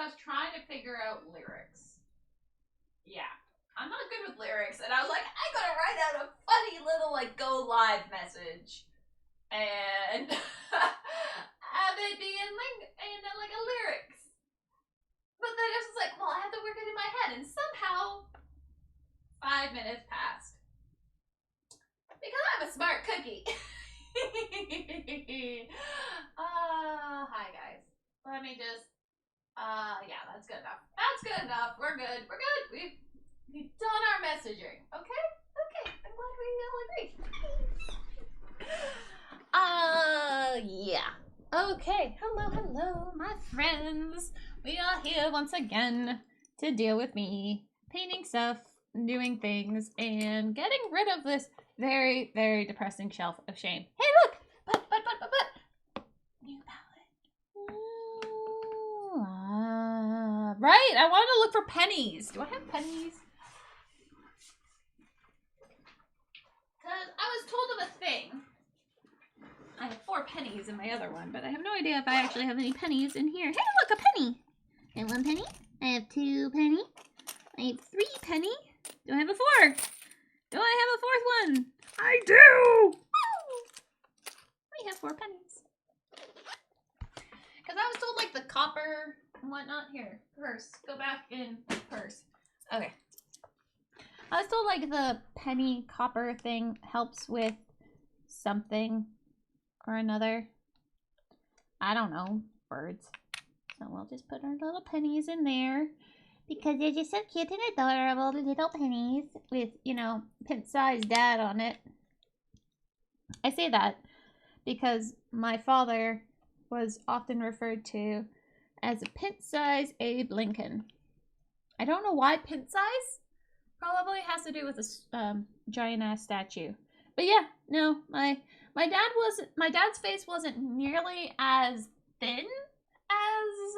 I was trying to figure out lyrics. Yeah. I'm not good with lyrics, and I was like, I gotta write out a funny little like go live message, and have it be in like a lyrics. But then I was like, well, I have to work it in my head, and somehow 5 minutes passed because I'm a smart cookie. Hi guys. Let me just. Yeah, that's good enough. That's good enough. We're good. We're good. We've done our messaging. Okay? Okay. I'm glad we all agree. Yeah. Okay. Hello, my friends. We are here once again to deal with me painting stuff, doing things, and getting rid of this very, very depressing shelf of shame. Hey, look! But. New palette. Ooh, right? I want to look for pennies. Do I have pennies? Because I was told of a thing. I have 4 pennies in my other one, but I have no idea if I actually have any pennies in here. Hey, look, a penny. I have 1 penny. I have 2 penny. I have 3 penny. Do I have a 4? Do I have a 4th one? I do! Woo! We have 4 pennies. Because I was told, like, the copper and whatnot. Here, purse. Go back in purse. Okay. I was told, like, the penny copper thing helps with something or another. I don't know. Birds. So we'll just put our little pennies in there. Because they're just so cute and adorable, the little pennies with, you know, pint-sized dad on it. I say that because my father was often referred to as a pint-sized Abe Lincoln. I don't know why pint-size. Probably has to do with a giant-ass statue. But yeah, no, my dad's face wasn't nearly as thin as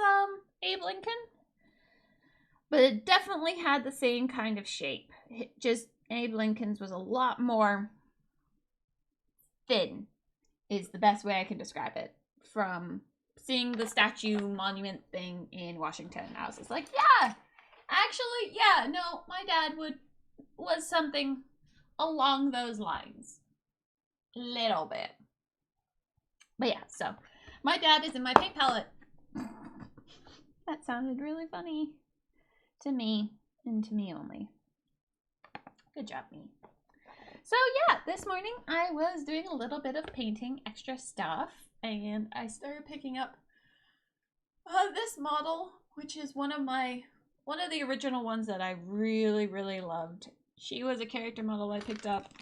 Abe Lincoln. But it definitely had the same kind of shape. Just Abe Lincoln's was a lot more thin, is the best way I can describe it. From seeing the statue monument thing in Washington, I was just like, yeah, actually, yeah, no, my dad was something along those lines. Little bit. But yeah, so my dad is in my paint palette. That sounded really funny. To me, and to me only. Good job, me. So yeah, this morning I was doing a little bit of painting extra stuff, and I started picking up this model, which is one of the original ones that I really, really loved. She was a character model I picked up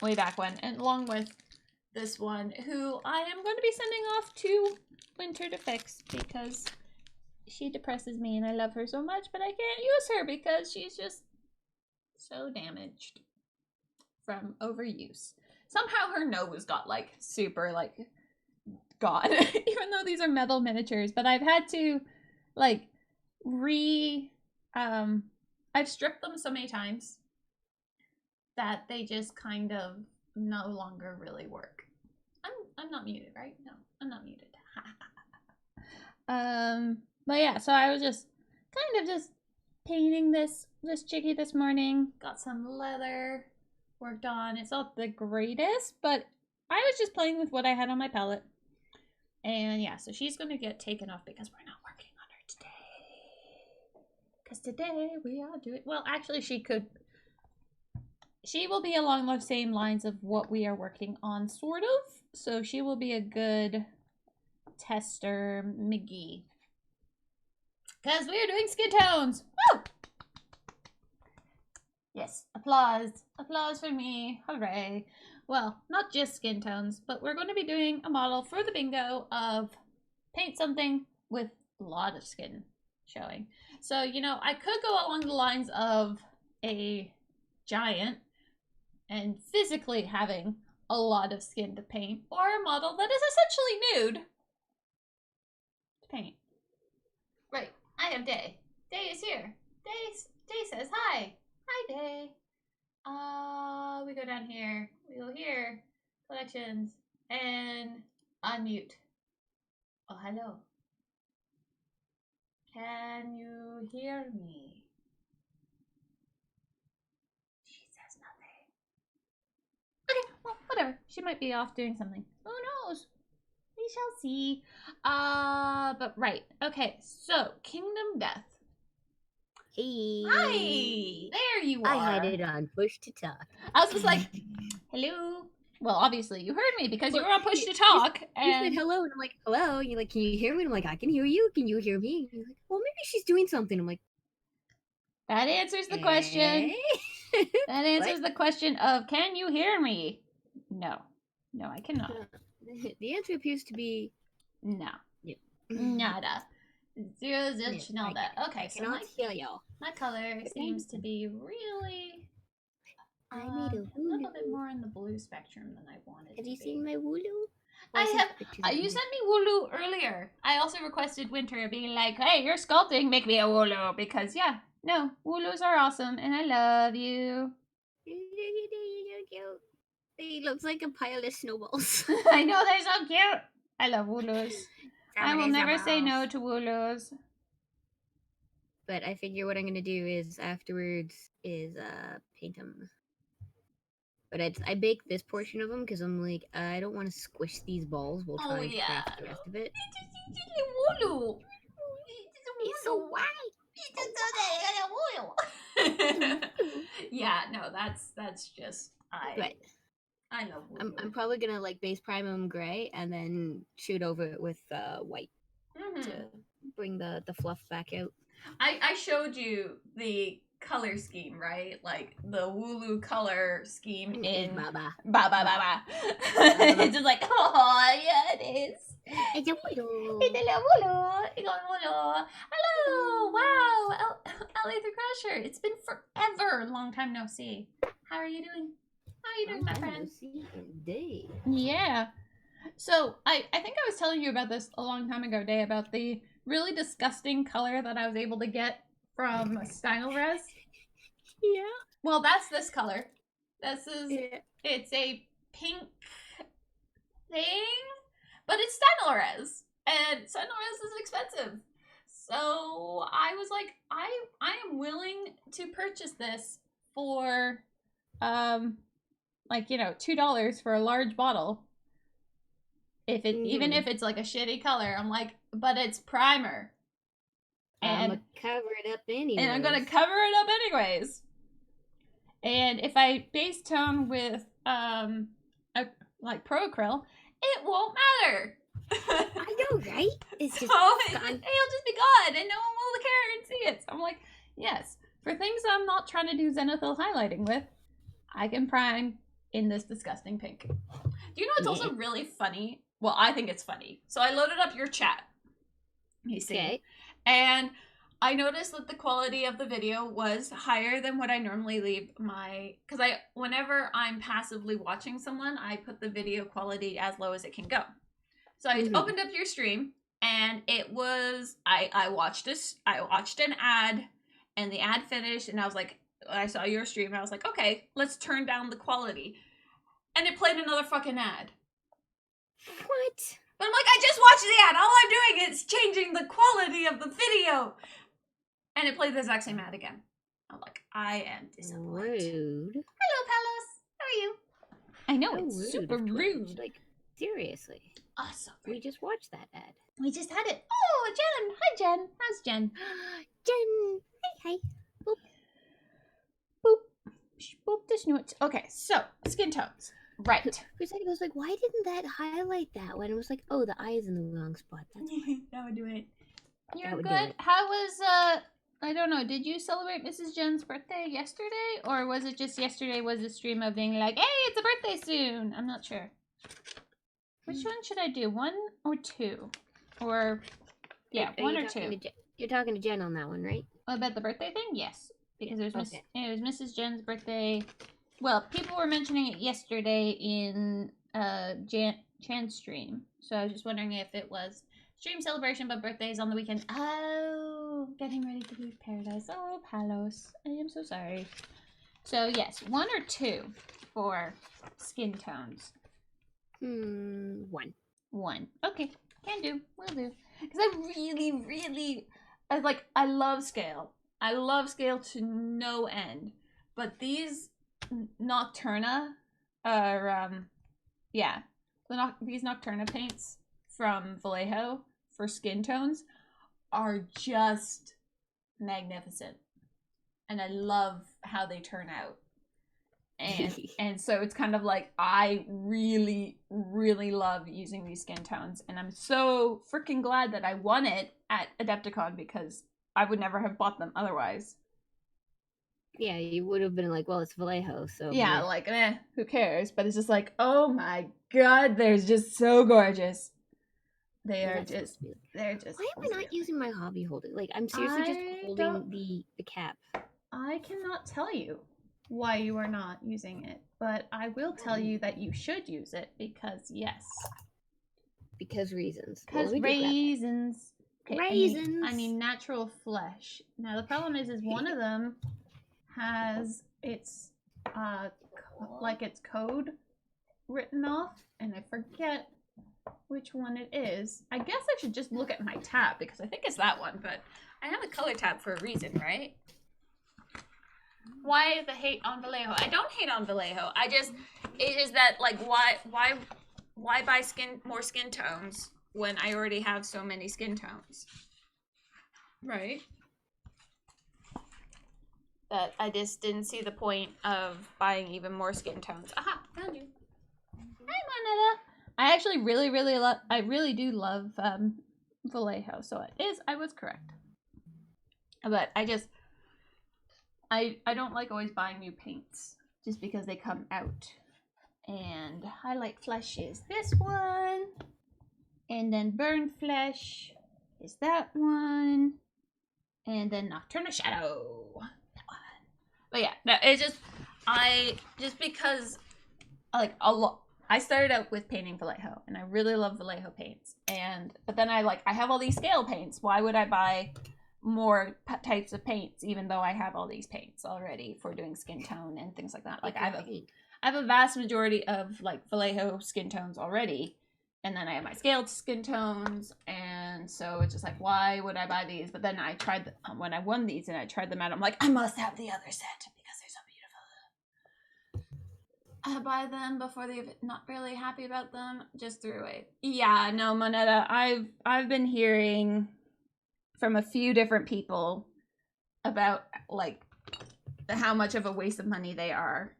way back when, and along with this one, who I am going to be sending off to Winter to fix because she depresses me and I love her so much, but I can't use her because she's just so damaged from overuse. Somehow her nose got like super like gone, even though these are metal miniatures, but I've had to like I've stripped them so many times that they just kind of no longer really work. I'm not muted, right? No, I'm not muted. But yeah, so I was just kind of just painting this chickie this morning. Got some leather worked on. It's not the greatest, but I was just playing with what I had on my palette. And yeah, so she's going to get taken off because we're not working on her today. Because today we are doing, well, actually she will be along the same lines of what we are working on, sort of. So she will be a good tester McGee. Because we are doing skin tones. Woo! Yes, applause. Applause for me. Hooray. Well, not just skin tones, but we're going to be doing a model for the bingo of paint something with a lot of skin showing. So, you know, I could go along the lines of a giant and physically having a lot of skin to paint, or a model that is essentially nude to paint. Right. I am Day. Day is here. Day says hi. Hi, Day. We go down here. We go here. Collections. And unmute. Oh, hello. Can you hear me? She says nothing. Okay, well, whatever. She might be off doing something. Who knows? We shall see. But right. Okay, so Kingdom Death. Hey. Hi! There you are. I had it on push to talk. I was just like, hello. Well, obviously you heard me because you Well, were on push to talk. You said hello, and I'm like, hello. And you're like, can you hear me? And I'm like, I can hear you. Can you hear me? And you're like, well, maybe she's doing something. I'm like, that answers the question. eh? That answers the question of, can you hear me? No. No, I cannot. The answer appears to be No. yeah. Nada. Zero zilch No, nada. Okay, I so cannot hear y'all. my color seems to be really I made a little bit more in the blue spectrum than I wanted. Have to you be. seen my Wooloo? I have. You sent me Wooloo earlier. I also requested Winter, being like, "Hey, you're sculpting. Make me a Wooloo," because yeah, no, Wooloos are awesome, and I love you. He looks like a pile of snowballs. I know they're so cute. I love Wooloos. I will never say no to Wooloos. But I figure what I'm gonna do is afterwards is paint them. But I baked this portion of them because I'm like, I don't want to squish these balls while trying to craft the rest of it. Wooloo. It's so white. Yeah, no, that's just But I love Wooloo. I'm probably gonna like base prime them gray and then shoot over it with white to bring the fluff back out. I showed you the color scheme, right? Like the Wooloo color scheme in Baba. It's just like, oh yeah, it is. It's a Wooloo. It's a little Wooloo. It's a Wooloo. Hello, wow, Ellie the Crusher. It's been forever. Long time no see. How are you doing? How are you doing, my friend? Indeed. Yeah. So I think I was telling you about this a long time ago, Day, about the really disgusting color that I was able to get from Stynylrez. Yeah. Well, that's this color. It's a pink thing, but it's Stynylrez, and Stynylrez is expensive. So I was like, I am willing to purchase this for, like, $2 for a large bottle. If it even if it's like a shitty color, I'm like, but it's primer. And I'm gonna cover it up anyways. And I'm gonna cover it up anyways. And if I base tone with like Pro Acryl, it won't matter. I know, right? It's just gone. gone. It'll just be gone, and no one will care and see it. So I'm like, yes, for things I'm not trying to do zenithal highlighting with, I can prime in this disgusting pink. Do you know what's also really funny? Well, I think it's funny. So I loaded up your chat. You see. Okay. And I noticed that the quality of the video was higher than what I normally leave because whenever I'm passively watching someone, I put the video quality as low as it can go. So I opened up your stream, and it was, I watched an ad, and the ad finished, and I was like, I saw your stream, and I was like, okay, let's turn down the quality. And it played another fucking ad. What? But I'm like, I just watched the ad. All I'm doing is changing the quality of the video. And it played the exact same ad again. I'm like, I am disappointed. Rude. Hello, Palos. How are you? I know, it's rude, super rude. Like, seriously. Awesome. We just watched that ad. We just had it. Oh, Jen. Hi, Jen. How's Jen? Jen. Hi. Boop. Boop. Boop the snoots. Okay, so, skin tones. Right. For a second, I was like, why didn't that highlight that one? It was like, oh, the eye is in the wrong spot. That would do it. You're good? How was, I don't know, did you celebrate Mrs. Jen's birthday yesterday? Or was it just yesterday was a stream of being like, hey, it's a birthday soon? I'm not sure. Which one should I do? 1 or 2? Or, yeah, 1 or 2. You're talking to Jen on that one, right? Oh, about the birthday thing? Yes. Because it was Mrs. Jen's birthday. Well, people were mentioning it yesterday in Chan's stream. So I was just wondering if it was stream celebration, but birthdays on the weekend. Oh, getting ready to leave paradise. Oh, Palos. I am so sorry. So, yes, 1 or 2 for skin tones. 1. 1. Okay, can do. Will do. Because I really, really I love scale. I love scale to no end. But these Nocturna are these Nocturna paints from Vallejo for skin tones are just magnificent. And I love how they turn out. And so it's kind of like I really, really love using these skin tones. And I'm so freaking glad that I won it at Adepticon because I would never have bought them otherwise. Yeah, you would have been like, well, it's Vallejo, so. Yeah, like, who cares? But it's just like, oh my god, they're just so gorgeous. They're just. Why am I not using my hobby holder? Like, I'm seriously just holding the cap. I cannot tell you why you are not using it, but I will tell you that you should use it because yes. Because reasons. Because reasons. Okay, raisins. I mean natural flesh. Now the problem is one of them has its its code written off, and I forget which one it is. I guess I should just look at my tab because I think it's that one, but I have a color tab for a reason, right? Why is the hate on Vallejo? I don't hate on Vallejo. It is that like why buy more skin tones when I already have so many skin tones? Right? That I just didn't see the point of buying even more skin tones. Aha, found you. Hi, Monetta. I actually really do love Vallejo, so I was correct. But I don't like always buying new paints just because they come out. And Highlight Flesh is this one. And then Burn Flesh is that one. And then Nocturna Shadow. That one. But yeah, no, it's just because like I started out with painting Vallejo and I really love Vallejo paints. But then I have all these scale paints. Why would I buy more types of paints even though I have all these paints already for doing skin tone and things like that? Like I have a vast majority of like Vallejo skin tones already, and then I have my scaled skin tones, and so it's just like, why would I buy these? But then I tried when I won these and I tried them out, I'm like, I must have the other set because they're so beautiful. I buy them before they're not really happy about them, just threw away. Yeah, no, Monetta, I've been hearing from a few different people about like how much of a waste of money they are.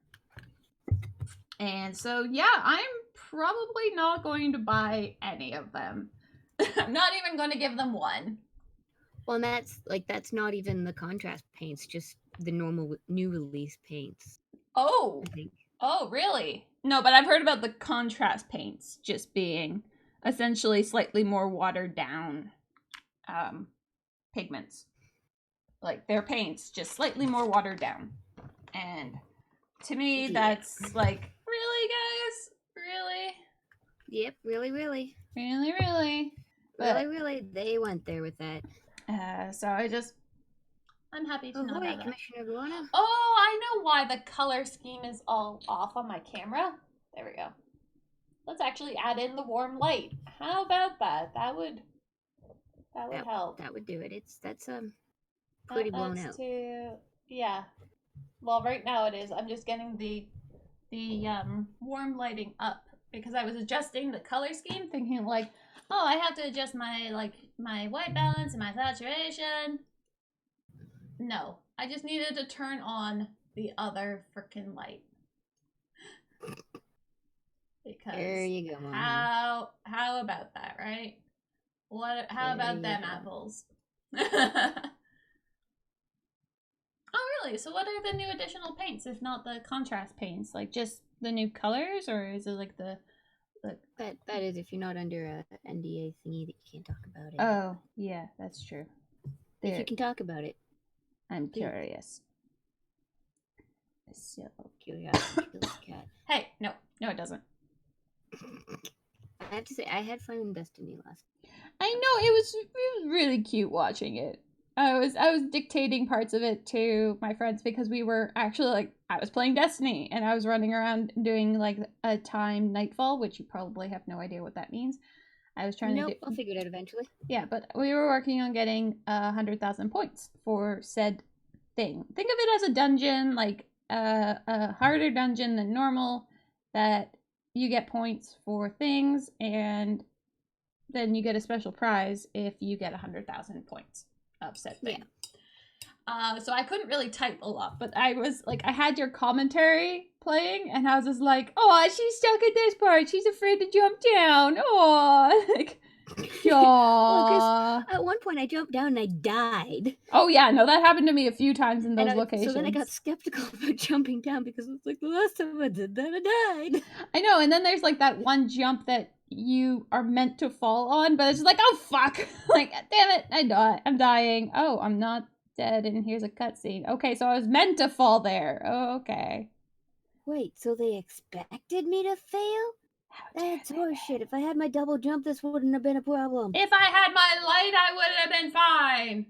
And so yeah, I'm probably not going to buy any of them. I'm not even going to give them one. Well, and that's not even the contrast paints, just the normal new release paints. Oh. I think. Oh, really? No, but I've heard about the contrast paints just being essentially slightly more watered down pigments. Like their paints just slightly more watered down. And to me that's like, really guys? Really? Yep, really. Really? But, really, they went there with that. So I'm happy to know that. Commissioner Guana. Oh, I know why the color scheme is all off on my camera. There we go. Let's actually add in the warm light. How about that? That would help. That would do it. That's pretty blown out. Yeah. Well, right now it is. I'm just getting the warm lighting up because I was adjusting the color scheme, thinking like, oh, I have to adjust my white balance and my saturation. No, I just needed to turn on the other freaking light. Because there you go, Mom. How about that, right? How about them apples? Oh, really? So what are the new additional paints, if not the contrast paints? Like, just the new colors, or is it like the... That is if you're not under a NDA thingy that you can't talk about it. Oh, yeah, that's true. If you can talk about it. I'm curious. So... Curiosity kills the cat. Hey, no, it doesn't. I have to say, I had fun in Destiny last night. I know, it was really cute watching it. I was dictating parts of it to my friends because we were actually I was playing Destiny and I was running around doing a time nightfall, which you probably have no idea what that means. I was trying Nope, to do. I'll figure it out eventually. Yeah, but we were working on getting 100,000 points for said thing. Think of it as a dungeon, like a harder dungeon than normal, that you get points for things, and then you get a special prize if you get 100,000 points of said thing. Yeah. So I couldn't really type a lot, but I was like, I had your commentary playing, and I was just like, oh, she's stuck at this part. She's afraid to jump down. Oh, like, Well, because aw. at one point I jumped down and I died. Oh yeah, no, that happened to me a few times in those And locations. so then I got skeptical about jumping down because it's like the last time I did that, I died. I know, and then there's like that one jump that you are meant to fall on, but it's just like, oh fuck, like damn it, I'm dying. Oh, I'm not dead, and here's a cutscene. Okay, so I was meant to fall there. Oh, okay. Wait, so they expected me to fail? That's horseshit. If I had my double jump, this wouldn't have been a problem. If I had my light, I would have been fine.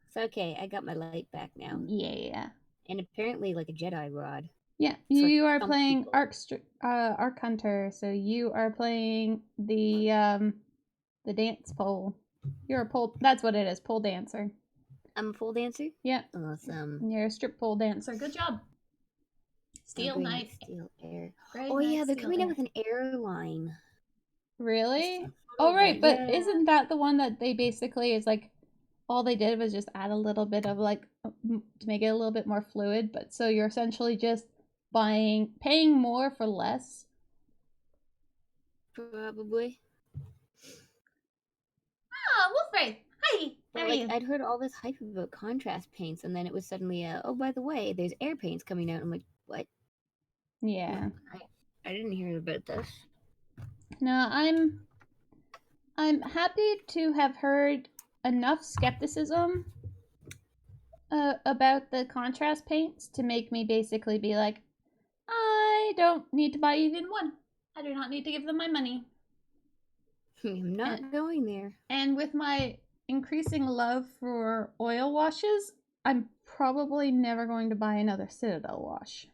It's okay, I got my light back now. Yeah. And apparently, like a Jedi rod. Yeah, So you like are some playing people- Arc Hunter, so you are playing the dance pole. You're a pole. That's what it is, pole dancer. I'm a pole dancer? Yeah. Awesome. You're a strip pole dancer. Good job. Steel Grey Knight. Steel Air. Grey Oh Knight yeah, they're Steel coming out Air. with an airline. Really? Some Oh photo right, of but it, yeah. isn't that the one that they basically is like all they did was just add a little bit of like to make it a little bit more fluid, but so you're essentially just paying more for less. Probably. Ah, Wolfray. Hi. But like I'd heard all this hype about contrast paints, and then it was suddenly, oh by the way, there's air paints coming out. I'm like, what? Yeah. I didn't hear about this. No, I'm happy to have heard enough skepticism about the contrast paints to make me basically be like, I don't need to buy even one. I do not need to give them my money. I'm not going there. And with my increasing love for oil washes, I'm probably never going to buy another Citadel wash.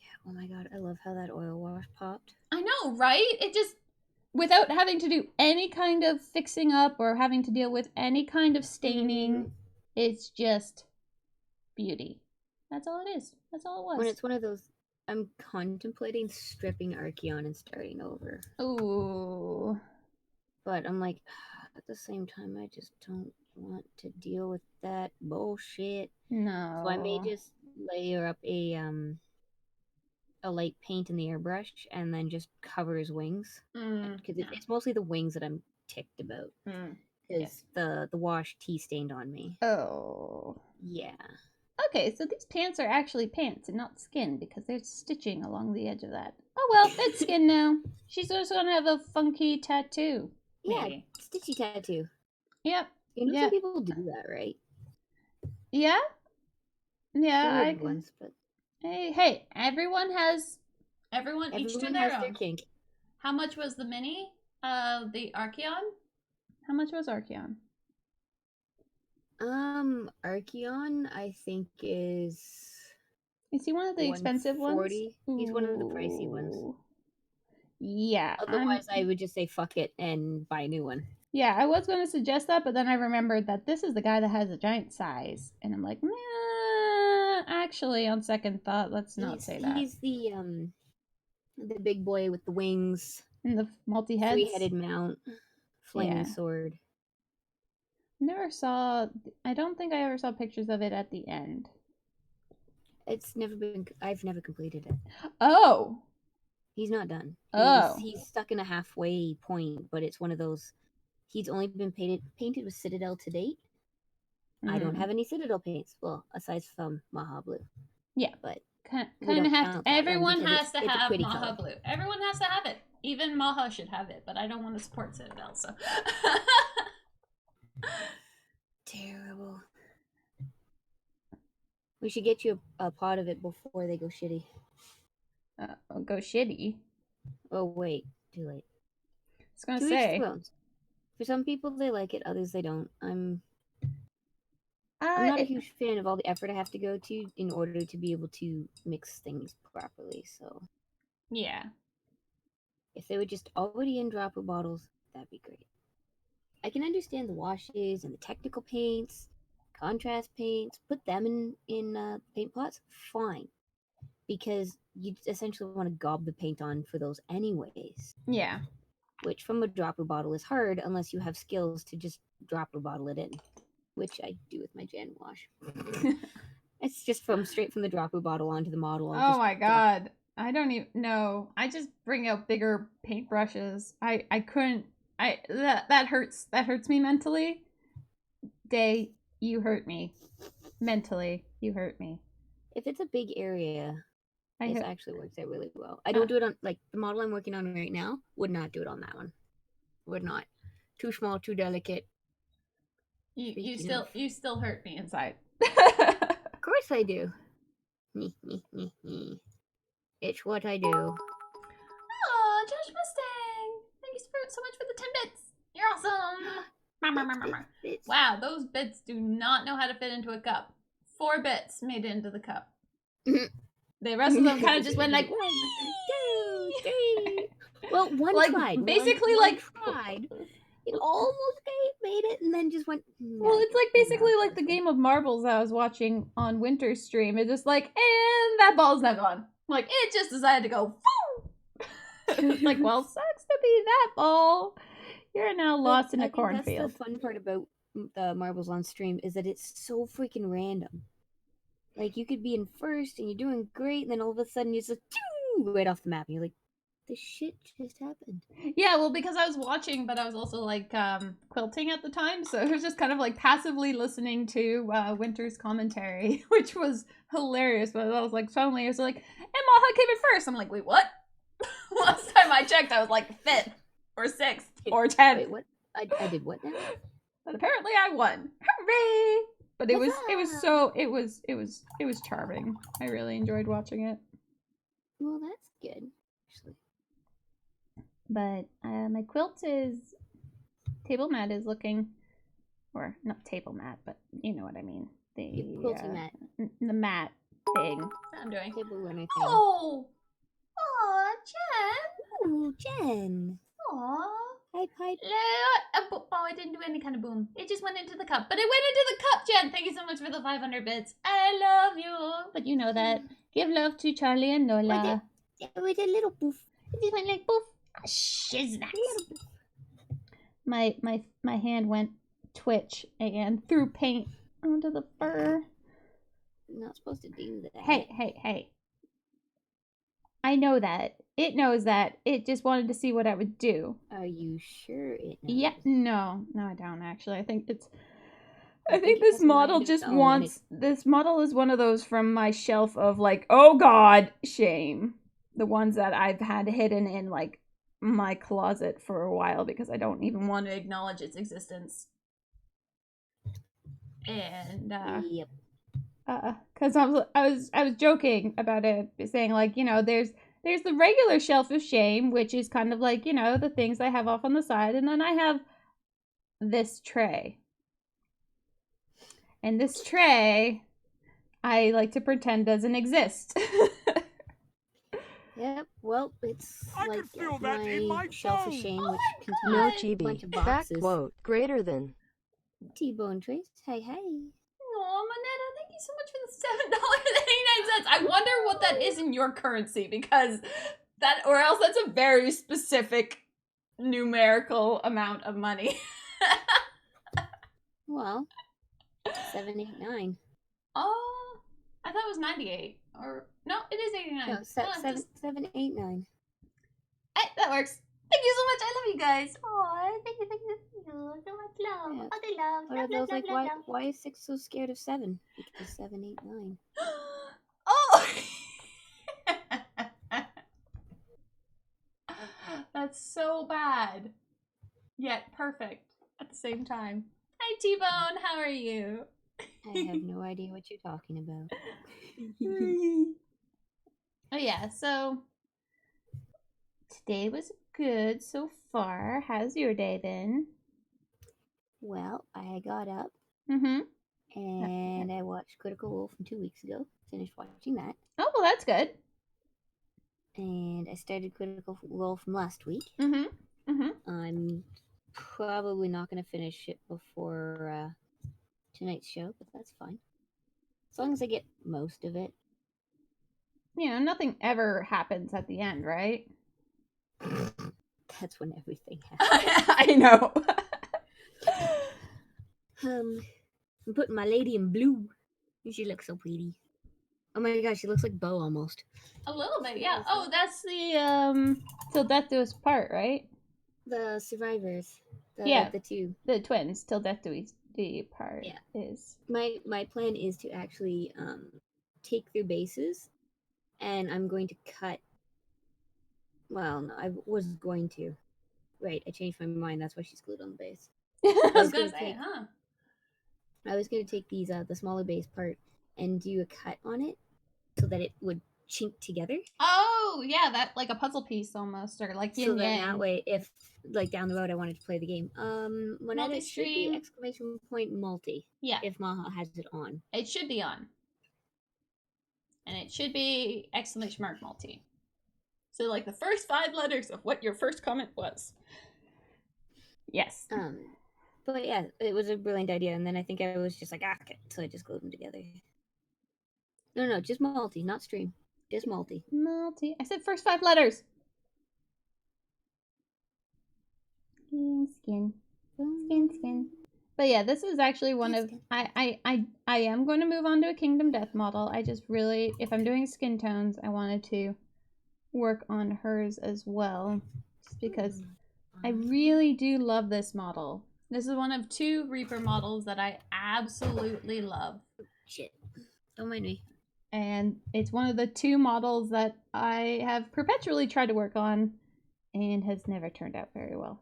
Yeah, oh my god, I love how that oil wash popped. I know, right? It just, without having to do any kind of fixing up or having to deal with any kind of staining, it's just beauty. That's all it is. That's all it was. When it's one of those, I'm contemplating stripping Archeon and starting over. Ooh. But I'm like, at the same time, I just don't want to deal with that bullshit. No. So I may just layer up a light paint in the airbrush and then just cover his wings. Because it's mostly the wings that I'm ticked about. Because the wash tea stained on me. Oh. Yeah. Okay, so these pants are actually pants and not skin because there's stitching along the edge of that. Oh well, it's skin now. She's just gonna have a funky tattoo. Yeah, Maybe. stitchy tattoo. Yep. You know some people do that, right? Yeah? Yeah, Weird ones, but hey, everyone each to their their own. kink. How much was the mini? The Archeon? How much was Archeon? Archeon, I think is he one of the expensive ones? He's one of the pricey ones. Yeah. Otherwise, I would just say fuck it and buy a new one. Yeah, I was going to suggest that, but then I remembered that this is the guy that has a giant size, and I'm like, nah, actually, on second thought, let's not say that. He's the big boy with the wings and the multi-heads, three-headed mount, flaming sword. I don't think I ever saw pictures of it at the end. I've never completed it. Oh. He's not done. Oh. He's stuck in a halfway point, but it's one of those, he's only been painted with Citadel to date. I don't have any Citadel paints. Well, aside from Maha Blue. Yeah. But kind of have to, everyone has to have Maha color. Blue. Everyone has to have it. Even Maha should have it, but I don't want to support Citadel, so. Terrible. We should get you a pot of it before they go shitty. Go shitty? Oh, wait. Too late. I was going to say. For some people, they like it. Others, they don't. I'm not a huge fan of all the effort I have to go to in order to be able to mix things properly, so. Yeah. If they were just already in dropper bottles, that'd be great. I can understand the washes and the technical paints, contrast paints. Put them in paint pots, fine, because you essentially want to gob the paint on for those anyways. Yeah. Which from a dropper bottle is hard unless you have skills to just dropper bottle it in, which I do with my Jan wash. It's just straight from the dropper bottle onto the model. Oh my god. I don't even know. I just bring out bigger paintbrushes. I couldn't. That hurts. That hurts me mentally. Day, you hurt me. Mentally, you hurt me. If it's a big area, it actually works out really well. I don't do it on, like, the model I'm working on right now. Would not do it on that one. Would not. Too small, too delicate. You still hurt me inside. Of course I do. It's what I do. Oh, Josh Mustang! Thank you so much for the 10 bits. You're awesome. Bits. Wow, those bits do not know how to fit into a cup. 4 bits made it into the cup. The rest of them kind of just went like 1, 2, 3. Well, one like, tried. Basically, one tried. It almost made it, and then just went. Well, it's like basically like the game of marbles I was watching on Winter's stream. It's just like, and that ball's now gone. Like, it just decided to go. Like, well, sucks to be that ball. You're now lost in a cornfield. That's the fun part about the marbles on stream is that it's so freaking random. Like, you could be in first and you're doing great, and then all of a sudden you just right off the map, and you're like, the shit just happened. Yeah, well, because I was watching, but I was also like quilting at the time, so it was just kind of like passively listening to Winter's commentary, which was hilarious. But I was like, suddenly it was like, and Maha came in first. I'm like, wait, what? Last time I checked, I was like 5th or 6th or 10th. Wait, what? I did what now? But apparently I won. Hooray! But it was charming. I really enjoyed watching it. Well, that's good, actually. But my quilt table mat is looking, or not table mat, but you know what I mean. The quilting mat. The mat thing. I'm doing. Table runner thing. Oh, Jen. Ooh, Jen. Aw. Hi, Pipe. Oh, it didn't do any kind of boom. It just went into the cup. But it went into the cup, Jen. Thank you so much for the 500 bits. I love you. But you know that. Give love to Charlie and Nola. With a little poof. It just went like poof. Shiznit. My hand went twitch and threw paint onto the fur. I'm not supposed to do that. Hey. I know that. It knows that. It just wanted to see what I would do. Are you sure it knows? Yeah, no, I don't actually. I think this model just wants. This model is one of those from my shelf of like, oh god, shame. The ones that I've had hidden in like my closet for a while because I don't even want to acknowledge its existence. And yep. Because I was joking about it, saying like, you know, there's the regular shelf of shame, which is kind of like, you know, the things I have off on the side, and then I have this tray. And this tray, I like to pretend doesn't exist. Yep, well, it's I like could feel that in my shelf of bones. shame, Oh which my contains God. a bunch of Fact boxes. quote, greater than. T-Bone Trace, hey. Oh, Monetta, thank you so much for the $7.89. I wonder what that is in your currency, because that, or else that's a very specific numerical amount of money. Well, 789. Oh, I thought it was 98. Or, no, it is 89. No, 789. Hey, that works. Thank you so much. I love you guys. Oh, thank you so much love. Yeah. Oh, they love. Or Love, those love, like, love, love. why is 6 so scared of 7? Because 789. Oh! That's so bad. Yet perfect at the same time. Hi, T-Bone. How are you? I have no idea what you're talking about. Oh, yeah. So, today was good so far. How's your day been? Well, I got up Mm-hmm. and I watched Critical Role from 2 weeks ago. Finished watching that. Oh, well, that's good. and I started Critical Role from last week. Mm-hmm. I'm probably not going to finish it before tonight's show, but that's fine. As long as I get most of it. You know, nothing ever happens at the end, right? That's when everything happens. I know. I'm putting my lady in blue. She looks so pretty. Oh my gosh, she looks like Bo almost. A little bit, yeah. Oh, that's the Till Death Do Us Part, right? The survivors. Yeah. The two. The twins, Till Death Do Us Part is. My plan is to actually take their bases, and I'm going to cut. Well, no, I was going to. Right, I changed my mind. That's why she's glued on the base. I was gonna say, huh? I was gonna take these the smaller base part and do a cut on it so that it would chink together. Oh yeah, that like a puzzle piece almost, or like yin so then yang. that way, if like down the road I wanted to play the game, when it should be exclamation point multi. Yeah. If Maha has it on. It should be on. And it should be exclamation mark multi. So like the first 5 letters of what your first comment was. Yes. But yeah, it was a brilliant idea, and then I think I was just like, okay, so I just glued them together. No, just multi, not stream. Just multi. Multi. I said first 5 letters. Skin. But yeah, this is actually one of I am going to move on to a Kingdom Death model. I just really, if I'm doing skin tones, I wanted to work on hers as well, just because I really do love this model. This is one of 2 Reaper models that I absolutely love. Shit, don't mind me. And it's one of the 2 models that I have perpetually tried to work on and has never turned out very well.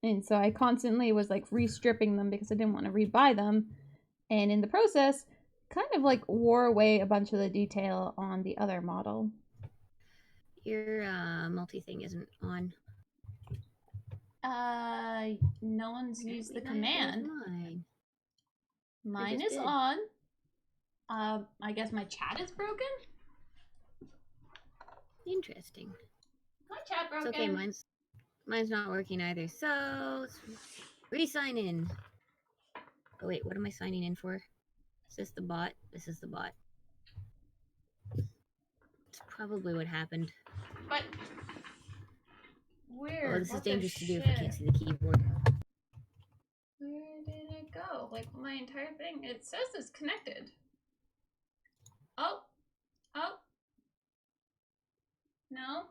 And so I constantly was like restripping them because I didn't want to rebuy them. And in the process, kind of like wore away a bunch of the detail on the other model. Your multi thing isn't on. No one's used the command. Mine is on. I guess my chat is broken. Interesting. My chat broken. It's okay, mine's not working either. So let's re-sign in. Oh wait, what am I signing in for? Is this the bot? This is the bot. It's probably what happened. But where? Oh, this is dangerous to do if I can't see the keyboard. Where did it go? Like my entire thing. It says it's connected. Oh. No.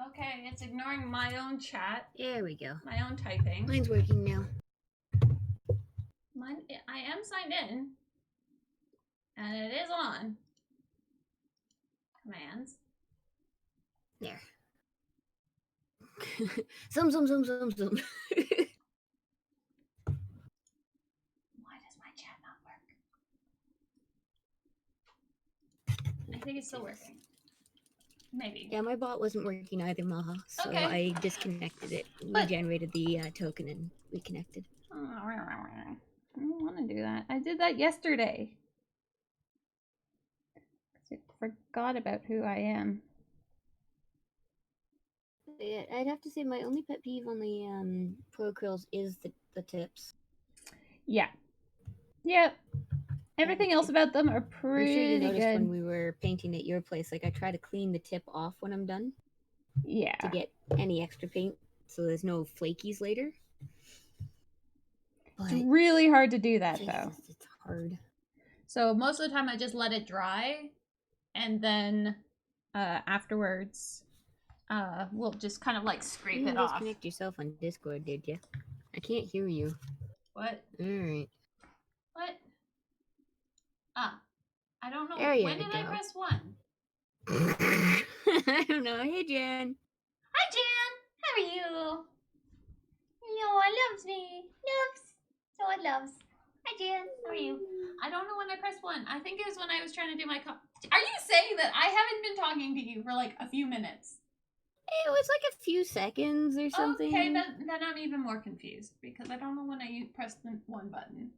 Okay, it's ignoring my own chat. There we go. My own typing. Mine's working now. I am signed in. And it is on. Commands. There. Zoom. Why does my chat not work? I think it's still working. Maybe. Yeah, my bot wasn't working either, Maha. So okay. I disconnected it. We generated the token and reconnected. I don't want to do that. I did that yesterday. I forgot about who I am. Yeah, I'd have to say my only pet peeve on the Pro Krills is the tips. Yeah. Yep. Everything else about them are pretty I'm sure you noticed good. When we were painting at your place, like I try to clean the tip off when I'm done. Yeah. To get any extra paint, so there's no flakies later. But it's really hard to do that, Jesus, though. It's hard. So most of the time I just let it dry, and then afterwards, we'll just kind of like scrape it off. You disconnect yourself on Discord, did you? I can't hear you. What? Alright. What? I don't know. There when did I press 1? I don't know. Hey, Jan. Hi, Jan. How are you? Noah loves me. Noah loves. Hi, Jan. How are you? I don't know when I pressed 1. I think it was when I was trying to do my... Are you saying that I haven't been talking to you for like a few minutes? It was like a few seconds or something. Okay, then I'm even more confused because I don't know when I pressed the 1 button.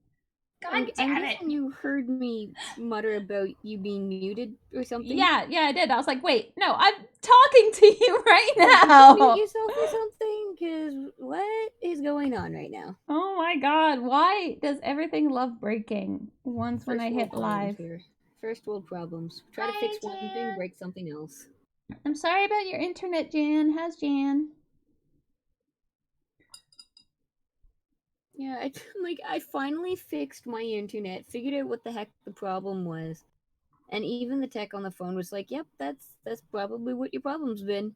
God I'm damn it. guessing you heard me mutter about you being muted or something. Yeah, I did. I was like, wait, no, I'm talking to you right Did you now. mute yourself or something? Because what is going on right now? Oh my god, why does everything love breaking once when I First world hit problems live? here. First world problems. Try to Hi, fix one thing, Jan. break something else. I'm sorry about your internet, Jan. How's Jan? Yeah, I finally fixed my internet, figured out what the heck the problem was. And even the tech on the phone was like, "Yep, that's probably what your problem's been."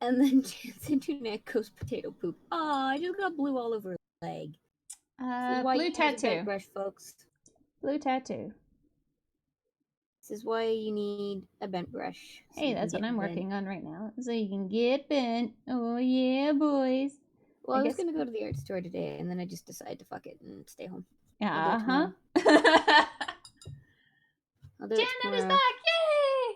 And then Jan's internet goes potato poop. Oh, I just got blue all over her leg. This is why Blue you use a bent tattoo. brush, folks. Blue tattoo. This is why you need a bent brush. So Hey, you can that's what get I'm bent. working on right now. So you can get bent. Oh yeah, boys. Well, I was guess- gonna go to the art store today, and then I just decided to fuck it and stay home. Uh-huh. Janet is back! Yay!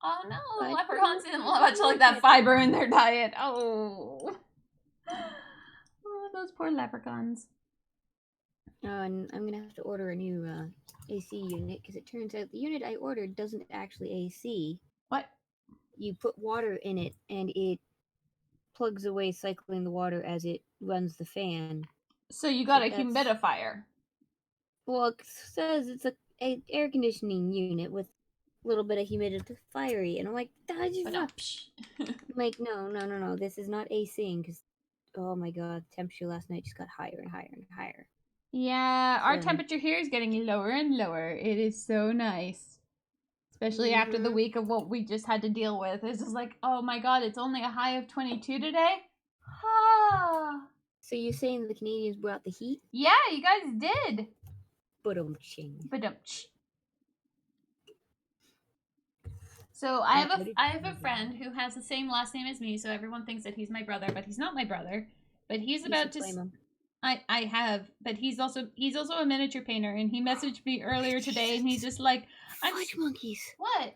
Oh no, But- leprechauns didn't much like that fiber in their diet. Oh. Oh, those poor leprechauns. And I'm gonna have to order a new AC unit because it turns out the unit I ordered doesn't actually AC. What? You put water in it, and it plugs away, cycling the water as it runs the fan. So you got a that's- humidifier. Well, it says it's a air conditioning unit with a little bit of humidifier, and I'm like, I'm like, no, this is not ACing because, oh my god, the temperature last night just got higher and higher and higher. Yeah, our So- temperature here is getting lower and lower. It is so nice. Especially after the Mhm. week of what we just had to deal with. It's just like, oh my god, it's only a high of 22 today? Ah. So you're saying the Canadians brought the heat? Yeah, you guys did. Ba-dum-ching. Ba-dum-tsh. So I have a friend who has the same last name as me, so everyone thinks that he's my brother, but he's not my brother. But he's about to. I have, but he's also a miniature painter, and he messaged me earlier today, and he's just like, Fudge monkeys. What?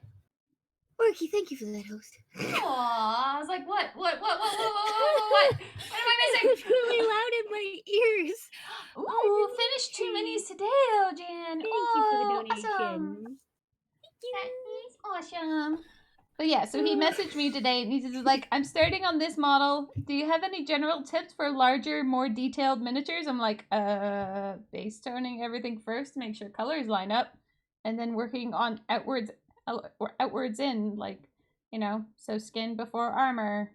Orky, thank you for that, host. Aw, I was like, what? What am I missing? It's really loud in my ears. Ooh, finished 2 minis today, though, Jan. Thank you for the donation. Awesome. That is awesome. But yeah, so he messaged me today, and he's just like, I'm starting on this model. Do you have any general tips for larger, more detailed miniatures? I'm like, base toning everything first to make sure colors line up, and then working on outwards in, like, you know, so skin before armor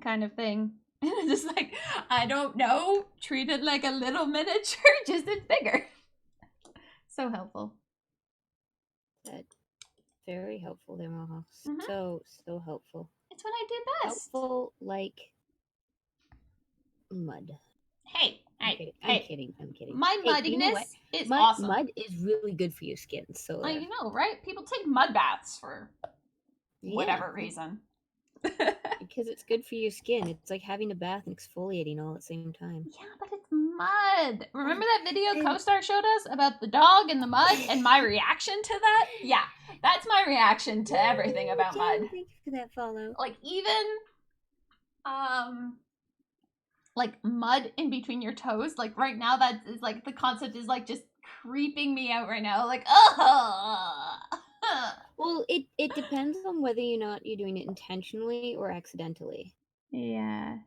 kind of thing. And it's just like, I don't know, treat it like a little miniature, just it's bigger. So helpful. That's very helpful there, Maha. Mhm. So helpful. It's what I do best. Helpful like mud. Hey, I'm kidding. My Hey, you know what? muddiness is Mud, awesome. Mud is really good for your skin. So You know, right? People take mud baths for yeah, whatever reason. because it's good for your skin. It's like having a bath and exfoliating all at the same time. Yeah, but it's mud. Remember that video and- CoStar showed us about the dog and the mud and my reaction to that? Yeah, that's my reaction to everything about mud. Thank you for that follow. Like even like mud in between your toes. Like right now that is like the concept is like just creeping me out right now. Like, ugh. Well, it depends on whether or not you're doing it intentionally or accidentally. Yeah.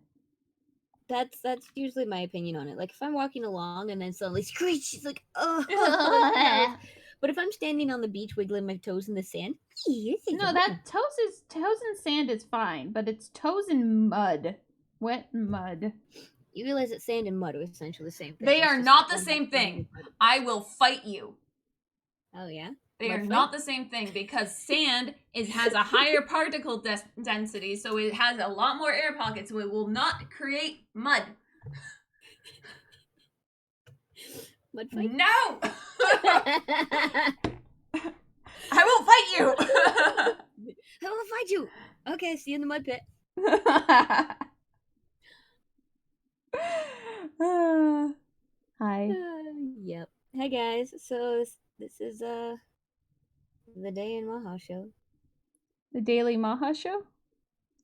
That's usually my opinion on it. Like if I'm walking along and then suddenly screech, it's like, oh. But if I'm standing on the beach wiggling my toes in the sand, No, that toes in sand is fine, but it's toes in mud. Wet mud. You realize that sand and mud are essentially the same thing. They It's are just not the one same has thing. one part of it. I will fight you. Oh yeah. They Mud are fight? not the same thing because sand has a higher particle density, so it has a lot more air pockets, so it will not create mud. Mud fight? No! I will fight you! I will fight you. Okay, see you in the mud pit. Hi. Yep. Hi guys. So this is the Day in Maha show, The Daily Maha Show?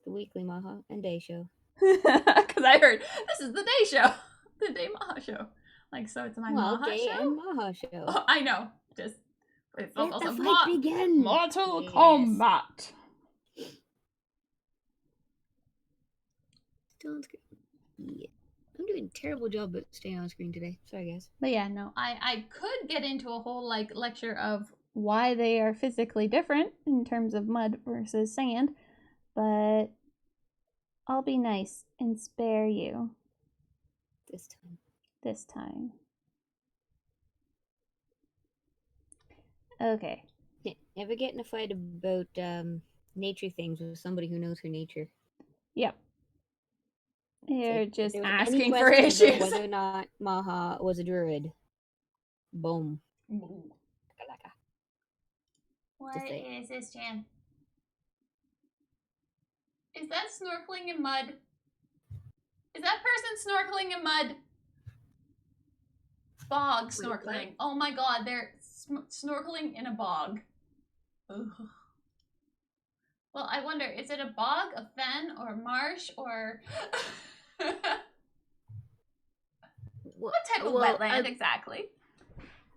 the weekly Maha and Day show. Because I heard, this is the day show. The Day Maha Show. Like, so it's my Well, Maha Day show? and Maha show. Oh, I know. Just it's Let also the fight begin. Mortal Yes. Kombat. Still on screen. Yeah. I'm doing a terrible job at staying on screen today. Sorry, guys. But yeah, no, I could get into a whole like lecture of why they are physically different in terms of mud versus sand, but I'll be nice and spare you This time. this time. Okay. Yeah, never get in a fight about nature things with somebody who knows her nature. Yep. You're If just there was any asking for question about issues. whether or not Maha was a druid. Boom. What Just say. is this, Jan? Is that snorkeling in mud? Is that person snorkeling in mud? Bog Wait, what? snorkeling. Oh my god, they're snorkeling in a bog. Ugh. Well, I wonder, is it a bog, a fen, or a marsh, or... what type of wetland exactly?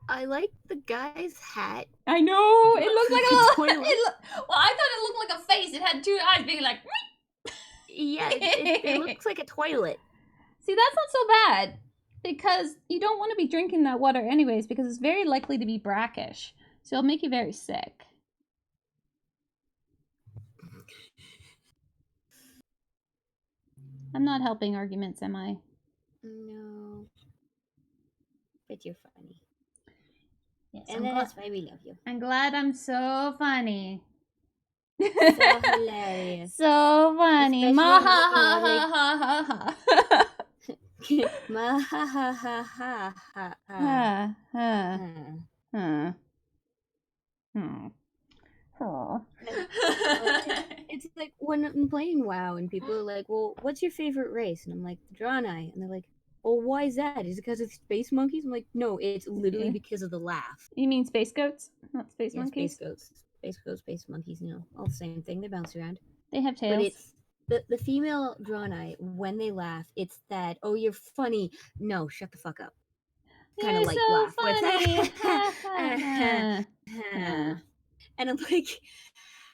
I like the guy's hat. I know, it looks like a little... toilet. well, I thought it looked like a face. It had two eyes being like... Yeah, it looks like a toilet. See, that's not so bad. Because you don't want to be drinking that water anyways, because it's very likely to be brackish. So it'll make you very sick. I'm not helping arguments, am I? No. But you're funny. Yes, And that's why we love you. I'm glad I'm so funny. So hilarious. So funny. Especially Ma when ha you're ha ha ha ha. Ma ha ha ha ha ha Ha ha ha. ha. Oh. It's like when I'm playing WoW and people are like, well, what's your favorite race? And I'm like, the Draenei. And they're like, well, why is that? Is it because of space monkeys? I'm like, no, it's literally because of the laugh. You mean space goats? Not space monkeys? Space goats. Space goats, space monkeys, you know, all the same thing. They bounce around. They have tails. But it's the female Draenei, when they laugh, it's that, oh, you're funny. No, shut the fuck up. Kind of like so laugh. funny. And I'm like,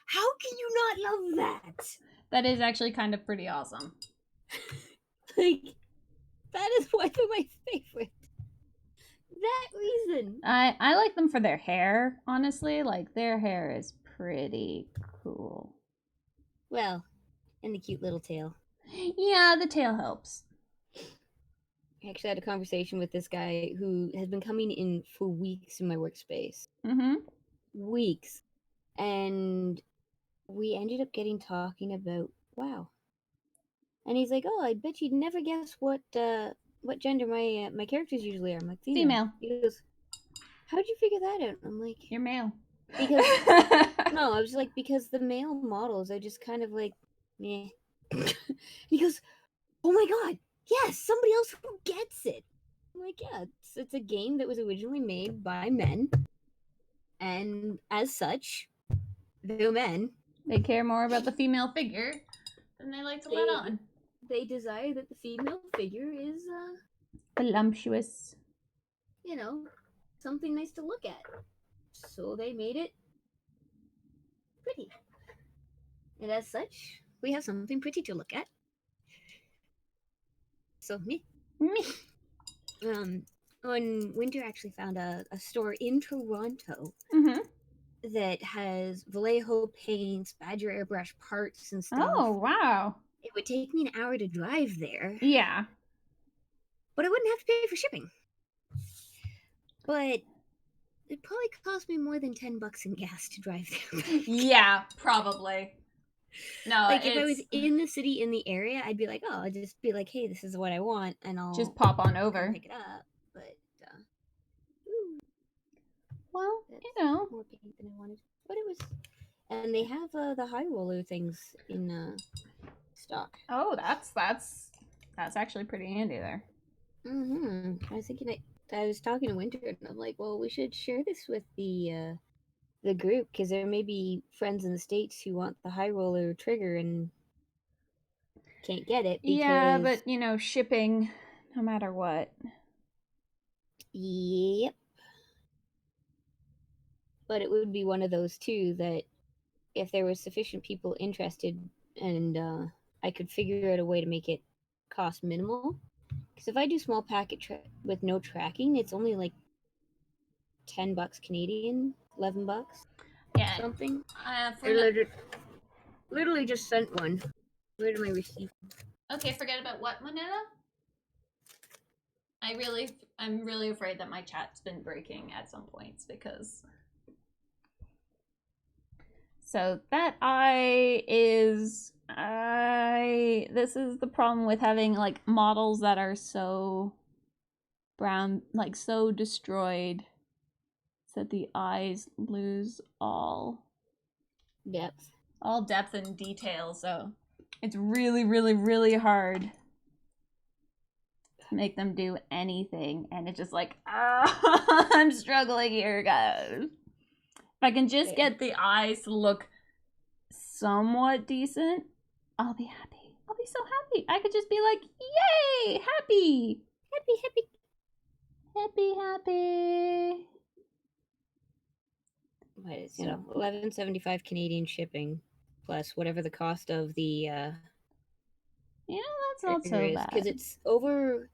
how can you not love that? That is actually kind of pretty awesome. Like, that is why they're my favorite. That reason. I like them for their hair, honestly. Like, their hair is pretty cool. Well, and the cute little tail. Yeah, the tail helps. I actually had a conversation with this guy who has been coming in for weeks in my workspace. Mm-hmm. Weeks. And we ended up talking about WoW. And he's like, oh, I bet you'd never guess what gender my characters usually are. I'm like, female. He goes, how'd you figure that out? I'm like, you're male. Because no, I was like, because the male models are just kind of like, meh. He goes, oh my god, yes, somebody else who gets it. I'm like, yeah, it's a game that was originally made by men, and as such, they're men. They care more about the female figure than they like to let on. They desire that the female figure is voluptuous. You know, something nice to look at. So they made it pretty. And as such, we have something pretty to look at. So me. When Winter actually found a store in Toronto that has Vallejo paints, Badger airbrush parts and stuff. Oh, wow. It would take me an hour to drive there. Yeah. But I wouldn't have to pay for shipping. But it probably cost me more than $10 in gas to drive there. Yeah, probably. No, like if I was in the city, in the area, I'd be like, oh, I'll just be like, hey, this is what I want, and I'll just pop on over, pick it up. But well, you know, more paint than I wanted. But it was, and they have the high roller things in stock. Oh, that's actually pretty handy there. I was thinking, I was talking to Winter, and I'm like, well, we should share this with the group, because there may be friends in the States who want the high roller trigger and can't get it. Because... Yeah, but you know, shipping, no matter what. Yep. But it would be one of those too that if there was sufficient people interested and I could figure out a way to make it cost minimal. Because if I do small packet with no tracking, it's only like $10 Canadian, $11, Yeah. something. I Literally just sent one. Where my receipt? Okay, forget about what, Manila? I'm really afraid that my chat's been breaking at some points because. So that this is the problem with having like models that are so brown, like so destroyed, so that the eyes lose all depth and detail. So it's really, really, really hard to make them do anything, and it's just like, I'm struggling here, guys. If I can just get the eyes to look somewhat decent, I'll be happy. I'll be so happy. I could just be like, yay, happy. Happy, happy. Happy, happy. What is, $11.75 Canadian shipping, plus whatever the cost of the Yeah, that's not so bad. Because it's over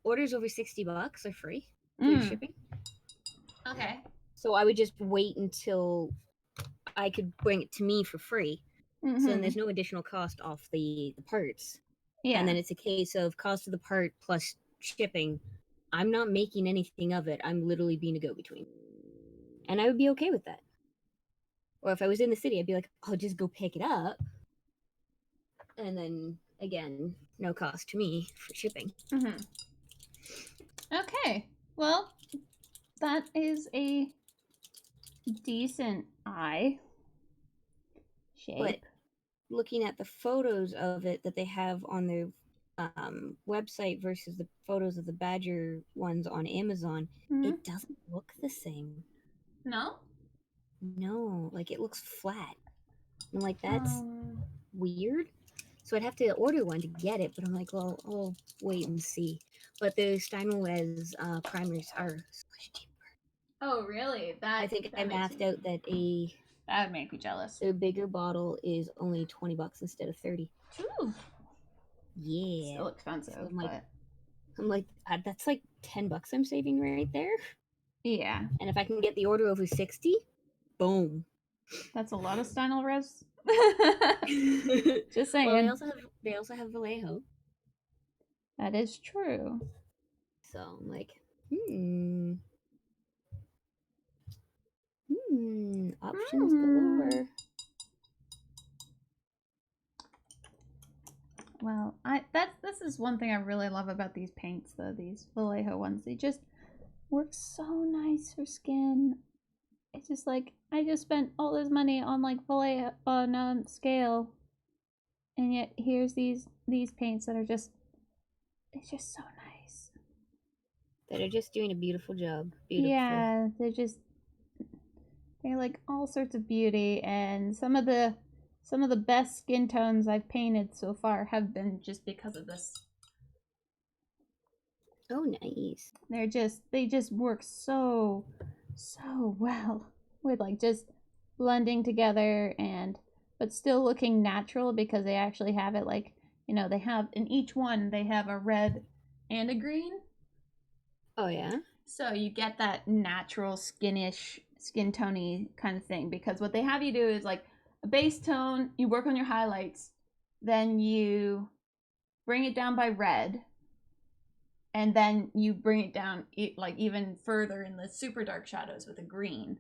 orders over $60 are free for shipping. Okay. So I would just wait until I could bring it to me for free. Mm-hmm. So then there's no additional cost off the parts. Yeah. And then it's a case of cost of the part plus shipping. I'm not making anything of it. I'm literally being a go-between. And I would be okay with that. Or if I was in the city, I'd be like, I'll just go pick it up. And then, again, no cost to me for shipping. Mm-hmm. Okay. Well, that is a decent eye shape. But looking at the photos of it that they have on their website versus the photos of the Badger ones on Amazon, it doesn't look the same. No? No, like it looks flat. I'm like, that's weird. So I'd have to order one to get it, but I'm like, well, I'll wait and see. But the Steinway primers are so much cheaper. Oh, really? I think I mapped out that that would make me jealous. A bigger bottle is only $20 instead of $30. Ooh. Yeah. Still expensive. So I'm like, that's like $10 I'm saving right there. Yeah. And if I can get the order over 60, boom. That's a lot of Steinel res. Just saying. Well, they also have Vallejo. That is true. So I'm like, options galore. Well, this is one thing I really love about these paints, though, these Vallejo ones. They just work so nice for skin. It's just like, I just spent all this money on like Vallejo on scale, and yet here's these paints that are just, it's just so nice. That are just doing a beautiful job. Beautiful. Yeah, they're like all sorts of beauty, and some of the best skin tones I've painted so far have been just because of this. Oh, nice. They just work so well with like just blending together but still looking natural, because they actually have it like, they have in each one, they have a red and a green. Oh, yeah? So you get that natural skin tony kind of thing, because what they have you do is like a base tone, you work on your highlights, then you bring it down by red, and then you bring it down like even further in the super dark shadows with a green.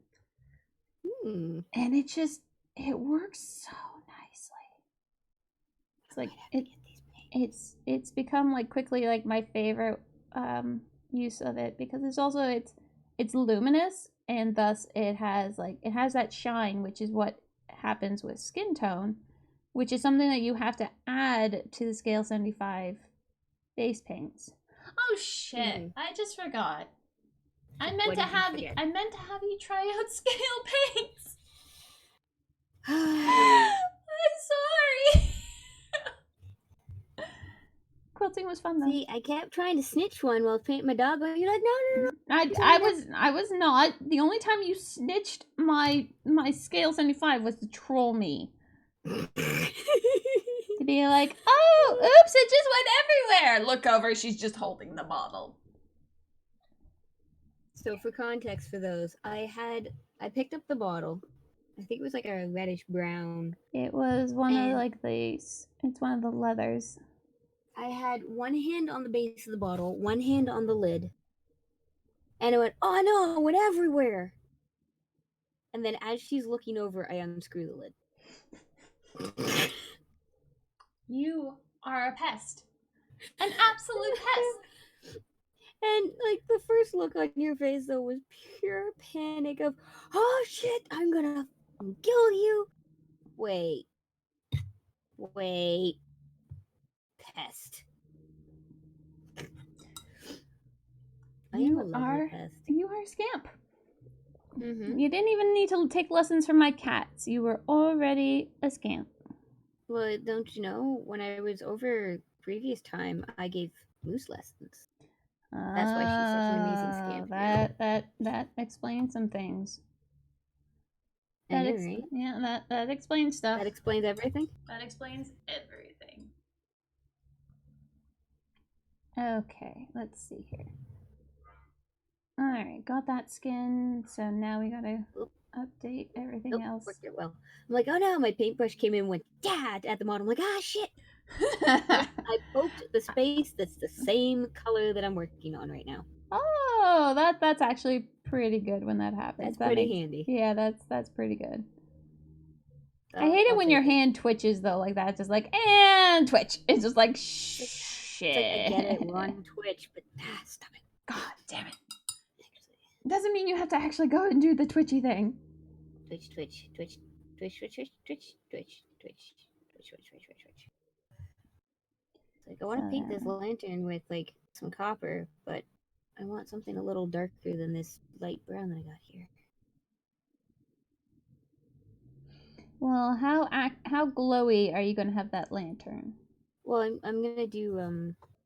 And it works so nicely. It's like it's become like quickly like my favorite use of it, because it's luminous, and thus it has that shine, which is what happens with skin tone, which is something that you have to add to the Scale 75 base paints. Oh shit! I just forgot. I meant to have you try out scale paints. I'm sorry. Quilting was fun though. See, I kept trying to snitch one while painting my dog. But you're like, no. I was not. The only time you snitched my scale 75 was to troll me. To be like, oh, oops, it just went everywhere. Look over, she's just holding the bottle. So for context for those, I picked up the bottle. I think it was like a reddish brown. It was one of like these. It's one of the leathers. I had one hand on the base of the bottle, one hand on the lid. And it went, oh no, it went everywhere. And then as she's looking over, I unscrew the lid. You are a pest. An absolute pest. And like the first look on your face though was pure panic of, oh shit, I'm gonna kill you. Wait. Pest. You are a scamp. You didn't even need to take lessons from my cats. You were already a scamp. Well, don't you know, when I was over previous time, I gave Moose lessons. That's why she's such an amazing scamp. That explains some things. I know, right? Yeah, that explains stuff. That explains everything? That explains everything. Okay, let's see here. Alright, got that skin, so now we gotta update everything else. Worked it well. I'm like, oh no, my paintbrush came in and went dad at the bottom. I'm like, ah shit. I poked the space that's the same color that I'm working on right now. Oh, that's actually pretty good when that happens. That's pretty handy. Yeah, that's pretty good. I hate it when your hand twitches though, like that. It's just like, and twitch. It's just like, shit. It's like, I get it, we're on Twitch, but stop it. God damn it. Doesn't mean you have to actually go and do the twitchy thing. Twitch. Like, I want to paint this lantern with like some copper, but I want something a little darker than this light brown that I got here. Well, how glowy are you gonna have that lantern? Well, I'm gonna do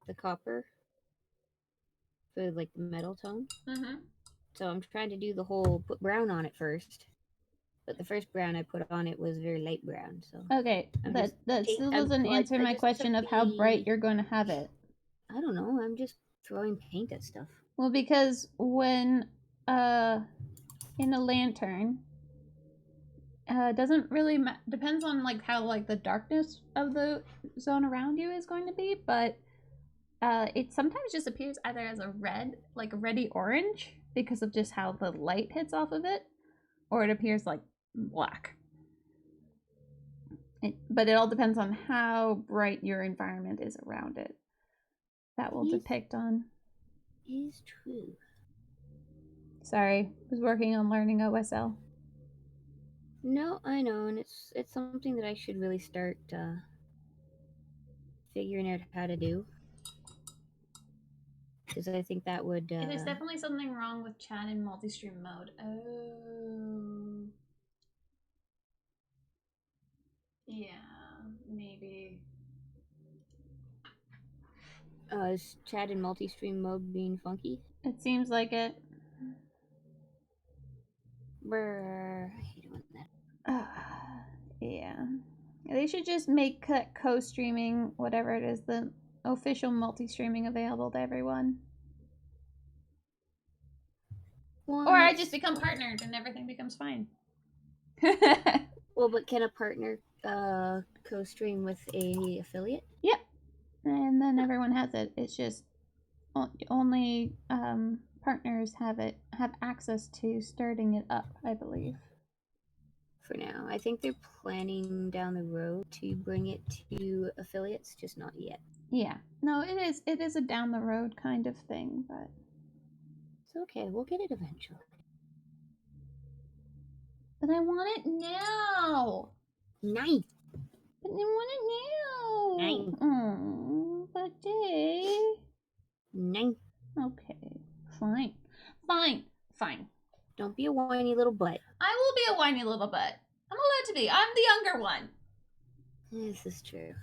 the copper for like the metal tone. So I'm trying to do the whole put brown on it first. But the first brown I put on it was very light brown. So okay, that still doesn't answer my question of how bright you're going to have it. I don't know. I'm just throwing paint at stuff. Well, because when in a lantern, doesn't really depends on like how like the darkness of the zone around you is going to be, but it sometimes just appears either as a red, like a reddy orange, because of just how the light hits off of it, or it appears like black. But it all depends on how bright your environment is around it. That will depict on. Is true. Sorry, was working on learning OSL. No, I know, and it's something that I should really start figuring out how to do. Because I think that would... There's definitely something wrong with chat in multi-stream mode. Oh. Yeah, maybe. Is chat in multi-stream mode being funky? It seems like it. Brr, I hate it when that. Yeah. They should just make co-streaming, whatever it is, the official multi-streaming available to everyone. What? Or I just become partnered and everything becomes fine. Well, but can a partner co-stream with a affiliate? Yep. And then everyone has it. It's just only partners have access to starting it up, I believe. For now. I think they're planning down the road to bring it to affiliates, just not yet. Yeah. No, it is a down the road kind of thing, but it's okay, we'll get it eventually. But I want it now. Nice. But I want it now. Nice. Oh, but day. Nice. Okay. Fine. Fine. Fine. Don't be a whiny little butt. I will be a whiny little butt. I'm allowed to be. I'm the younger one. This is true.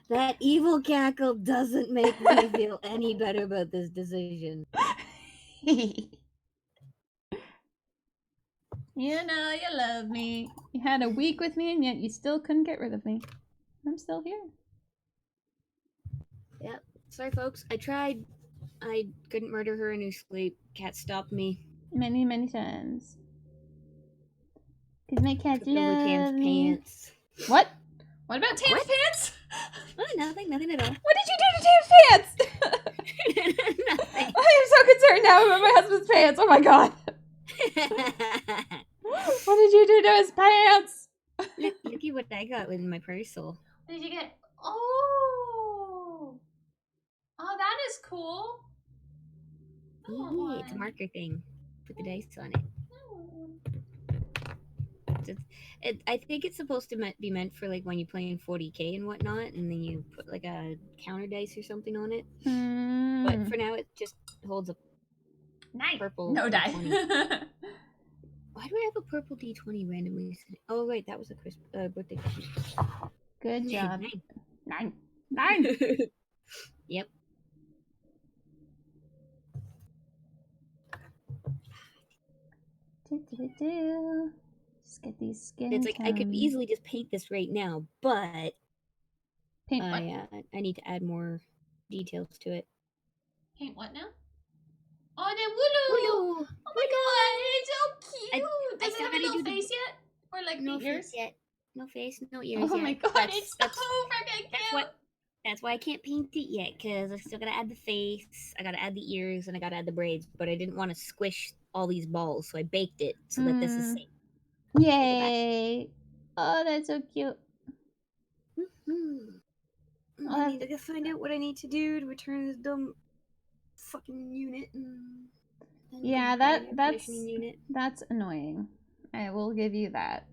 That evil cackle doesn't make me feel any better about this decision. You know you love me. You had a week with me and yet you still couldn't get rid of me. I'm still here. Yep. Sorry, folks. I tried. I couldn't murder her in her sleep. Cat stopped me. Many, many times. Because my cats Tripped over Tam's love me. pants. What? What about Tam's What? pants? Oh, nothing at all. What did you do to Tam's pants? Nothing. I am so concerned now about my husband's pants. Oh my god. What did you do to his pants? Look at what I got with my parcel. What did you get? Oh. Oh, that is cool. I want Yeah, it's a one. marker thing. Put the dice on it. I think it's supposed to be meant for like when you're playing 40k and whatnot, and then you put like a counter dice or something on it. But for now, it just holds a Nice. purple. No die. D20. Why do I have a purple D20 randomly? Oh right, that was a birthday present. Good job. 9. 9. Yep. Just get these skin It's like I could tones. easily just paint this right now, but Paint what? I need to add more details to it. Paint what now? Oh, the Wooloo! Wooloo! Oh my god, it's so cute! I Does it still have a gotta little do the- face yet? Or like No the ears? face yet. No face, no ears Oh yet. my god, That's- it's so that's- freaking cute! That's why I can't paint it yet, because I still gotta add the face, I gotta add the ears, and I gotta add the braids, but I didn't want to squish all these balls, so I baked it so that this is safe. Yay! Oh, that's so cute. I need to find out what I need to do to return this dumb fucking unit. And Yeah, go buy an air that's conditioning unit. that's annoying. I will give you that.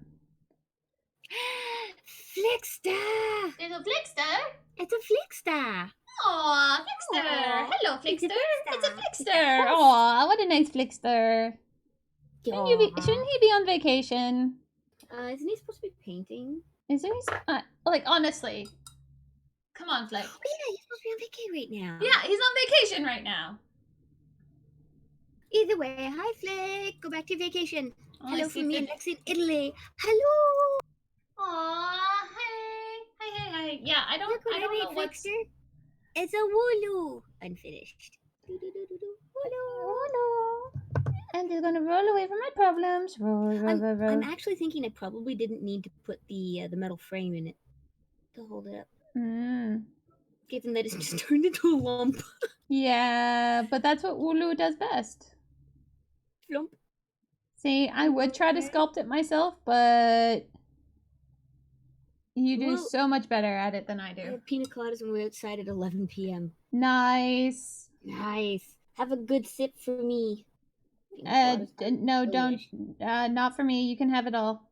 Flickster! There's a Flickster! It's a Flickster! Aw, Flickster! Aw, Hello, it's a Flickster! It's a Flickster. Flickster! Aw, what a nice Flickster! Shouldn't he be on vacation? Isn't he supposed to be painting? Isn't he? Like, honestly. Come on, Flick. Oh yeah, he's supposed to be on vacation right now. Yeah, he's on vacation right now. Either way, hi Flick. Go back to your vacation. Oh, Hello I see from me and Flick. Lex in Italy. Hello. Aw, hey. Yeah, I don't Look what I know made, what's... Flickster. It's a Wooloo. Unfinished. Wooloo. Hello. And they're gonna roll away from my problems. Roll. I'm actually thinking I probably didn't need to put the metal frame in it to hold it up. Given that it's just turned into a lump. Yeah, but that's what Wooloo does best. Flump. See, I would try to sculpt it myself, but you do Well, so much better at it than I I do. have pina coladas and we're outside at 11 p.m. Nice. Nice. Have a good sip for me. No, don't. Delish. Not for me. You can have it all.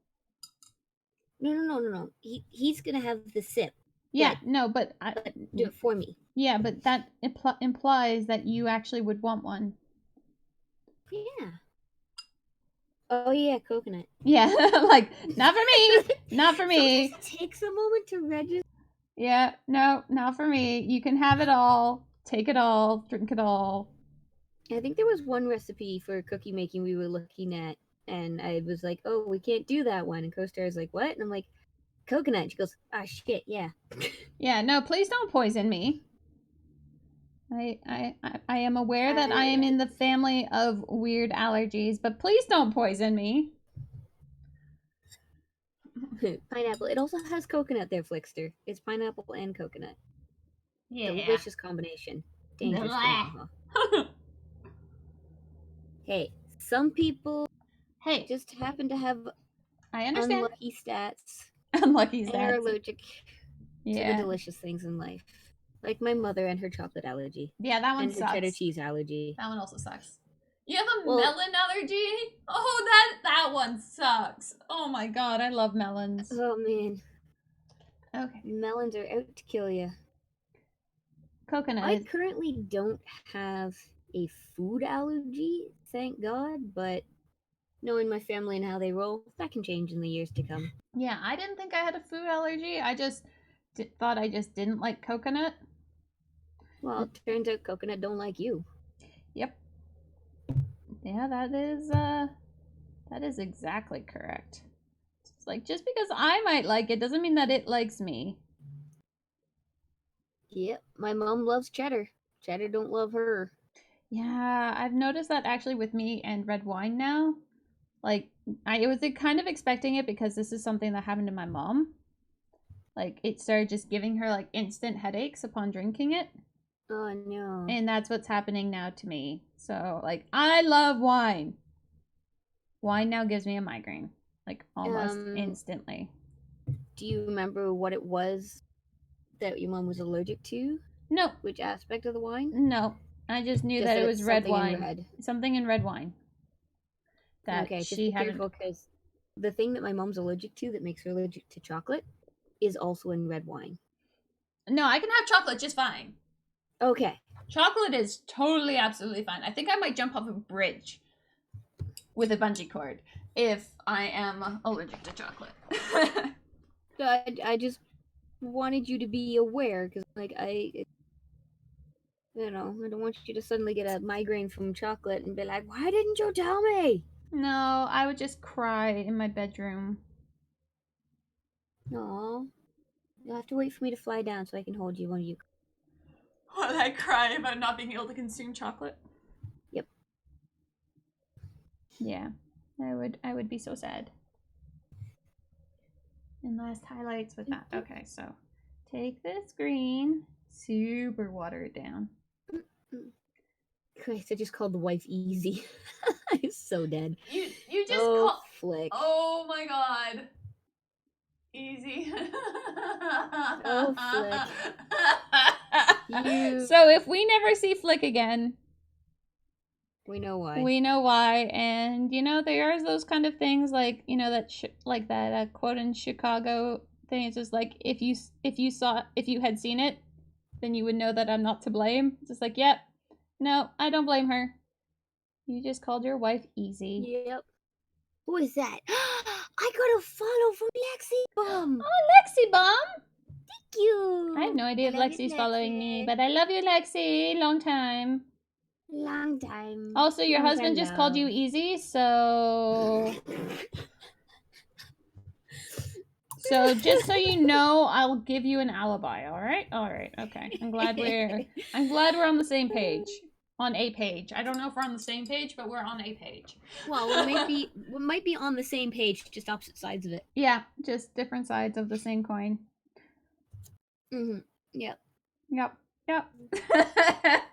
No. He's gonna have the sip. Yeah, Right. no, but Do it for me. yeah, but that implies that you actually would want one. Yeah. Oh yeah, coconut. Yeah, like not for me. Not for me. Sometimes it takes a moment to register. Yeah, no, not for me. You can have it all. Take it all. Drink it all. I think there was one recipe for cookie making we were looking at, and I was like, "Oh, we can't do that one." And Co-Star's like, "What?" And I'm like, "Coconut." And she goes, "Ah, shit, yeah." Yeah, no, please don't poison me. I am aware that I am in the family of weird allergies, but please don't poison me. Pineapple. It also has coconut there, Flickster. It's pineapple and coconut. Yeah. Delicious combination. Dangerous. Blah. Hey, some people Hey, just happen to have I understand. unlucky stats Unlucky and are stats. allergic to the Yeah. delicious things in life. Like my mother and her chocolate allergy. Yeah, that one And her cheddar sucks. cheese allergy. That one also sucks. You have a Well- melon allergy? Oh, that one sucks. Oh my god, I love melons. Oh man, Okay. melons are out to kill you. Coconut I is... currently don't have a food allergy, thank God, but knowing my family and how they roll, that can change in the years to come. Yeah, I didn't think I had a food allergy. I just thought I just didn't like coconut. Well, it turns out coconut don't like you. Yep. Yeah, that is exactly correct. It's like, just because I might like it doesn't mean that it likes me. Yep, my mom loves cheddar. Cheddar don't love her. Yeah, I've noticed that actually with me and red wine now. Like, I was kind of expecting it because this is something that happened to my mom. Like, it started just giving her like instant headaches upon drinking it. Oh no. And that's what's happening now to me. So, like, I love wine. Wine now gives me a migraine, like almost instantly. Do you remember what it was that your mom was allergic to? No. Which aspect of the wine? No. I just knew that it was red wine. Something in red wine. That okay, just she be careful because the thing that my mom's allergic to that makes her allergic to chocolate is also in red wine. No, I can have chocolate just fine. Okay. Chocolate is totally, absolutely fine. I think I might jump off a bridge with a bungee cord if I am allergic to chocolate. I just wanted you to be aware because, like, I don't want you to suddenly get a migraine from chocolate and be like, why didn't you tell me? No, I would just cry in my bedroom. No, you'll have to wait for me to fly down so I can hold you when you. Would I cry about not being able to consume chocolate? Yep. Yeah, I would be so sad. And last highlights with that. Okay, so take this green, super water it down. Christ, I just called the wife easy. I'm so dead. You just Flick. Oh my god. Easy. Oh, Flick. So if we never see Flick again, we know why. We know why, and there's those kind of things like that like that quote in Chicago thing. It's just like if you had seen it, then you would know that I'm not to blame. It's just like, yep, no, I don't blame her. You just called your wife easy. Yep. Who is that? I got a follow from Lexi Bomb. Oh, Lexi Bomb! Thank you. I have no idea if Lexi's following me, but I love you, Lexi. Long time. Long time. Also, your husband just called you easy, so... So, just so you know, I'll give you an alibi, alright? Alright, okay. I'm glad we're on the same page. On a page. I don't know if we're on the same page, but we're on a page. Well, we might be on the same page, just opposite sides of it. Yeah, just different sides of the same coin. Mm-hmm. Yep. Yep.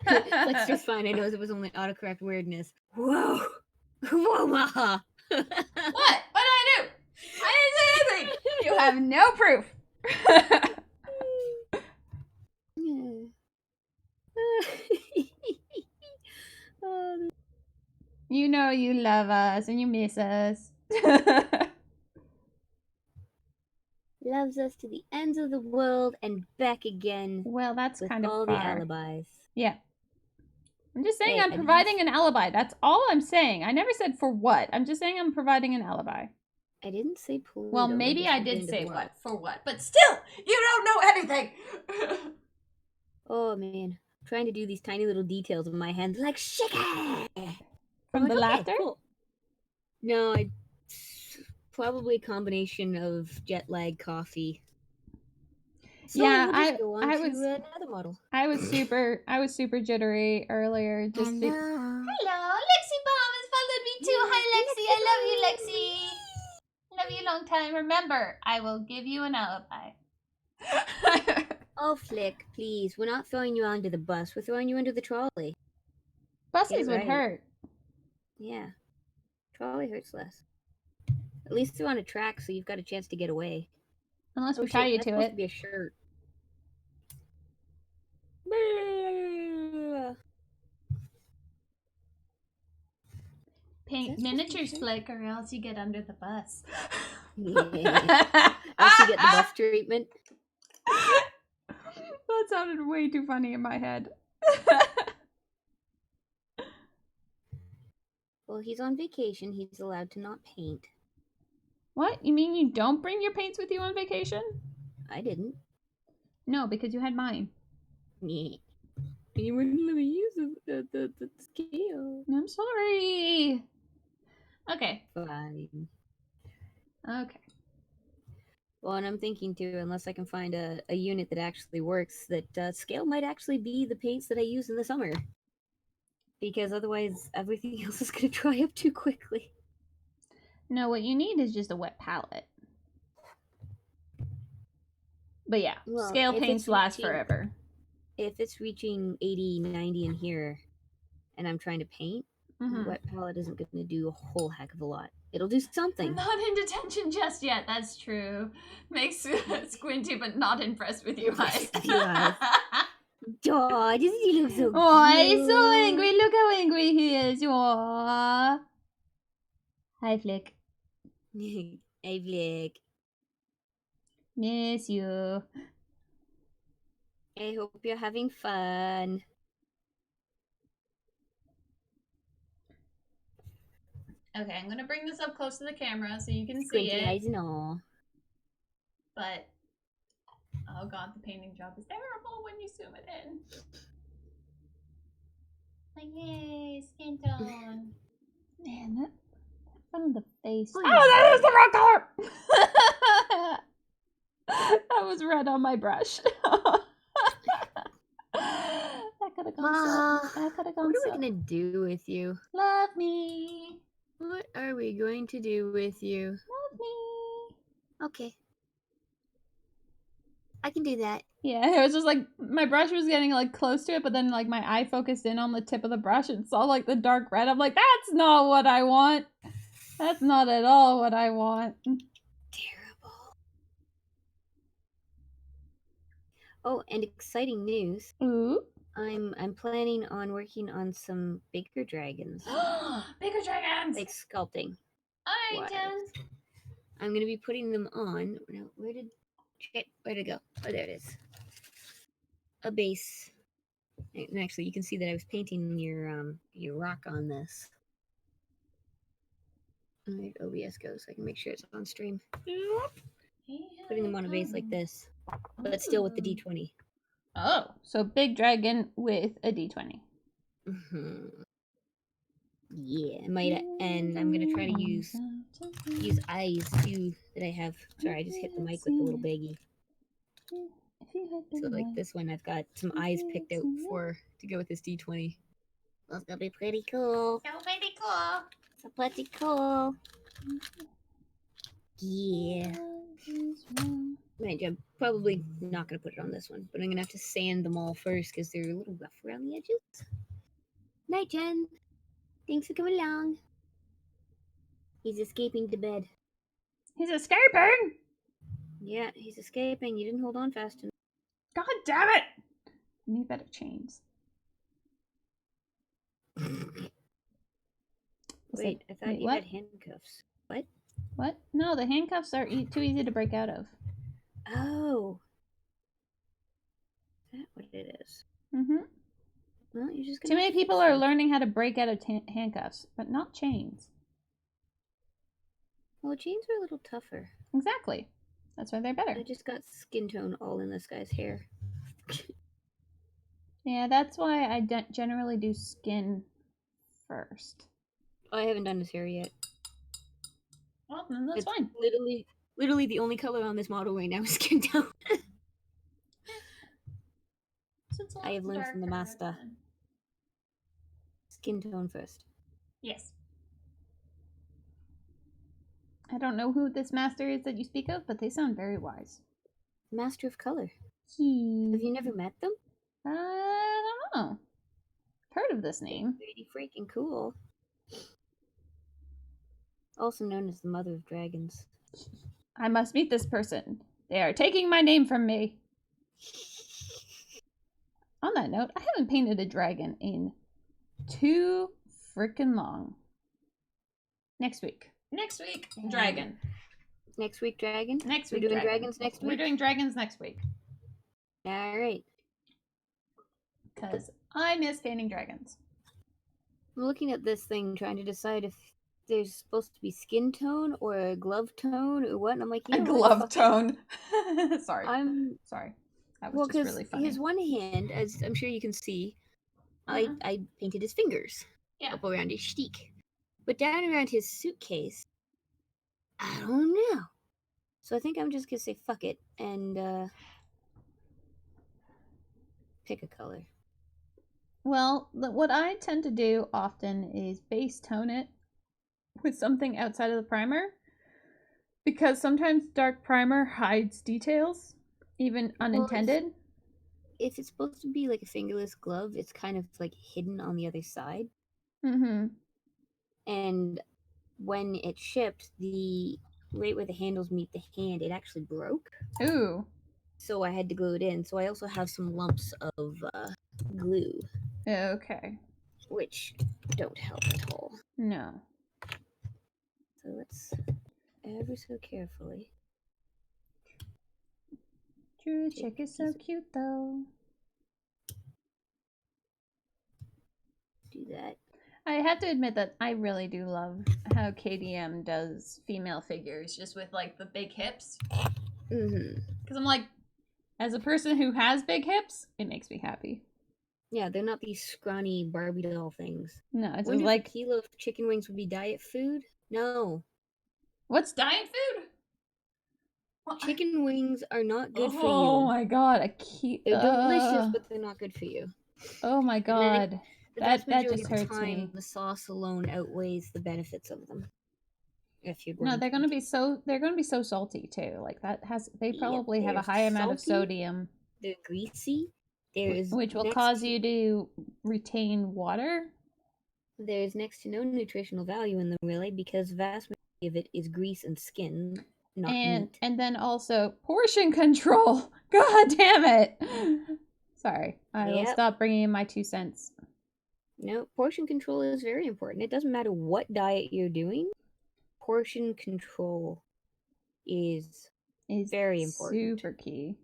That's just fine. I know it was only autocorrect weirdness. Whoa. Whoa, Maha. What? What did I do? I didn't say anything. You have no proof. You know you love us and you miss us. Loves us to the ends of the world and back again. Well, that's with kind of all far. The alibis. Yeah. I'm just saying I'm providing an alibi. That's all I'm saying. I never said for what. I'm just saying I'm providing an alibi. I didn't say Pluto. Well, maybe I did say what. For what. But still, you don't know anything. Oh, man. I'm trying to do these tiny little details with my hands like shaky. From the laughter? Cool. No, probably a combination of jet lag, coffee. So yeah, we'll I was another model. I was super jittery earlier. Just Hello, Lexi Bomb has followed me too. Hi, Lexi. I love you, Lexi. Love you long time. Remember, I will give you an alibi. Oh, Flick, please. We're not throwing you onto the bus. We're throwing you into the trolley. Buses would hurt. Yeah. Trolley hurts less. At least they're on a track, so you've got a chance to get away. Unless we tie you to it. To be a shirt. Paint miniatures, Flick, or else you get under the bus. Yeah. Else you get the bus treatment. That sounded way too funny in my head. Well, he's on vacation. He's allowed to not paint. What? You mean you don't bring your paints with you on vacation? I didn't. No, because you had mine. Yeah. You wouldn't let me use the scale. I'm sorry. Okay. Fine. Okay. Well, and I'm thinking too, unless I can find a unit that actually works, that scale might actually be the paints that I use in the summer. Because otherwise, everything else is going to dry up too quickly. No, what you need is just a wet palette. But yeah, Well, scale if paints it's last reaching- forever. If it's reaching 80, 90 in here, and I'm trying to paint, Mhm. wet palette isn't going to do a whole heck of a lot. It'll do something. Not in detention just yet, that's true. Makes Squinty but not impressed with you eyes. Impressed with you eyes. Aw, doesn't he look so Oh, he's so cute? angry. Look how angry he is. Aww. Hi, Flick. Hey, Flick. Miss you. I hope you're having fun. Okay, I'm gonna bring this up close to the camera so you can see Squinty it. eyes and all. But, oh god, the painting job is terrible when you zoom it in. Like, yay, skin tone. Man, that front of the face. Oh, Oh, that is the wrong color! That was red on my brush. That could have gone so. That could have gone What are we so. gonna do with you? Love me. What are we going to do with you? Love me. Okay. I can do that. Yeah, it was just like my brush was getting like close to it, but then like my eye focused in on the tip of the brush and saw like the dark red. I'm like, that's not what I want. That's not at all what I want. Terrible. Oh, and exciting news. Ooh. I'm planning on working on some bigger dragons. Bigger dragons! Like sculpting. Alright, Jen. I'm gonna be putting them on. Now, where'd it go? Oh, there it is. A base. And actually, you can see that I was painting your rock on this. Where'd OBS go so I can make sure it's on stream. Putting them on a base like this, but still with the D20. Oh, so big dragon with a D20. Mm-hmm. Yeah, and I'm gonna try to use eyes too that I have. Sorry, I just hit the mic with the little baggie. So like this one, I've got some eyes picked out to go with this D20. That's gonna be pretty cool. So pretty cool. So pretty cool. Yeah. Mind you, I'm probably not gonna put it on this one, but I'm gonna have to sand them all first because they're a little rough around the edges. Night, Jen. Thanks for coming along. He's escaping to bed. He's escaping! Yeah, he's escaping. You didn't hold on fast enough. God damn it! I need better chains. Wait, I thought you had handcuffs. What? What? No, the handcuffs are too easy to break out of. Oh. Is that what it is? Mm-hmm. Well, you're just gonna Too many people are learning how to break out of handcuffs, but not chains. Well, chains are a little tougher. Exactly. That's why they're better. I just got skin tone all in this guy's hair. Yeah, that's why I generally do skin first. Oh, I haven't done his hair yet. Well, then that's It's fine. Literally the only color on this model right now is skin tone. I have learned from the master. Skin tone first. Yes. I don't know who this master is that you speak of, but they sound very wise. Master of color. Have Have you never met them? I don't know. Heard of this name. Pretty freaking cool. Also known as the Mother of Dragons. I must meet this person. They are taking my name from me. On that note, I haven't painted a dragon in too freaking long. Next week. Next week, dragon. Next week, dragon? Next We're week, doing dragons next week? We're doing dragons next week. Alright. Because I miss painting dragons. I'm looking at this thing, trying to decide if there's supposed to be skin tone or a glove tone or what, and I'm like, you know what? tone. Sorry. I'm Sorry. That was Well, just because really funny. his one hand, as I'm sure you can see, Mhm. I painted his fingers Yeah. up around his shtick. But down around his suitcase, I don't know. So I think I'm just gonna say fuck it and pick a color. Well, what I tend to do often is base tone it with something outside of the primer because sometimes dark primer hides details, even Well, unintended. if it's supposed to be like a fingerless glove, it's kind of like hidden on the other side. Mm-hmm. And when it shipped, the right where the handles meet the hand, it actually broke. Ooh. So I had to glue it in. So I also have some lumps of glue, Okay. which don't help at all. No. So let's ever so carefully True take chick a is so piece of cute though. do that. I have to admit that I really do love how KDM does female figures just with like the big hips. Mm-hmm. Because I'm like, as a person who has big hips, it makes me happy. Yeah, they're not these scrawny Barbie doll things. No, it's Wonder like, if a kilo of chicken wings would be diet food? No. what's diet food? What? Chicken wings are not good for Oh you. my god, a cute. They're delicious, but they're not good for you. Oh my And then god, the that vast majority just of the hurts time, me. the sauce alone outweighs the benefits of them. If you're No, going they're to gonna eat be it. so salty too. Like that has they Yep, probably have a they're high amount of salty, sodium, they're greasy. There's which will next cause to you to retain water. there's next to no nutritional value in them really because the vast majority of it is grease and skin, not meat. And then also portion control. God damn it. Sorry, I will Yep. stop bringing in my 2 cents. No, portion control is very important. It doesn't matter what diet you're doing. Portion control is Is very important. super key.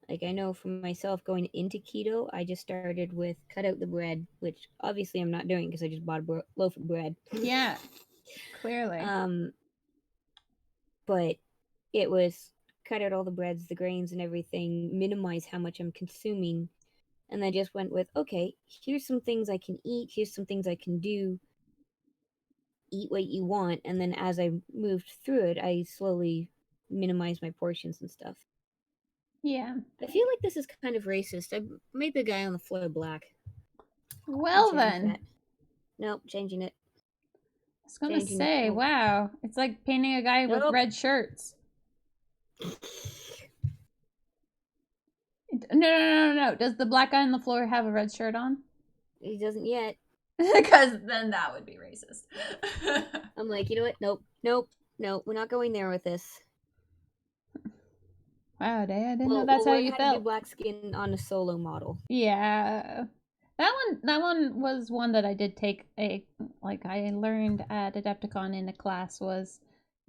Like I know for myself going into keto, I just started with cut out the bread, which obviously I'm not doing because I just bought a loaf of bread. Yeah, clearly. But it was cut out all the breads, the grains, and everything, minimize how much I'm consuming, and I just went with okay, here's some things I can eat, here's some things I can do. Eat what you want, and then as I moved through it, I slowly minimized my portions and stuff. Yeah. I feel like this is kind of racist. I made the guy on the floor black. Well then. That. Nope, changing it. I was gonna say, Nope. wow, it's like painting a guy with red shirts. No. Does the black guy on the floor have a red shirt on? He doesn't yet. Because then that would be racist. I'm like, you know what? Nope. We're not going there with this. Wow, Day, I didn't know that's how you how felt. to do black skin on a solo model. Yeah. That one was one that I did take I learned at Adepticon in a class was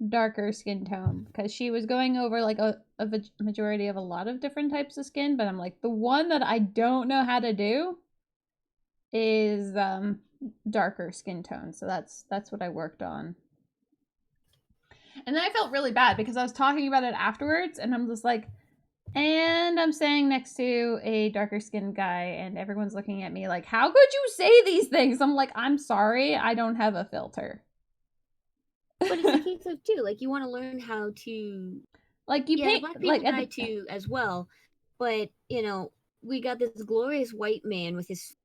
darker skin tone because she was going over like a majority of a lot of different types of skin, but I'm like the one that I don't know how to do is darker skin tone. So that's what I worked on. And then I felt really bad because I was talking about it afterwards and I'm just like, and I'm standing next to a darker skinned guy, and everyone's looking at me like, how could you say these things? I'm like, I'm sorry, I don't have a filter. But it's a case of too, like you want to learn how to like you paint black like guy too as well. But you know, we got this glorious white man with his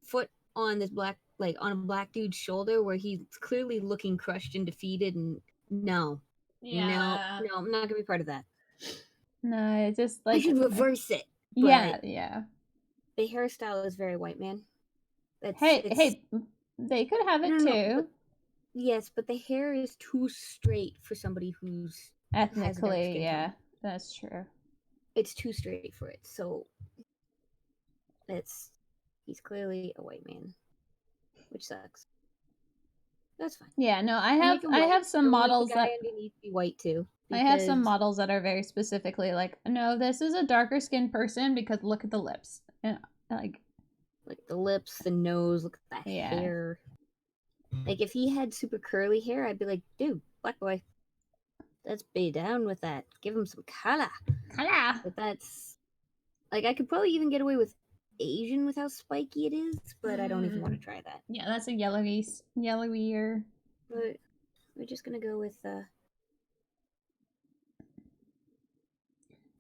foot on this black on a black dude's shoulder where he's clearly looking crushed and defeated and no. Yeah. No, I'm not gonna be part of that. No, it's just like I should reverse it. Yeah. The hairstyle is very white man. Hey, they could have it too. Yes, but the hair is too straight for somebody who's ethnically, yeah, that's true. It's too straight for it. So he's clearly a white man, which sucks. That's fine. Yeah, no, I have some models the guy underneath be white too. I have some models that are very specifically like, no, this is a darker skinned person because look at the lips. And like the lips, the nose, look at that hair. Like if he had super curly hair, I'd be like, dude, black boy. Let's be down with that. Give him some color. Color. But that's like I could probably even get away with Asian with how spiky it is, but I don't even want to try that. Yeah, that's a yellowier. But we're just gonna go with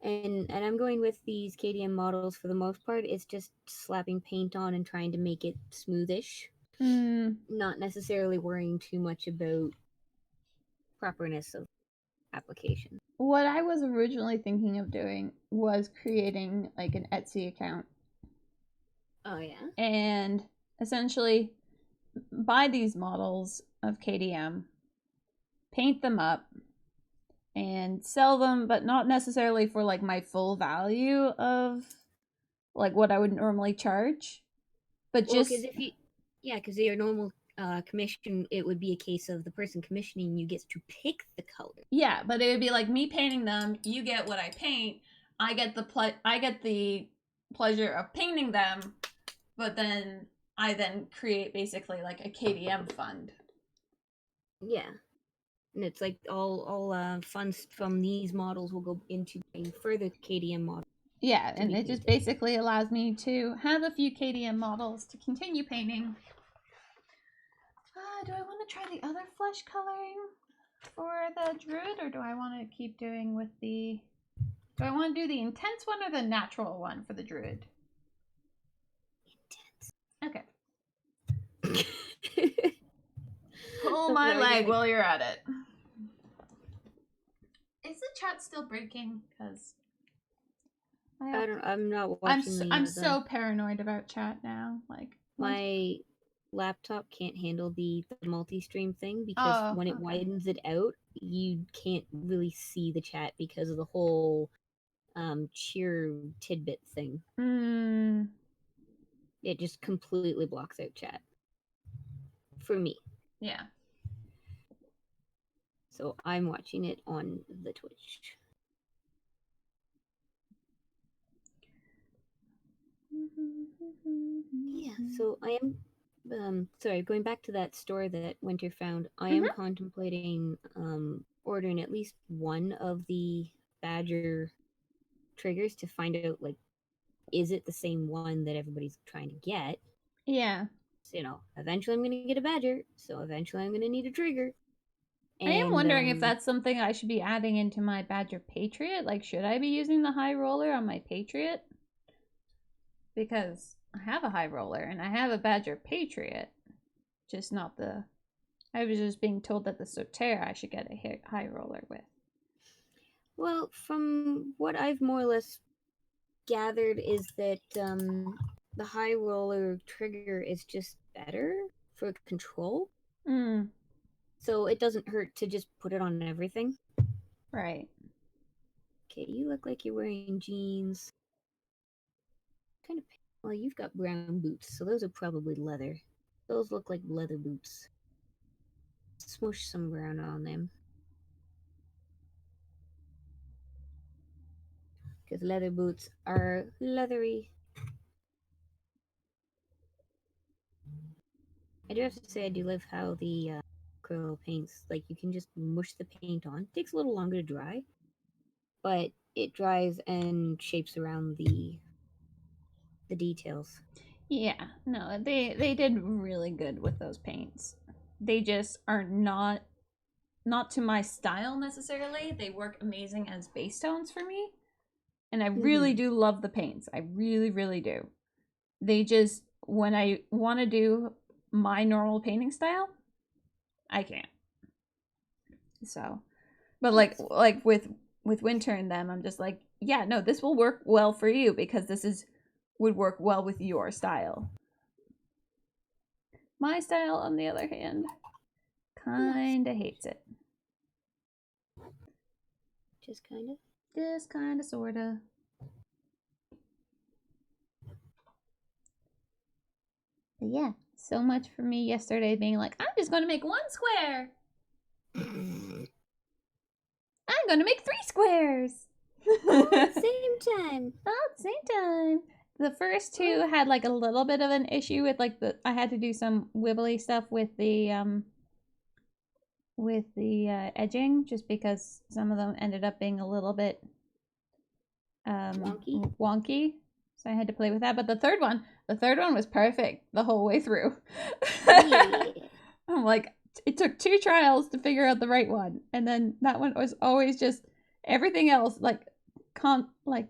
and I'm going with these KDM models for the most part. It's just slapping paint on and trying to make it smoothish. Not necessarily worrying too much about properness of application. What I was originally thinking of doing was creating like an Etsy account. Oh yeah. And essentially buy these models of KDM, paint them up, and sell them, but not necessarily for like my full value of like what I would normally charge, but Well, just because your normal commission, it would be a case of the person commissioning you gets to pick the color. Yeah, but it would be like me painting them. You get what I paint. I get the pleasure of painting them, but then I then create basically like a KDM fund. Yeah. And it's like all funds from these models will go into buying further KDM models. Yeah, and it just basically allows me to have a few KDM models to continue painting. Do I want to try the other flesh coloring for the druid, or do I want to keep doing with the... Do I want to do the intense one or the natural one for the druid? Intense. Okay. Pull my leg while you're at it. Is the chat still breaking? Because I'm not watching. I'm so paranoid about chat now. Like my laptop can't handle the multi-stream thing because when it widens it out, you can't really see the chat because of the whole cheer tidbit thing. It just completely blocks out chat for me. Yeah. So I'm watching it on the Twitch. Yeah, so I am sorry, going back to that store that Winter found, I am contemplating ordering at least one of the Badger triggers to find out, like, is it the same one that everybody's trying to get? Yeah. So, eventually I'm going to get a Badger, so eventually I'm going to need a trigger. And, I am wondering if that's something I should be adding into my Badger Patriot. Like, should I be using the high roller on my Patriot? Because I have a high roller and I have a Badger Patriot. Just not the... I was just being told that the Soterra I should get a high roller with. Well, from what I've more or less gathered is that the high roller trigger is just better for control. So it doesn't hurt to just put it on everything. Right. Okay, you look like you're wearing jeans. Kind of... Well, you've got brown boots, so those are probably leather. Those look like leather boots. Smoosh some brown on them. Because leather boots are leathery. I do have to say I do love how the acrylic paints, like, you can just mush the paint on. It takes a little longer to dry, but it dries and shapes around the details. Yeah, no, they did really good with those paints. They just are not to my style necessarily. They work amazing as base tones for me. And I really do love the paints. I really, really do. They just, when I want to do my normal painting style, I can't. So, but like with Winter and them, I'm just like, yeah, no, this will work well for you because this would work well with your style. My style, on the other hand, kinda hates it. Just kind of? Just kinda, sorta. But yeah, so much for me yesterday being like, I'm just gonna make 1 square. I'm gonna make 3 squares. All at the same time. All at the same time. The first 2 had like a little bit of an issue with like I had to do some wibbly stuff with the with the edging, just because some of them ended up being a little bit wonky. So I had to play with that. But the third one was perfect the whole way through. Yeah. I'm like, it took 2 trials to figure out the right one, and then that one was always just everything else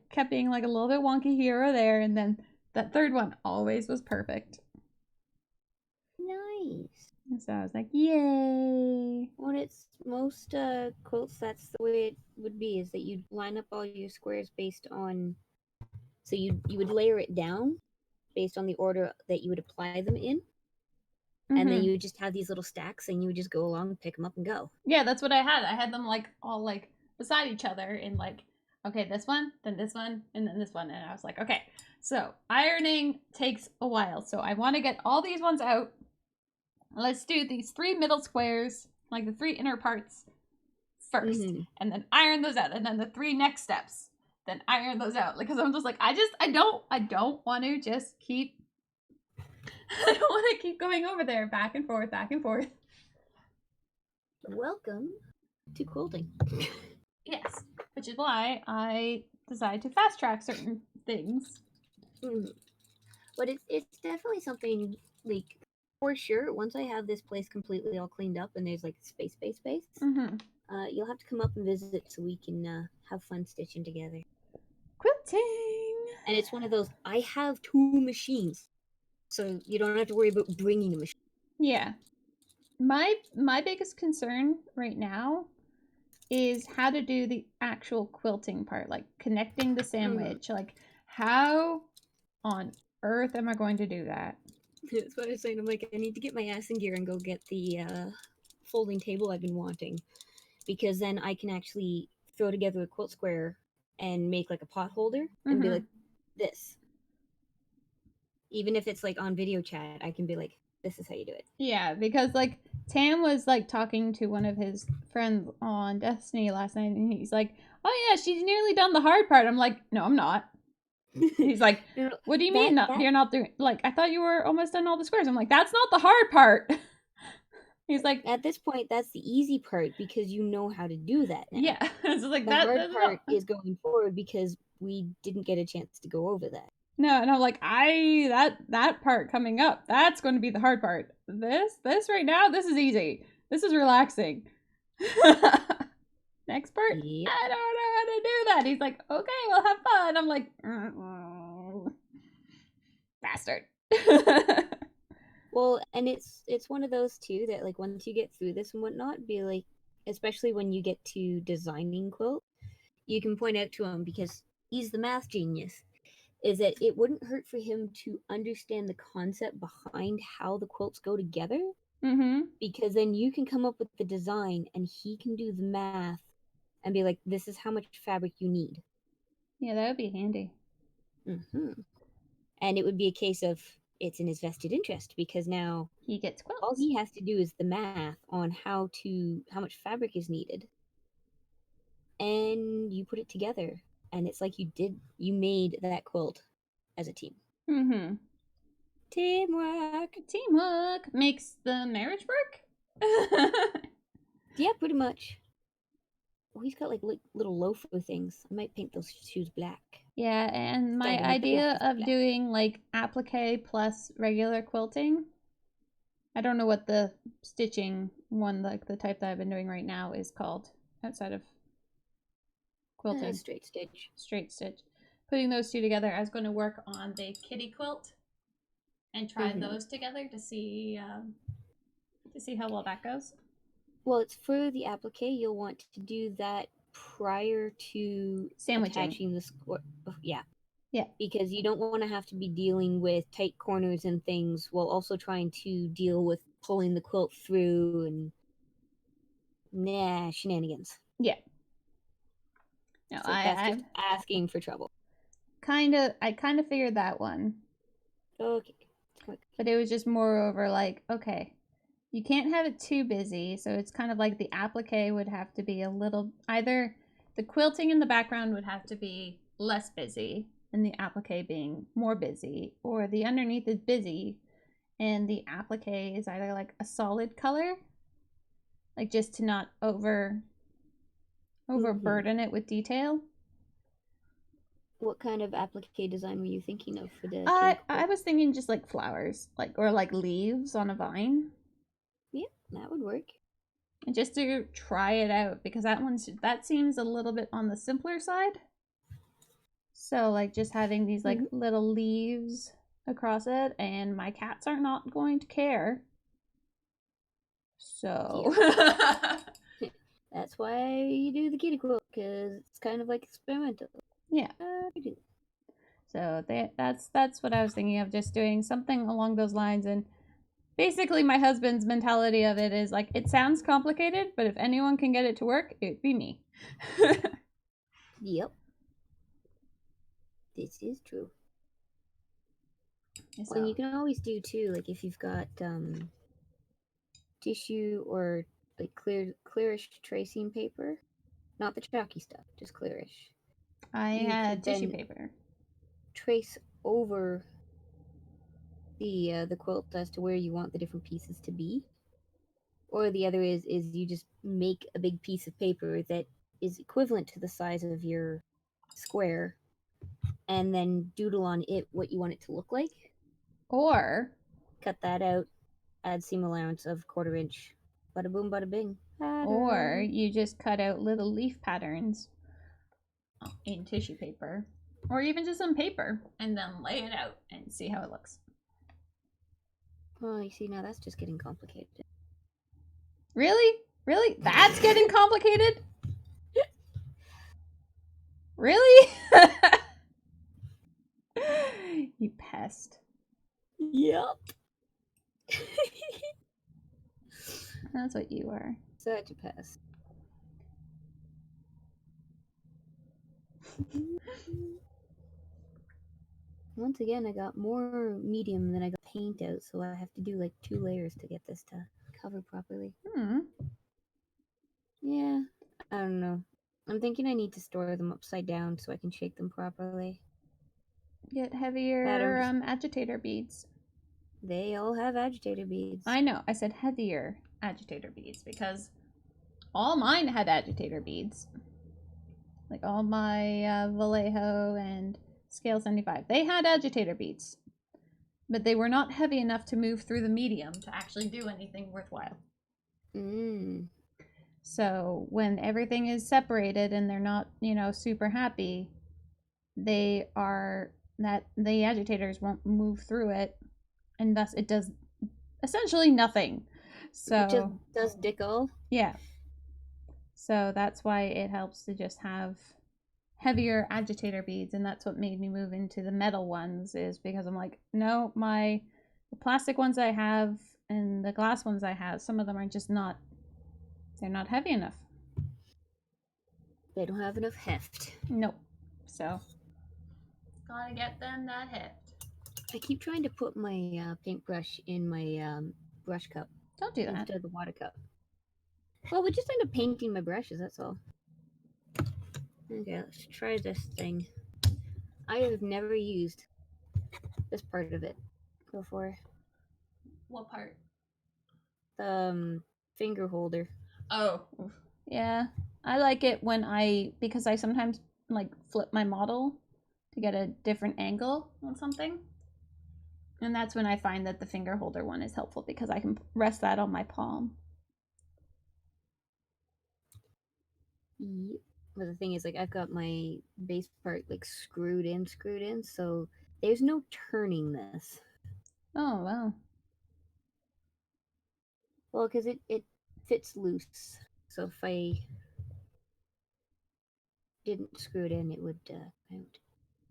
kept being like a little bit wonky here or there, and then that third one always was perfect. Nice. And so I was like, yay. Well, it's most quilts, that's the way it would be, is that you'd line up all your squares based on, so you would layer it down based on the order that you would apply them in. And then you would just have these little stacks, and you would just go along, pick them up, and go. Yeah, that's what I had. I had them like all like beside each other in like, okay, this one, then this one, and then this one. And I was like, okay, so ironing takes a while. So I want to get all these ones out. Let's do these 3 middle squares, like the 3 inner parts first, and then iron those out. And then the 3 next steps, then iron those out. Because I'm just like, I don't want to just keep, I don't want to keep going over there back and forth, back and forth. Welcome to quilting. Yes, which is why I decided to fast track certain things. But it's definitely something, like, for sure, once I have this place completely all cleaned up and there's like space, you'll have to come up and visit so we can have fun stitching together. Quilting! And it's one of those, I have 2 machines, so you don't have to worry about bringing a machine. Yeah. My biggest concern right now is how to do the actual quilting part, like connecting the sandwich. Like, how on earth am I going to do that? That's what I was saying. I'm like, I need to get my ass in gear and go get the folding table I've been wanting, because then I can actually throw together a quilt square and make like a pot holder and be like, this. Even if it's like on video chat, I can be like, this is how you do it. Yeah, because like Tam was like talking to one of his friends on Destiny last night, and he's like, oh yeah, she's nearly done the hard part. I'm like, no, I'm not. He's like, what do you mean you're not doing, like, I thought you were almost done all the squares. I'm like, that's not the hard part. He's like, at this point, that's the easy part because you know how to do that now. Yeah. So like, the hard part is going forward because we didn't get a chance to go over that. No, and I'm like, that part coming up, that's going to be the hard part. This right now, this is easy. This is relaxing. Next part, Yep. I don't know how to do that. He's like, okay, we'll have fun. I'm like, bastard. Well, and it's one of those too that, like, once you get through this and whatnot, be like, especially when you get to designing quilt, you can point out to him, because he's the math genius, is that it wouldn't hurt for him to understand the concept behind how the quilts go together. Because then you can come up with the design and he can do the math and be like, this is how much fabric you need. Yeah, that would be handy. And it would be a case of, it's in his vested interest, because now he gets quilts. All he has to do is the math on how much fabric is needed, and you put it together, and it's like you made that quilt as a team. Teamwork makes the marriage work. Yeah, pretty much. Oh, he's got like little loafer things. I might paint those shoes black. Yeah, and my idea of doing like applique plus regular quilting, I don't know what the stitching one, like the type that I've been doing right now, is called outside of quilting. Straight stitch. Straight stitch. Putting those 2 together, I was going to work on the kitty quilt and try those together to see how well that goes. Well, it's for the applique. You'll want to do that prior to attaching the square. Yeah. Because you don't want to have to be dealing with tight corners and things while also trying to deal with pulling the quilt through and shenanigans. Yeah. No, so that's just asking for trouble. I kind of figured that one. Okay. But it was just moreover like, okay, you can't have it too busy, so it's kind of like the applique would have to be a little, either the quilting in the background would have to be less busy and the applique being more busy, or the underneath is busy and the applique is either like a solid color like just to not overburden it with detail. What kind of applique design were you thinking of for the I quilt? was thinking just like flowers, or like leaves on a vine. Yeah, that would work. And just to try it out, because that seems a little bit on the simpler side. So like just having these like little leaves across it, and my cats are not going to care. So that's why you do the kitty quilt, because it's kind of like experimental. Yeah. So that's what I was thinking of, just doing something along those lines. And basically my husband's mentality of it is like, it sounds complicated, but if anyone can get it to work, it'd be me. Yep. This is true. So. Well, you can always do too, like if you've got tissue or like clearish tracing paper, not the chalky stuff, just clearish. I had tissue paper. Trace over the quilt as to where you want the different pieces to be. Or the other is you just make a big piece of paper that is equivalent to the size of your square, and then doodle on it what you want it to look like. Or cut that out, add seam allowance of 1/4 inch. Bada boom, bada bing. Pattern. Or you just cut out little leaf patterns in tissue paper, or even just on paper, and then lay it out and see how it looks. Oh, you see, now that's just getting complicated. Really? Really? That's getting complicated? Really? You pest. Yep. That's what you are. Such a pest. Once again, I got more medium than I got paint out, so I have to do like 2 layers to get this to cover properly. Yeah, I don't know. I'm thinking I need to store them upside down so I can shake them properly. Get heavier agitator beads. They all have agitator beads. I know. I said heavier agitator beads because all mine had agitator beads. Like all my Vallejo and Scale 75. They had agitator beads. But they were not heavy enough to move through the medium to actually do anything worthwhile. So when everything is separated and they're not, super happy, the agitators won't move through it, and thus it does essentially nothing. So it just does dick all. Yeah. So that's why it helps to just have heavier agitator beads, and that's what made me move into the metal ones, is because I'm like, no, the plastic ones I have and the glass ones I have, some of them are just not, they're not heavy enough. They don't have enough heft. Nope. So gotta get them that heft. I keep trying to put my paintbrush in my brush cup. Don't do that. Instead of the water cup. Well, we just end up painting my brushes, that's all. Okay, let's try this thing. I have never used this part of it before. What part? The finger holder. Oh. Yeah. I like it because I sometimes like flip my model to get a different angle on something. And that's when I find that the finger holder one is helpful, because I can rest that on my palm. Yep. But the thing is, like, I've got my base part like screwed in, so there's no turning this. Oh, wow. Well, because it fits loose. So if I didn't screw it in, it would out.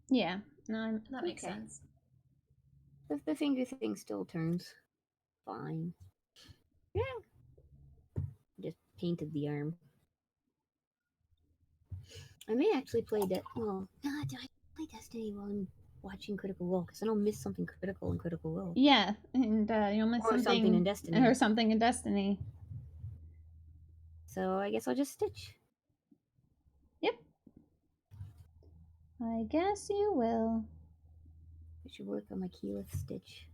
Yeah, no, that makes sense. The finger thing still turns fine. Yeah. Just painted the arm. I may actually play that. Well, I play Destiny while I'm watching Critical Role, because then I'll miss something critical in Critical Role. Yeah, and you'll miss something in Destiny. Or something in Destiny. So I guess I'll just stitch. Yep. I guess you will. I should work on my keyless stitch.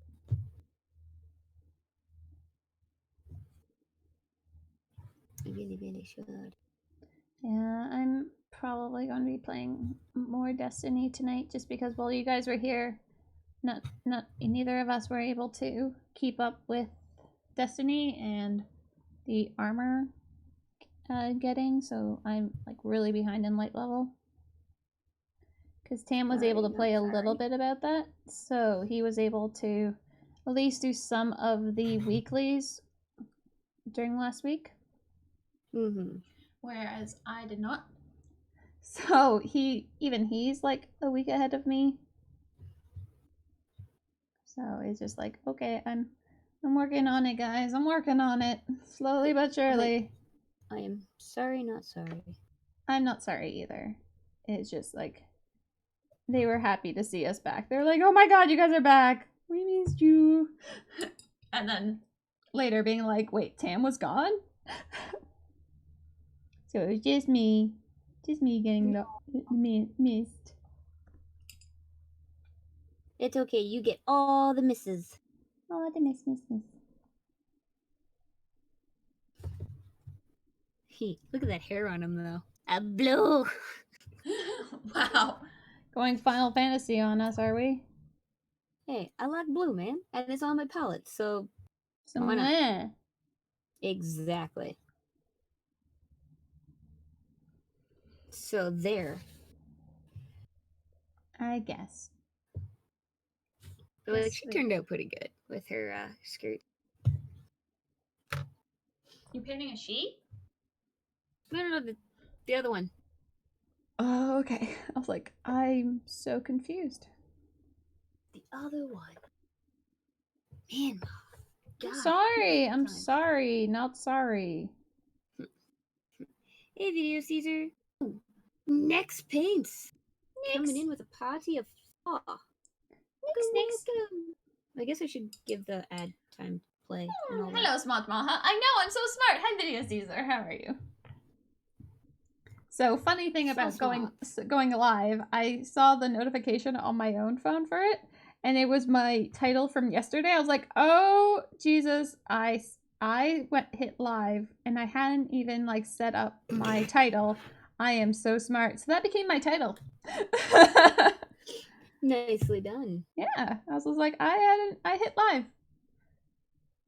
really, really should. Yeah, I'm probably going to be playing more Destiny tonight just because while you guys were here, neither of us were able to keep up with Destiny and the armor getting, so I'm like really behind in light level. Because Tam was able to play a little bit about that, so he was able to at least do some of the weeklies during last week. Whereas I did not. So he's like a week ahead of me. So it's just like, okay, I'm working on it, guys. I'm working on it. Slowly but surely. I am sorry, not sorry. I'm not sorry either. It's just like they were happy to see us back. They're like, oh my god, you guys are back. We missed you. And then later being like, wait, Tam was gone? So it was just me. Just me getting missed. It's okay, you get all the misses. Oh, the miss. Look at that hair on him, though. A blue. Wow. Going Final Fantasy on us, are we? Hey, I like blue, man. And it's on my palette, so why not? Exactly. So there. I guess. But she turned out pretty good with her skirt. You painting a sheet? No, the other one. Oh, okay. I was like, I'm so confused. The other one. Man, I'm sorry, not sorry. Hey, Video Caesar. Next paints. Coming in with a party of four. Next. I guess I should give the ad time play. Hello, Smart Maha. I know, I'm so smart. Hi, Video Caesar. How are you? So, funny thing about going live, I saw the notification on my own phone for it, and it was my title from yesterday. I was like, oh, Jesus, I hit live, and I hadn't even, like, set up my title. I am so smart. So that became my title. Nicely done. Yeah, I was like, I hit live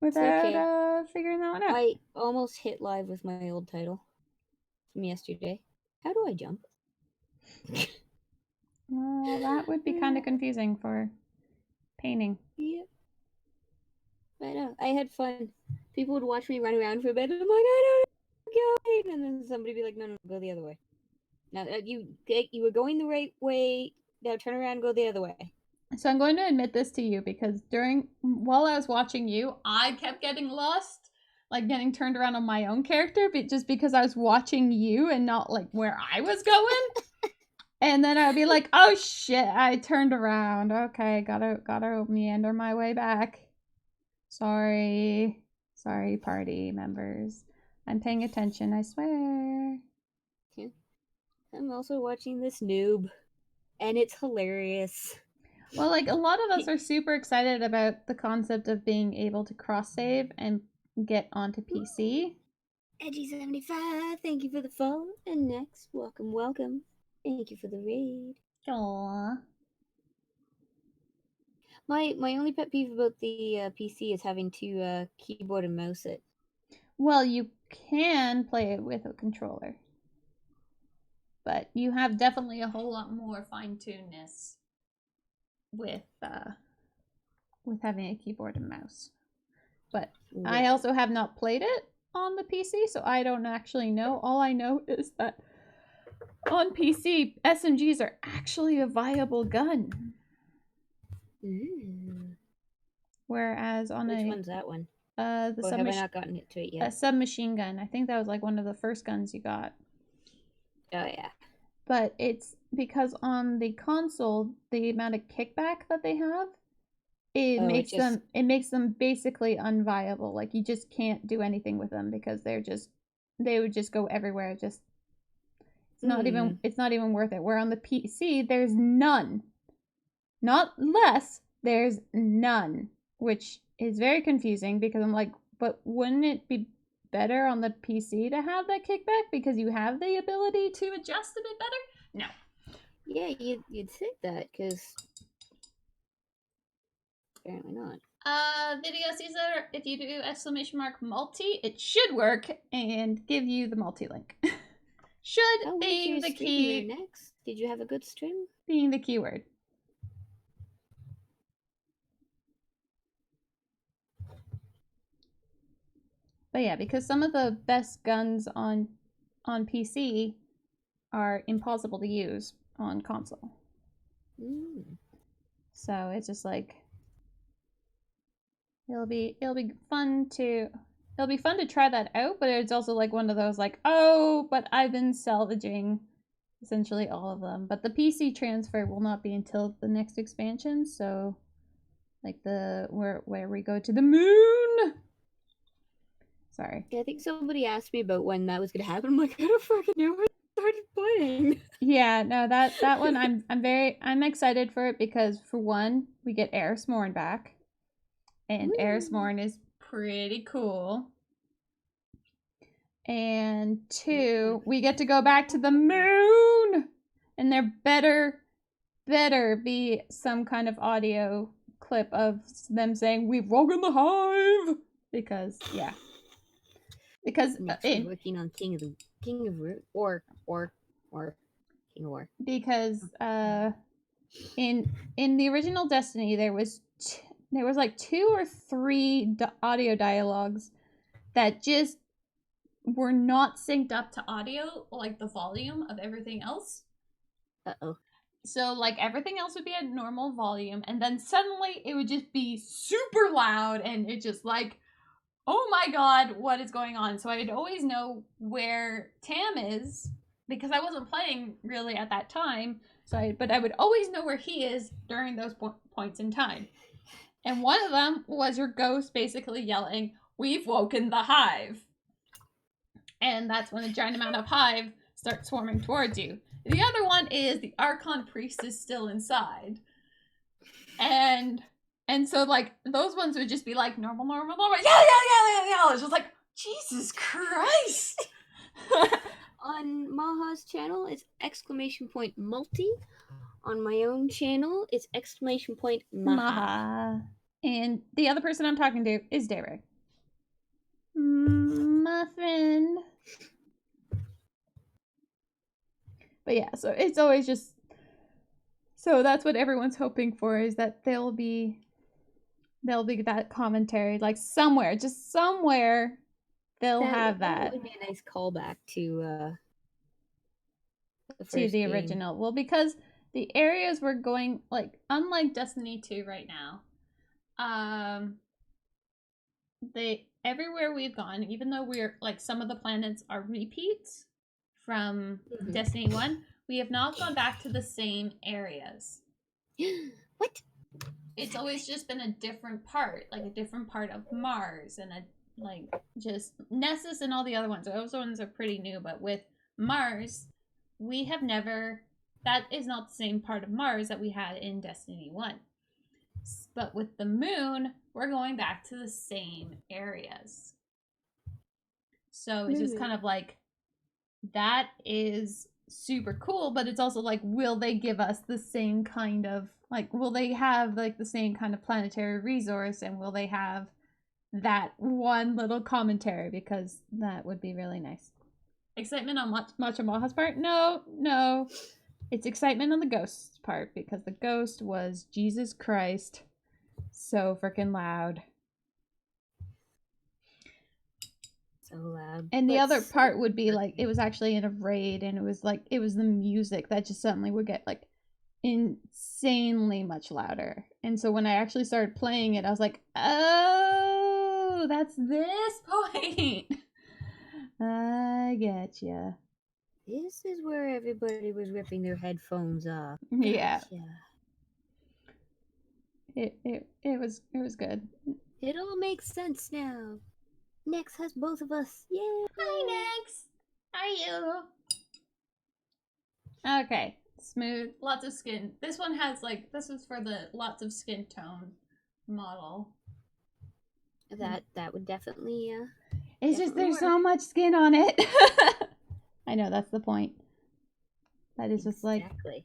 without figuring that one out. I almost hit live with my old title from yesterday. How do I jump? Well, that would be kind of confusing for painting. Yep. I know. I had fun. People would watch me run around for a bit, and I'm like, I don't know, and then somebody would be like, no, go the other way. Now you were going the right way. Now turn around and go the other way. So I'm going to admit this to you because while I was watching you, I kept getting lost, like getting turned around on my own character, but just because I was watching you and not like where I was going. And then I'd be like, oh shit, I turned around. Okay, gotta meander my way back. Sorry, party members. I'm paying attention, I swear. Yeah. I'm also watching this noob, and it's hilarious. Well, like, a lot of us are super excited about the concept of being able to cross-save and get onto PC. Edgy75, thank you for the follow. And next, welcome. Thank you for the raid. Aww. My only pet peeve about the PC is having to keyboard and mouse it. Well, you can play it with a controller. But you have definitely a whole lot more fine-tunedness with having a keyboard and mouse. But I also have not played it on the PC, so I don't actually know. All I know is that on PC, SMGs are actually a viable gun. Ooh. Whereas on Which one's that one? Have I not gotten to it yet? A submachine gun. I think that was like one of the first guns you got. Oh yeah. But it's because on the console, the amount of kickback that they have, it makes them basically unviable. Like you just can't do anything with them because they would just go everywhere. It's not even worth it. Where on the PC, there's none. Not less, there's none, which is very confusing because I'm like, but wouldn't it be better on the PC to have that kickback because you have the ability to adjust a bit better? No. Yeah, you'd think that, because apparently not. Video Caesar, if you do !multi, it should work and give you the multi link. Should being the key. Next, did you have a good stream? Being the keyword. But yeah, because some of the best guns on PC are impossible to use on console. So it's just like it'll be fun to try that out, but it's also like one of those like, oh, but I've been salvaging essentially all of them. But the PC transfer will not be until the next expansion, so like the where we go to the moon. Sorry. Yeah, I think somebody asked me about when that was gonna happen. I'm like, I don't fucking know. I started playing. Yeah, no, that one I'm excited for it because for one, we get Eris Morn back. And Eris Morn is pretty cool. And two, we get to go back to the moon. And there better be some kind of audio clip of them saying we've woken the hive. Because yeah. Because we're working on King of War. King of War. Because in the original Destiny there was like 2 or 3 audio dialogues that just were not synced up to audio, like the volume of everything else. Uh-oh. So like everything else would be at normal volume and then suddenly it would just be super loud and it just like, oh my god, what is going on? So I'd always know where Tam is because I wasn't playing really at that time. But I would always know where he is during those points in time. And one of them was your ghost basically yelling, "We've woken the hive." And that's when a giant amount of hive starts swarming towards you. The other one is the Archon priest is still inside. And so, like, those ones would just be like, normal. Yeah. It's just like, Jesus Christ. On Maha's channel, it's !multi. On my own channel, it's !Maha. And the other person I'm talking to is Derek. Muffin. But yeah, so it's always just... So that's what everyone's hoping for, is that there'll be that commentary, like somewhere they'll have that. That would be a nice callback to the original. Well, because the areas we're going, like, unlike Destiny 2 right now, everywhere we've gone, even though we're like some of the planets are repeats from Destiny 1, we have not gone back to the same areas. What? It's always just been a different part, like a different part of Mars, and just Nessus and all the other ones. Those ones are pretty new, but with Mars, we have never. That is not the same part of Mars that we had in Destiny 1. But with the moon, we're going back to the same areas. So it's just kind of like, that is super cool, but it's also like, will they give us the same kind of, like, will they have like the same kind of planetary resource, and will they have that one little commentary, because that would be really nice. Excitement on Macha Maha's part? No. It's excitement on the Ghost's part, because the Ghost was Jesus Christ so freaking loud. So loud. And the other part would be like, it was actually in a raid, and it was the music that just suddenly would get like insanely much louder. And so when I actually started playing it, I was like, oh, that's this point. I getcha. This is where everybody was ripping their headphones off. Yeah. It was good. It all makes sense now. Nex has both of us. Yeah. Hi, Nex. How are you? Okay. Smooth. Lots of skin. This one has this is for the lots of skin tone model. That would definitely It's just Definitely there's so work. much skin on it. I know that's the point. That is just like Exactly.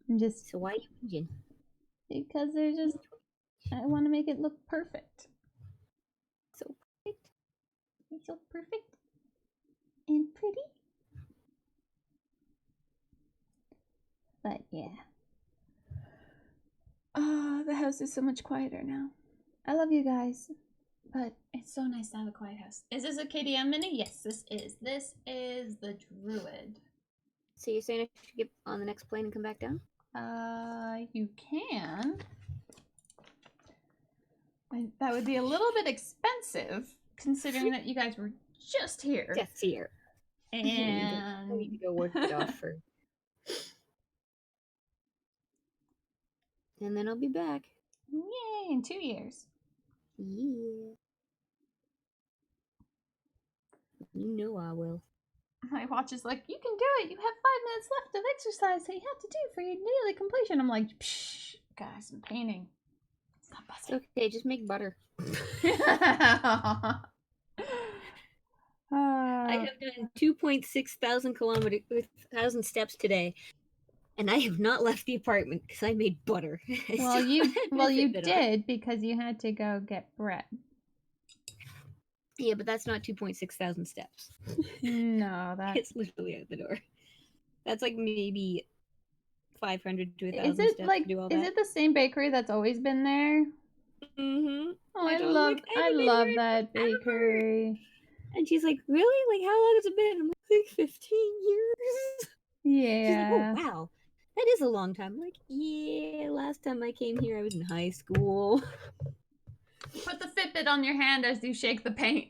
I'm just So why you whinging? because there's just I want to make it look perfect. So perfect. It's so perfect and pretty. But yeah. Oh, the house is so much quieter now. I love you guys, but it's so nice to have a quiet house. Is this a KDM mini? Yes, this is. This is the Druid. So you're saying I should get on the next plane and come back down? You can. That would be a little bit expensive, considering that you guys were just here. Just here. And I need to go work it off for. And then I'll be back. Yay, in 2 years. Yeah. You know I will. My watch is like, you can do it. You have 5 minutes left of exercise that you have to do for your daily completion. I'm like, psh, guys, I'm painting. Stop It's okay, just make butter. buzzing. I have done 2,600 steps today, and I have not left the apartment because I made butter. Well, you did because you had to go get bread. Yeah, but that's not 2,600 steps. No, that It's literally out the door. That's like maybe 500 to 1,000 is it. steps Like, to do all is that. it the same bakery that's always been there? Mm-hmm. Oh, I told her, like, I haven't been love here in that forever. bakery. And she's like, really? Like, how long has it been? I'm like 15 years. She's like, Yeah. oh, wow. That is a long time. I'm like, yeah, last time I came here, I was in high school. Put the Fitbit on your hand as you shake the paint.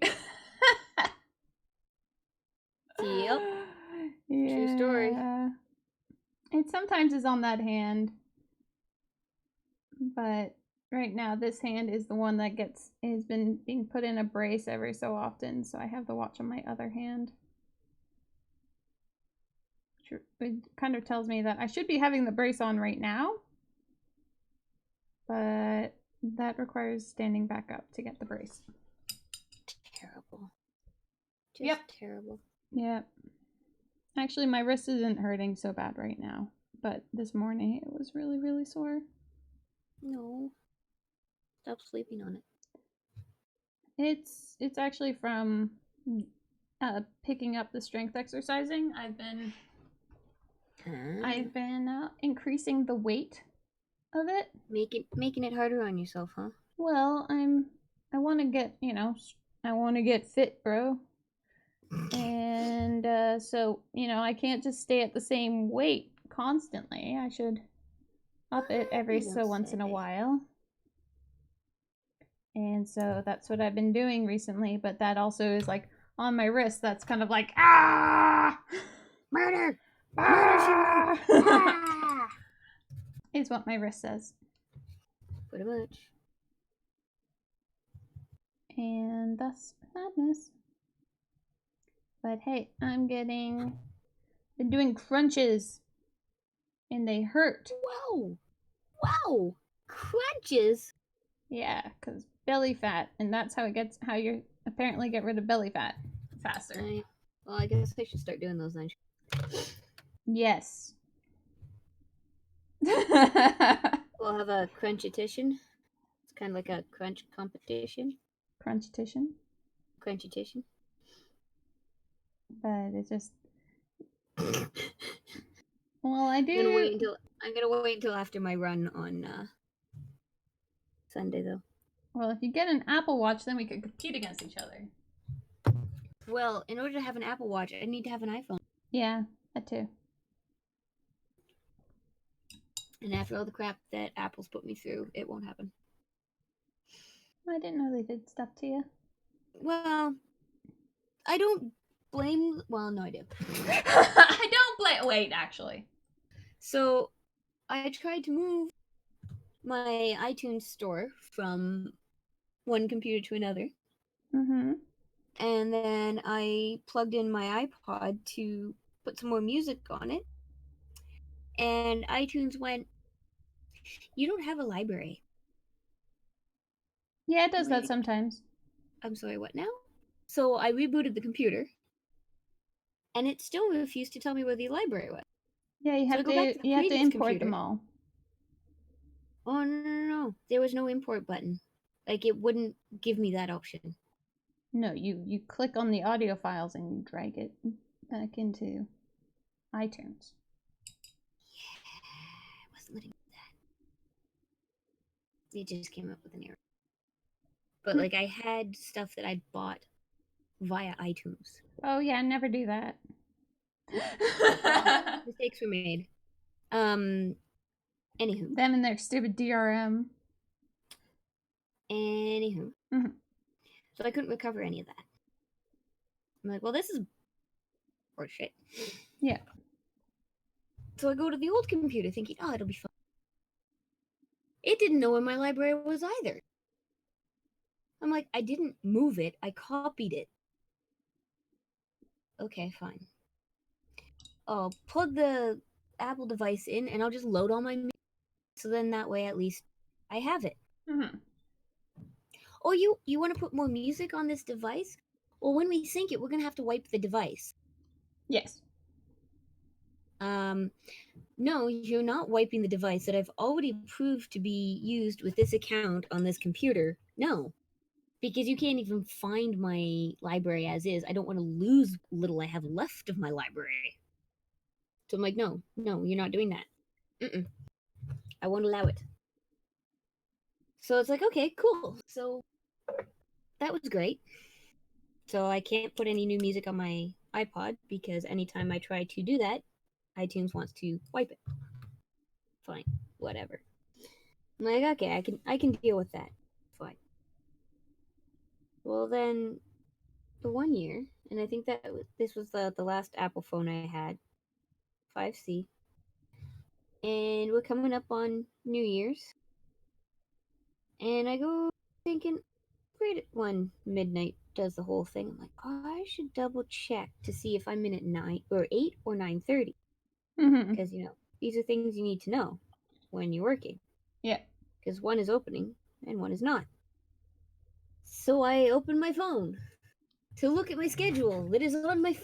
Yep. Yeah. True story. It sometimes is on that hand. But right now this hand is the one that has been being put in a brace every so often, so I have the watch on my other hand. It kind of tells me that I should be having the brace on right now, but that requires standing back up to get the brace. Terrible. Just Yep. terrible. Yep. Actually, my wrist isn't hurting so bad right now, but this morning it was really, really sore. No. Stop sleeping on it. It's actually from picking up the strength exercising. I've been increasing the weight of it. Making it harder on yourself, huh? Well, I want to get, I want to get fit, bro. And so, I can't just stay at the same weight constantly. I should up it every so once in a while. And so that's what I've been doing recently, but that also is like on my wrist. That's kind of like, ah! Murder! Ah! Ah! Is what my wrist says. Pretty much. And thus madness. But hey, been doing crunches. And they hurt. Whoa! Wow! Crunches? Yeah, because belly fat. And that's how you apparently get rid of belly fat faster. Well, I guess I should start doing those then. Yes. We'll have a crunchitition. It's kind of like a crunch competition. Crunchitition. Crunchitition. But it's just. Well, I do. I'm gonna wait until after my run on Sunday, though. Well, if you get an Apple Watch, then we could compete against each other. Well, in order to have an Apple Watch, I need to have an iPhone. Yeah, that too. And after all the crap that Apple's put me through, it won't happen. I didn't know they did stuff to you. Well, I don't blame. Well, no, I do. I don't blame. Wait, actually. So, I tried to move my iTunes store from one computer to another. Mm-hmm. And then I plugged in my iPod to put some more music on it. And iTunes went, you don't have a library. Yeah, it does that sometimes. I'm sorry, what now? So I rebooted the computer, and it still refused to tell me where the library was. Yeah, you So I have go back to to the you have to previous import computer. them all. Oh no. There was no import button. Like it wouldn't give me that option. No, you click on the audio files and you drag it back into iTunes. Yeah, it wasn't letting me do that. It just came up with an error. But like I had stuff that I bought via iTunes. Oh yeah, never do that. Mistakes were made. Anywho. Them and their stupid DRM. Anywho. Mhm. So I couldn't recover any of that. I'm like, well, this is horseshit. Yeah. So I go to the old computer thinking, oh, it'll be fun. It didn't know where my library was either. I'm like, I didn't move it, I copied it. Okay, fine. I'll plug the Apple device in and I'll just load all my music. So then that way at least I have it. Mm-hmm. Oh, you want to put more music on this device? Well, when we sync it, we're going to have to wipe the device. Yes. No, you're not wiping the device that I've already proved to be used with this account on this computer. No. Because you can't even find my library as is. I don't want to lose little I have left of my library. So I'm like, no, you're not doing that. I won't allow it. So it's like, okay, cool. So that was great. So I can't put any new music on my iPod because anytime I try to do that, iTunes wants to wipe it. Fine, whatever. I'm like, okay, I can deal with that. Fine. Well then, the 1 year, and I think that this was the last Apple phone I had, 5C, and we're coming up on New Year's, and I go thinking, right at 1 midnight does the whole thing. I'm like, oh, I should double check to see if I'm in at 9 or 8 or 9:30, Mm-hmm. because these are things you need to know when you're working. Yeah. Because one is opening and one is not. So I open my phone to look at my schedule that is on my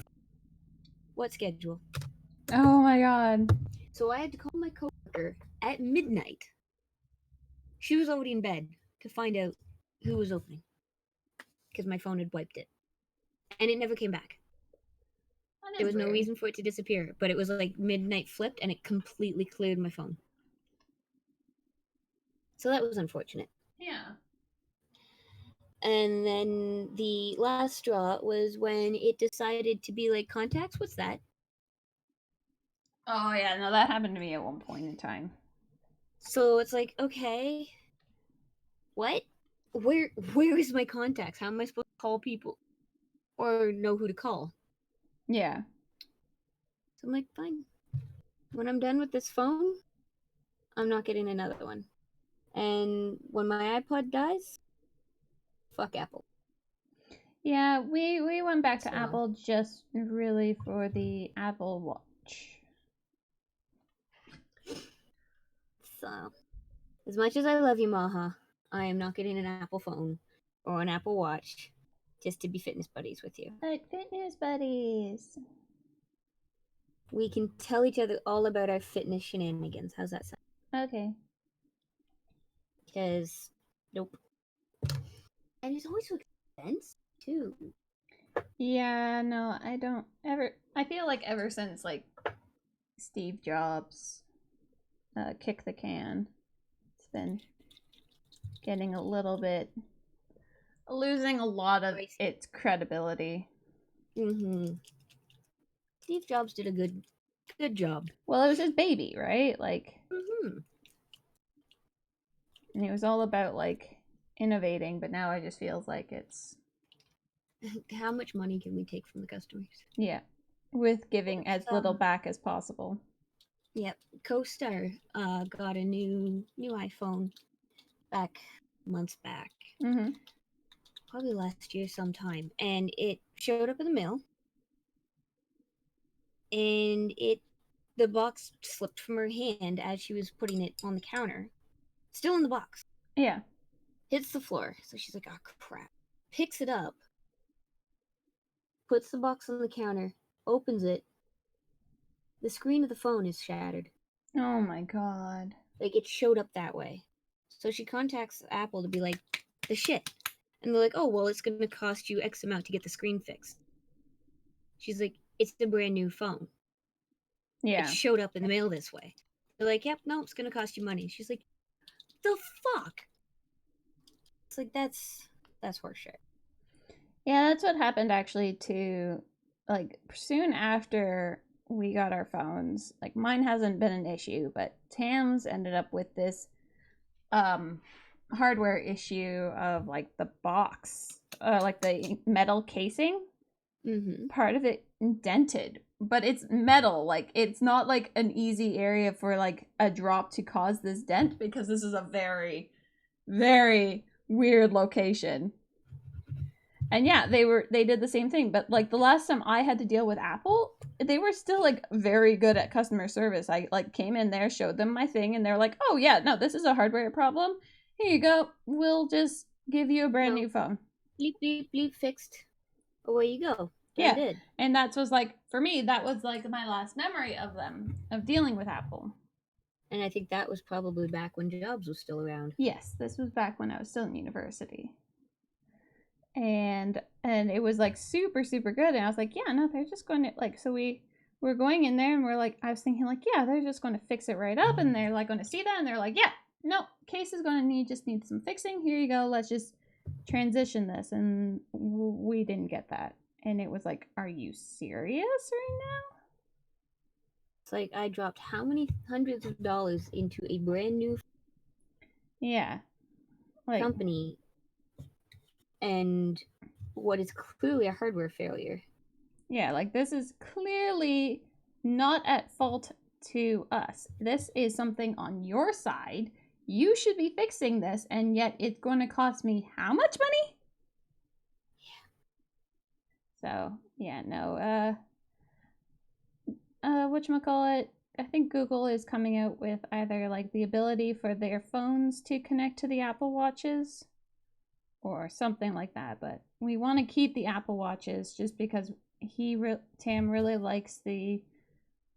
what schedule? Oh my god. So I had to call my coworker at midnight. She was already in bed to find out who was opening because my phone had wiped it, and it never came back. There was no reason for it to disappear, but it was like midnight flipped, and it completely cleared my phone. So that was unfortunate. Yeah. And then the last straw was when it decided to be like, contacts, what's that? Oh yeah, no, that happened to me at one point in time. So it's like, okay, what? Where is my contacts? How am I supposed to call people or know who to call? Yeah. So I'm like, fine. When I'm done with this phone, I'm not getting another one. And when my iPod dies, fuck Apple. Yeah, we went back to Apple just really for the Apple Watch. So, as much as I love you, Maha, I am not getting an Apple phone or an Apple Watch just to be fitness buddies with you. Like fitness buddies. We can tell each other all about our fitness shenanigans. How's that sound? Okay. Because, nope. And it's always so expensive, too. Yeah, no, I don't ever. I feel like ever since like Steve Jobs kicked the can, it's been getting a little bit losing a lot of its credibility. Mm-hmm. Steve Jobs did a good job. Well, it was his baby, right? Like, Mm-hmm. and it was all about like innovating, but now it just feels like it's How much money can we take from the customers? yeah, with giving as little back as possible. Yep, CoStar got a new iPhone months back, probably last year sometime, and it showed up in the mail, and the box slipped from her hand as she was putting it on the counter, still in the box. Yeah, hits the floor, so she's like, oh crap, picks it up, puts the box on the counter, opens it. The screen of the phone is shattered. Oh my god. Like, it showed up that way. So she contacts Apple to be like, the shit. And they're like, oh, well, it's going to cost you X amount to get the screen fixed. She's like, it's a brand new phone. Yeah. It showed up in the mail this way. They're like, yep, no, it's going to cost you money. She's like, the fuck? It's like, that's horseshit. Yeah, that's what happened actually to, like, soon after we got our phones. Like, mine hasn't been an issue, but Tam's ended up with this hardware issue of, like, the box, like the metal casing. Mm-hmm. Part of it dented, but it's metal. Like, it's not like an easy area for like a drop to cause this dent, because this is a very, very weird location. And yeah, they did the same thing, but like the last time I had to deal with Apple, they were still like very good at customer service. I like came in there, showed them my thing, and they're like, "Oh yeah, no, this is a hardware problem. Here you go. We'll just give you a brand new phone." Bleep, bleep, bleep, fixed. Away you go. Yeah, did. and that was like, for me, that was like my last memory of them, of dealing with Apple. And I think that was probably back when Jobs was still around. Yes, this was back when I was still in university. And it was like super, super good. And I was like, yeah, no, they're just going to like, so we're going in there and we're like, I was thinking like, yeah, they're just going to fix it right up. And they're like going to see that. And they're like, yeah, no, case is going to just need some fixing. Here you go. Let's just transition this. And we didn't get that. And it was like, are you serious right now? It's like I dropped how many hundreds of dollars into a brand new company, and what is clearly a hardware failure. Yeah, like this is clearly not at fault to us. This is something on your side. You should be fixing this, and yet it's going to cost me how much money? Yeah. So, yeah, no, whatchamacallit, I think Google is coming out with either like the ability for their phones to connect to the Apple Watches or something like that, but we want to keep the Apple Watches just because Tam really likes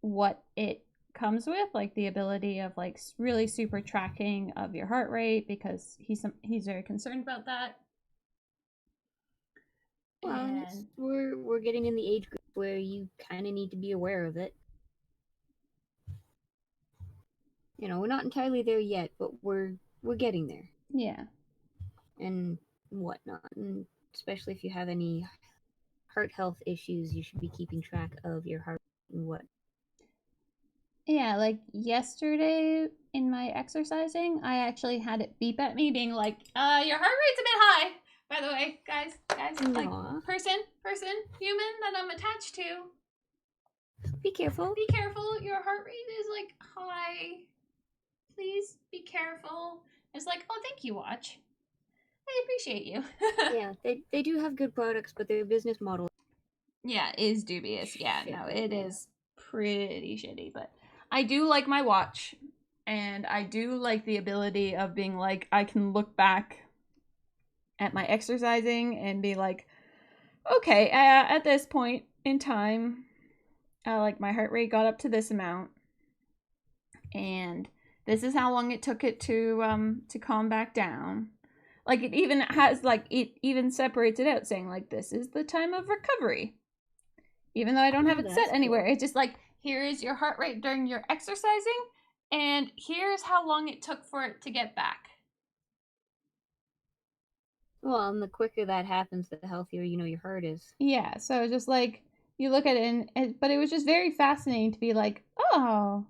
what it comes with, like the ability of like really super tracking of your heart rate, because he's very concerned about that. Well, we're getting in the age group where you kind of need to be aware of it. You know, we're not entirely there yet, but we're getting there. Yeah. And whatnot, and especially if you have any heart health issues, you should be keeping track of your heart and what. Yeah, like yesterday in my exercising, I actually had it beep at me being like, your heart rate's a bit high, by the way, guys, like person, human that I'm attached to. Be careful. Be careful. Your heart rate is like high. Please be careful. It's like, oh, thank you, watch. I appreciate you. Yeah, they do have good products, but their business model, yeah, is dubious. Yeah, no, it is pretty shitty, but I do like my watch, and I do like the ability of being like, I can look back at my exercising and be like, okay, at this point in time, like my heart rate got up to this amount, and this is how long it took it to calm back down. Like it even has like it even separates it out, saying like this is the time of recovery. Even though I don't have it set anywhere, it's just like, here is your heart rate during your exercising, and here's how long it took for it to get back. Well, and the quicker that happens, the healthier your heart is. Yeah, so just like you look at it, but it was just very fascinating to be like, oh,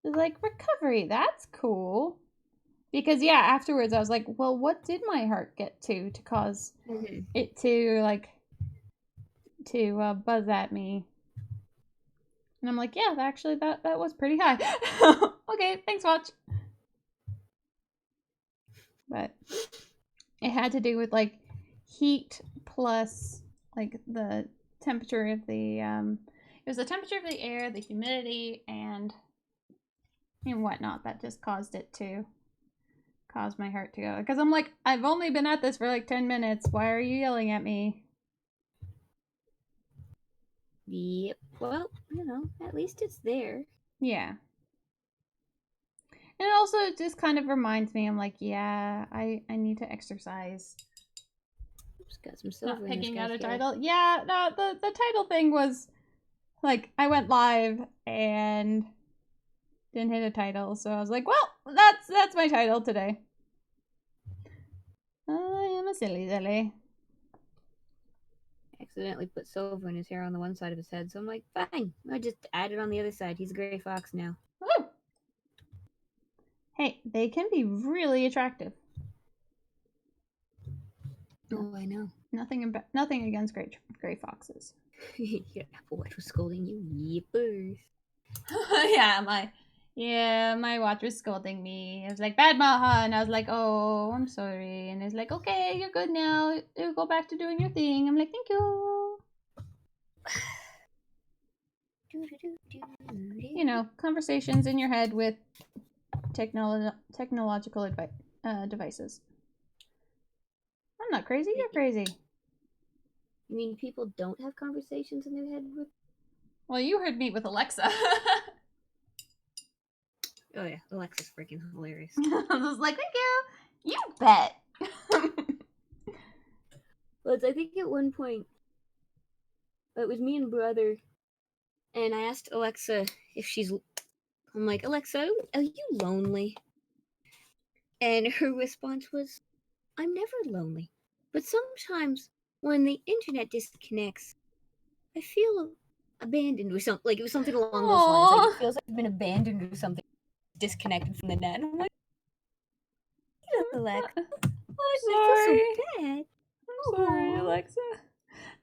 it's like recovery, that's cool. Because yeah, afterwards I was like, well, what did my heart get to cause it to like buzz at me? And I'm like, yeah, actually that was pretty high. Okay, thanks, watch. But it had to do with like heat plus like the temperature of the it was the temperature of the air, the humidity, and whatnot that just caused it to cause my heart to go. Because I'm like, I've only been at this for like 10 minutes. Why are you yelling at me? Yep. Well, at least it's there. Yeah. And it also just kind of reminds me, I'm like, yeah, I need to exercise. Just got some silver. Not picking out a hair. title. Yeah, no, the title thing was like I went live and didn't hit a title, so I was like, well, that's my title today. I am a silly. Accidentally put silver in his hair on the one side of his head, so I'm like, fine. I just add it on the other side. He's a gray fox now. Woo! Hey, they can be really attractive. Oh, I know. Nothing against gray foxes. Yeah, what was scolding you? Yippers. My watch was scolding me. It was like, bad Maha, and I was like, oh, I'm sorry. And it's like, okay, you're good now. You go back to doing your thing. I'm like, thank you. Conversations in your head with technological devices. I'm not crazy, you're crazy. You mean people don't have conversations in their head with? Well, you heard me with Alexa. Oh yeah, Alexa's freaking hilarious. I was like, thank you. You bet. Well, I think at one point, it was me and brother, and I asked Alexa if she's. I'm like, Alexa, are you lonely? And her response was, I'm never lonely. But sometimes when the internet disconnects, I feel abandoned or something. Like it was something along those lines. Like it feels like I've been abandoned or something. Disconnected from the net. I'm like, Alexa, I feel so bad. I'm sorry, Alexa.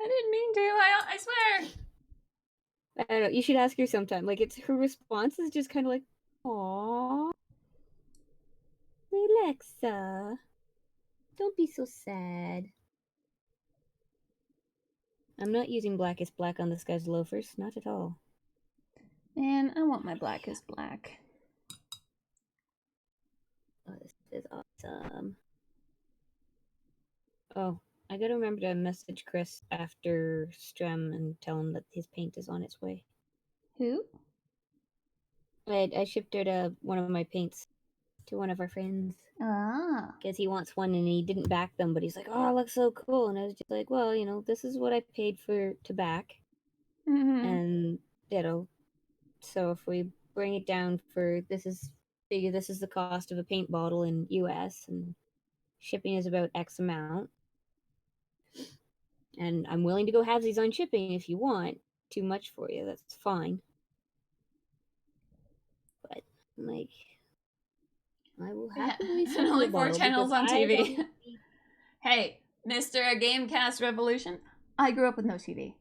I didn't mean to. I swear. I don't know. You should ask her sometime. Like it's her response is just kind of like, "Aww, Alexa, don't be so sad." I'm not using blackest black on this guy's loafers. Not at all. Man, I want my blackest black. Oh, this is awesome. Oh, I gotta remember to message Chris after Strem and tell him that his paint is on its way. Who? I shipped out one of my paints to one of our friends. Ah. Because he wants one and he didn't back them, but he's like, oh, it looks so cool. And I was just like, well, this is what I paid to back. Mm-hmm. And, so if we bring it down this is the cost of a paint bottle in US and shipping is about X amount. And I'm willing to go halvesies on shipping if you want. Too much for you, that's fine. But, like, I will happily send only you 4 channels on TV. Hey, Mr. Gamecast Revolution, I grew up with no TV.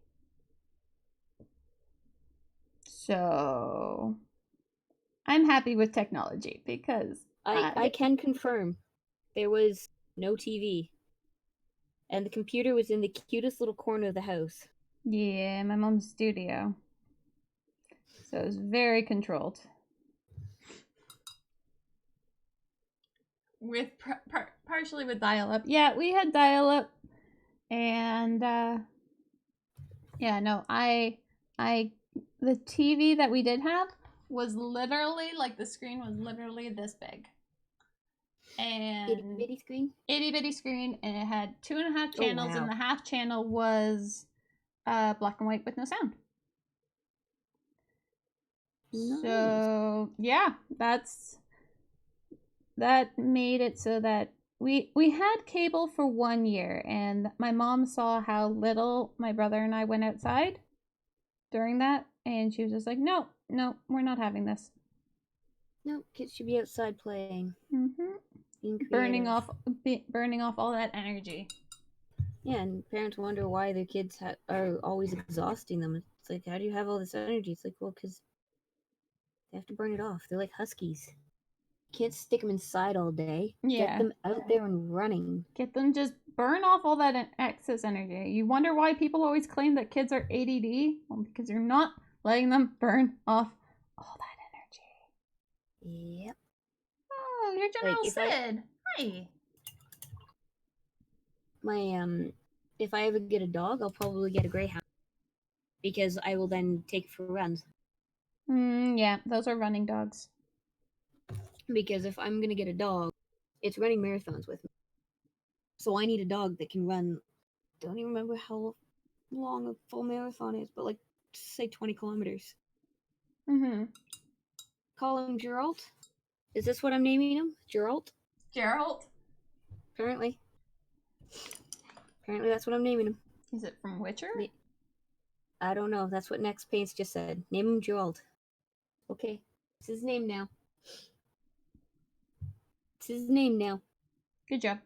So, I'm happy with technology because I can confirm there was no TV. And the computer was in the cutest little corner of the house. Yeah, my mom's studio. So it was very controlled. With partially with dial-up. Yeah, we had dial-up. And yeah, no, the TV that we did have was literally like the screen was literally this big. And itty bitty screen, and it had 2.5 channels, and the half channel was black and white with no sound. Nice. So yeah, that made it so that we had cable for 1 year, and my mom saw how little my brother and I went outside during that, and she was just like, no, we're not having this. No, kids should be outside playing. Burning off all that energy. Yeah, and parents wonder why their kids are always exhausting them. It's like, how do you have all this energy? It's like, well, because they have to burn it off. They're like huskies. Can't stick them inside all day. Yeah. Get them out there and running. Get them, just burn off all that excess energy. You wonder why people always claim that kids are ADD? Well, because you're not letting them burn off all that energy. Yep. Oh, you're General Sid. Hi. If I ever get a dog, I'll probably get a greyhound. because I will then take it for runs. Yeah, those are running dogs. Because if I'm gonna get a dog, it's running marathons with me. So I need a dog that can run. Don't even remember how long a full marathon is, but like say 20 kilometers. Mm-hmm. Call him Geralt. Is this what I'm naming him? Geralt? Gerald? Apparently. Apparently that's what I'm naming him. Is it from Witcher? I don't know. That's what Next Paints just said. Name him Geralt. Okay. It's his name now. It's his name now. Good job.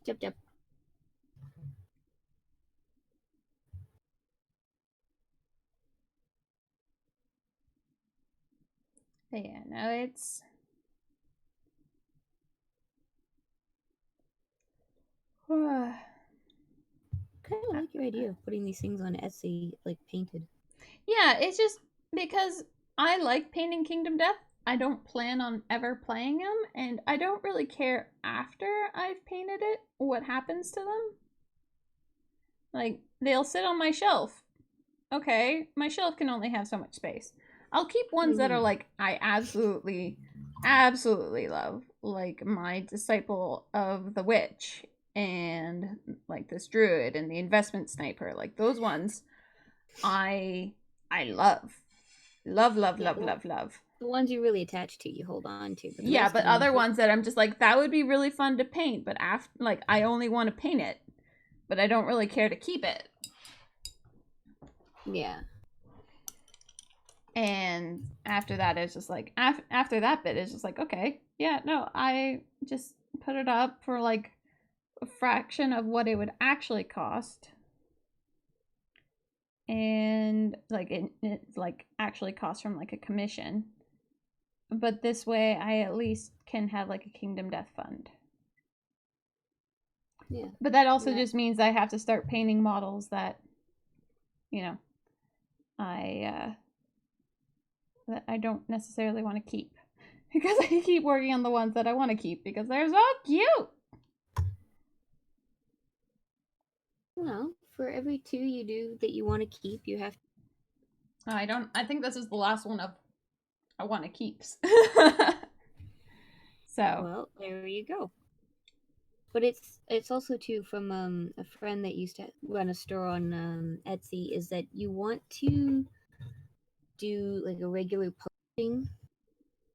Yep. But yeah, no, it's... Kind of like your idea of putting these things on Etsy, like painted. Yeah, it's just because I like painting Kingdom Death. I don't plan on ever playing them, and I don't really care after I've painted it what happens to them. Like, they'll sit on my shelf. Okay, my shelf can only have so much space. I'll keep ones that are like, I absolutely love. Like, my Disciple of the Witch, and like this Druid, and the Investment Sniper. Like, those ones, I love. Love. The ones you really attach to, you hold on to. But yeah, but other ones that I'm just like, that would be really fun to paint, but after, like, I only want to paint it, but I don't really care to keep it. Yeah. And after that, it's just like, after that bit, it's just like, okay, yeah, no, I just put it up for like a fraction of what it would actually cost. And like, it like actually costs from like a commission. But this way, I at least can have like a Kingdom Death fund. Yeah. But that also just means I have to start painting models that, you know, that I don't necessarily want to keep. Because I keep working on the ones that I want to keep because they're so cute. Well, for every 2 you do that you want to keep, you have to... I think this is the last one of I want to keeps. So. Well, there you go. But it's also too from a friend that used to run a store on Etsy, is that you want to do like a regular posting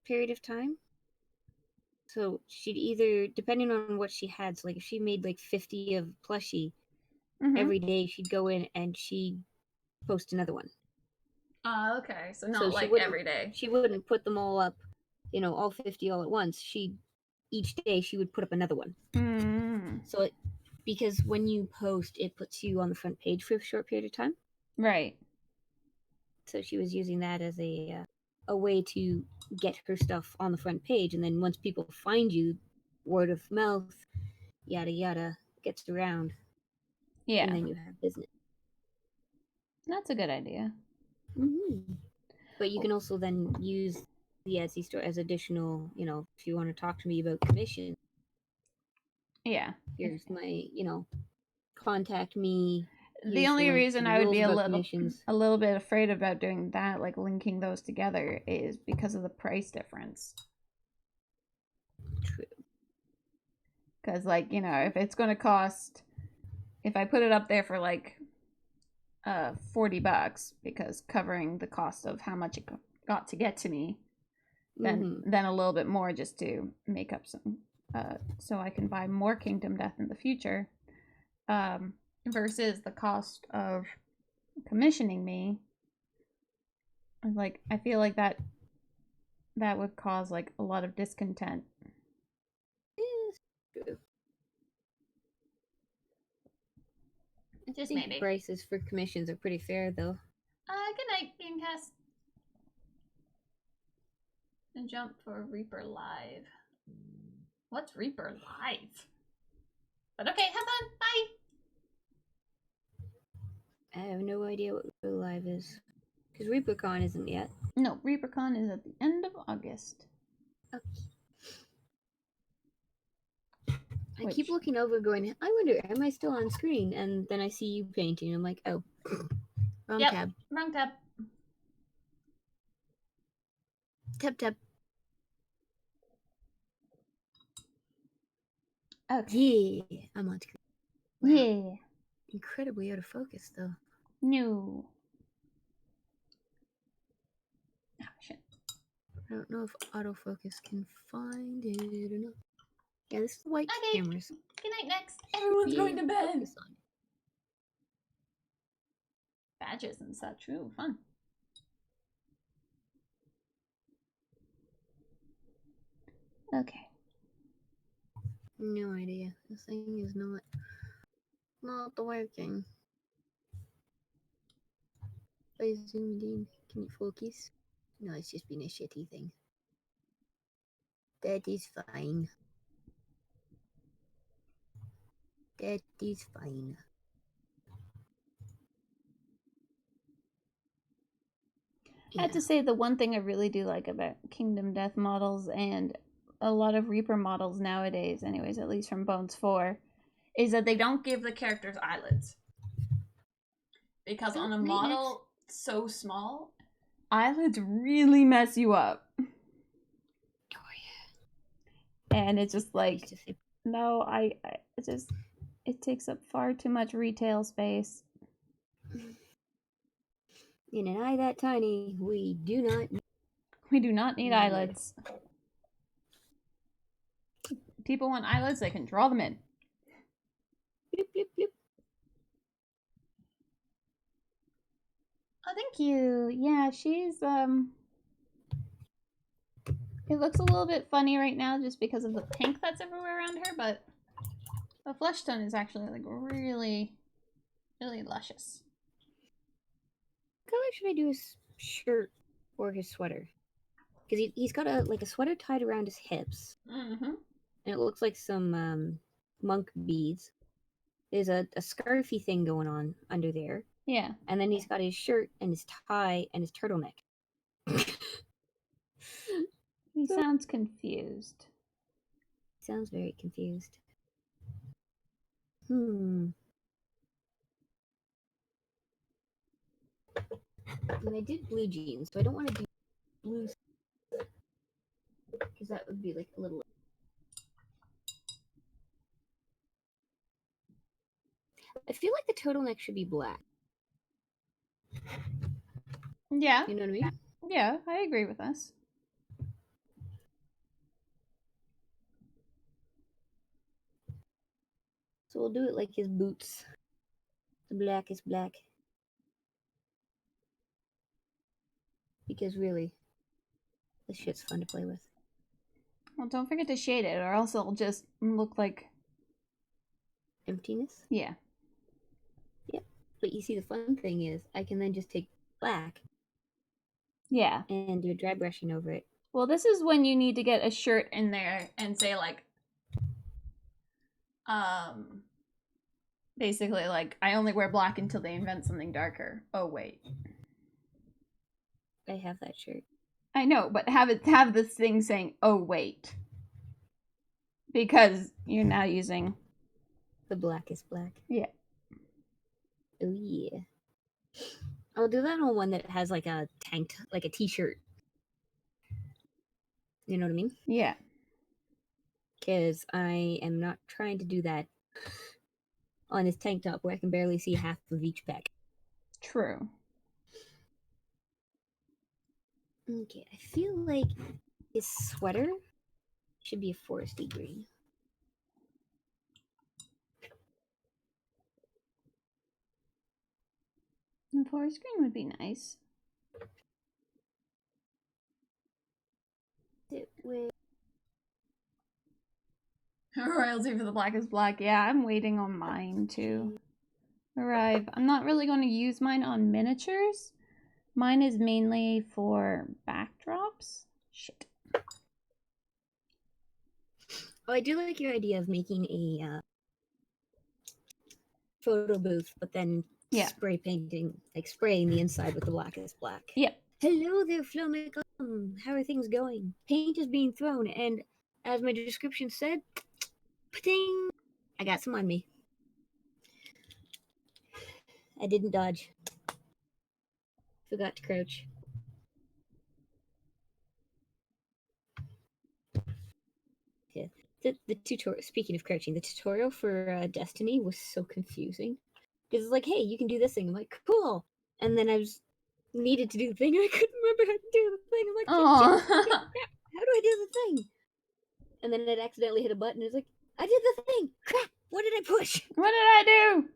period of time. So she'd either, depending on what she had, so like if she made like 50 of plushie, every day she'd go in and she'd post another one. Okay. So not like every day. She wouldn't put them all up, all 50 all at once. Each day she would put up another one. So because when you post, it puts you on the front page for a short period of time. Right. So she was using that as a way to get her stuff on the front page, and then once people find you, word of mouth, yada yada, gets around. Yeah. And then you have business. That's a good idea. Mm-hmm. But you can also then use the Etsy store as additional, if you want to talk to me about commission. Yeah. Here's my, contact me. The only reason I would be a little bit afraid about doing that, like linking those together, is because of the price difference. True. Because, like, if it's going to cost, if I put it up there for like $40, because covering the cost of how much it got to get to me, then a little bit more just to make up some, so I can buy more Kingdom Death in the future. Versus the cost of commissioning me, like, I feel like that would cause like a lot of discontent. True. Just maybe. Prices for commissions are pretty fair, though. Good night, Gamecast. And jump for Reaper Live. What's Reaper Live? But okay, have fun. Bye. I have no idea what Reaper Live is. Because ReaperCon isn't yet. No, ReaperCon is at the end of August. Okay. I keep looking over going, I wonder, am I still on screen? And then I see you painting. I'm like, oh, Wrong Yep. tab. Wrong tab. Tab. Okay. Yeah, I'm on screen. Yeah. Incredibly out of focus, though. No. Oh, shit. I don't know if autofocus can find it or not. Yeah, this is white Okay. cameras. Good night, next. Everyone's going to bed. Focus on it. Badges and such. Ooh, fun. Okay. No idea. This thing is not working. I zoomed in. Can you focus? No, it's just been a shitty thing. That is fine. That is fine. I have to say the one thing I really do like about Kingdom Death models and a lot of Reaper models nowadays, anyways, at least from Bones 4, is that they don't give the characters eyelids. Because on a model so small, eyelids really mess you up. Oh yeah. And it's just like, no, it takes up far too much retail space. In an eye that tiny, we do not need eyelids. People want eyelids, they can draw them in. Bloop, bloop, bloop. Oh, thank you. Yeah, she's it looks a little bit funny right now just because of the pink that's everywhere around her, but the flesh tone is actually like really, really luscious. What color should I do his shirt or his sweater? Because he's got a sweater tied around his hips, Mm-hmm. and it looks like some monk beads. There's a scarfy thing going on under there. Yeah. And then he's got his shirt and his tie and his turtleneck. He sounds confused. Sounds very confused. And I did blue jeans, so I don't want to do blue because that would be like a little. I feel like the turtleneck should be black. Yeah. You know what I mean? Yeah, I agree with this. So we'll do it like his boots. The black is black. Because really, this shit's fun to play with. Well, don't forget to shade it, or else it'll just look like emptiness. Yeah. Yep. But you see, the fun thing is, I can then just take black. Yeah. And do a dry brushing over it. Well, this is when you need to get a shirt in there and say like, basically like, I only wear black until they invent something darker. Oh wait. I have that shirt. I know, but have this thing saying, oh wait. Because you're now using the black is black. Yeah. Oh yeah. I'll do that on one that has like a tank, like a t-shirt. You know what I mean? Yeah. Because I am not trying to do that on his tank top where I can barely see half of each pec. True. Okay, I feel like his sweater should be a foresty green. The forest green would be nice. Royalty for the black is black. Yeah, I'm waiting on mine to arrive. I'm not really going to use mine on miniatures. Mine is mainly for backdrops. Shit. Oh, I do like your idea of making a photo booth, but then spray painting, like spraying the inside with the black is black. Yep. Hello there, Flowmaker. How are things going? Paint is being thrown, and as my description said, pa-ding! I got some on me. I didn't dodge. Forgot to crouch. Yeah. The tutorial. Speaking of crouching, the tutorial for Destiny was so confusing because it's like, hey, you can do this thing. I'm like, cool, and then I was needed to do the thing. And I couldn't remember how to do the thing. I'm like, Oh. how do I do the thing? And then it accidentally hit a button. It's like, I did the thing. Crap! What did I push? What did I do?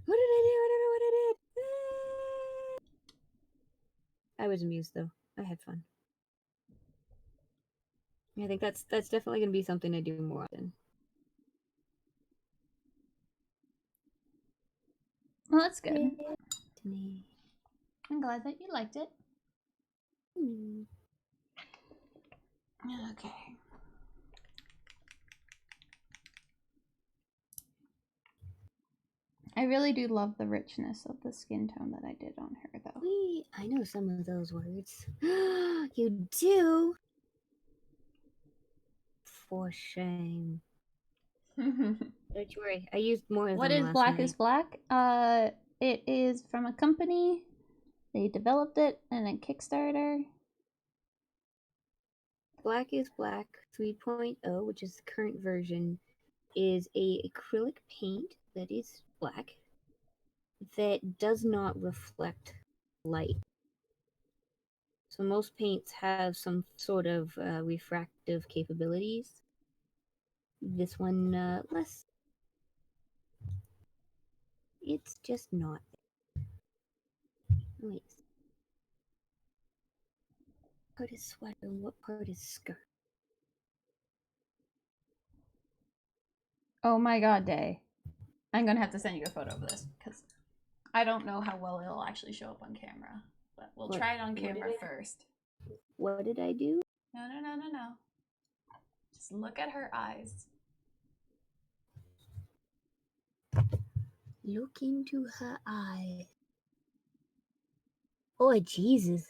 What did I do? I don't know what I did. I was amused though. I had fun. I think that's definitely gonna be something I do more often. Well, that's good. Destiny. I'm glad that you liked it. Hmm. Okay. I really do love the richness of the skin tone that I did on her, though. I know some of those words. You do? For shame. Don't you worry. I used more of What them is last Black night. is Black? It is from a company. They developed it in a Kickstarter. Black is Black 3.0, which is the current version, is a acrylic paint that is black that does not reflect light. So most paints have some sort of refractive capabilities. This one less. It's just not. Wait. What part is sweater and what part is skirt? Oh my god, Day. I'm gonna have to send you a photo of this because I don't know how well it'll actually show up on camera. But we'll try it on camera first. What did I do? No. Just look at her eyes. Look into her eye. Oh, Jesus.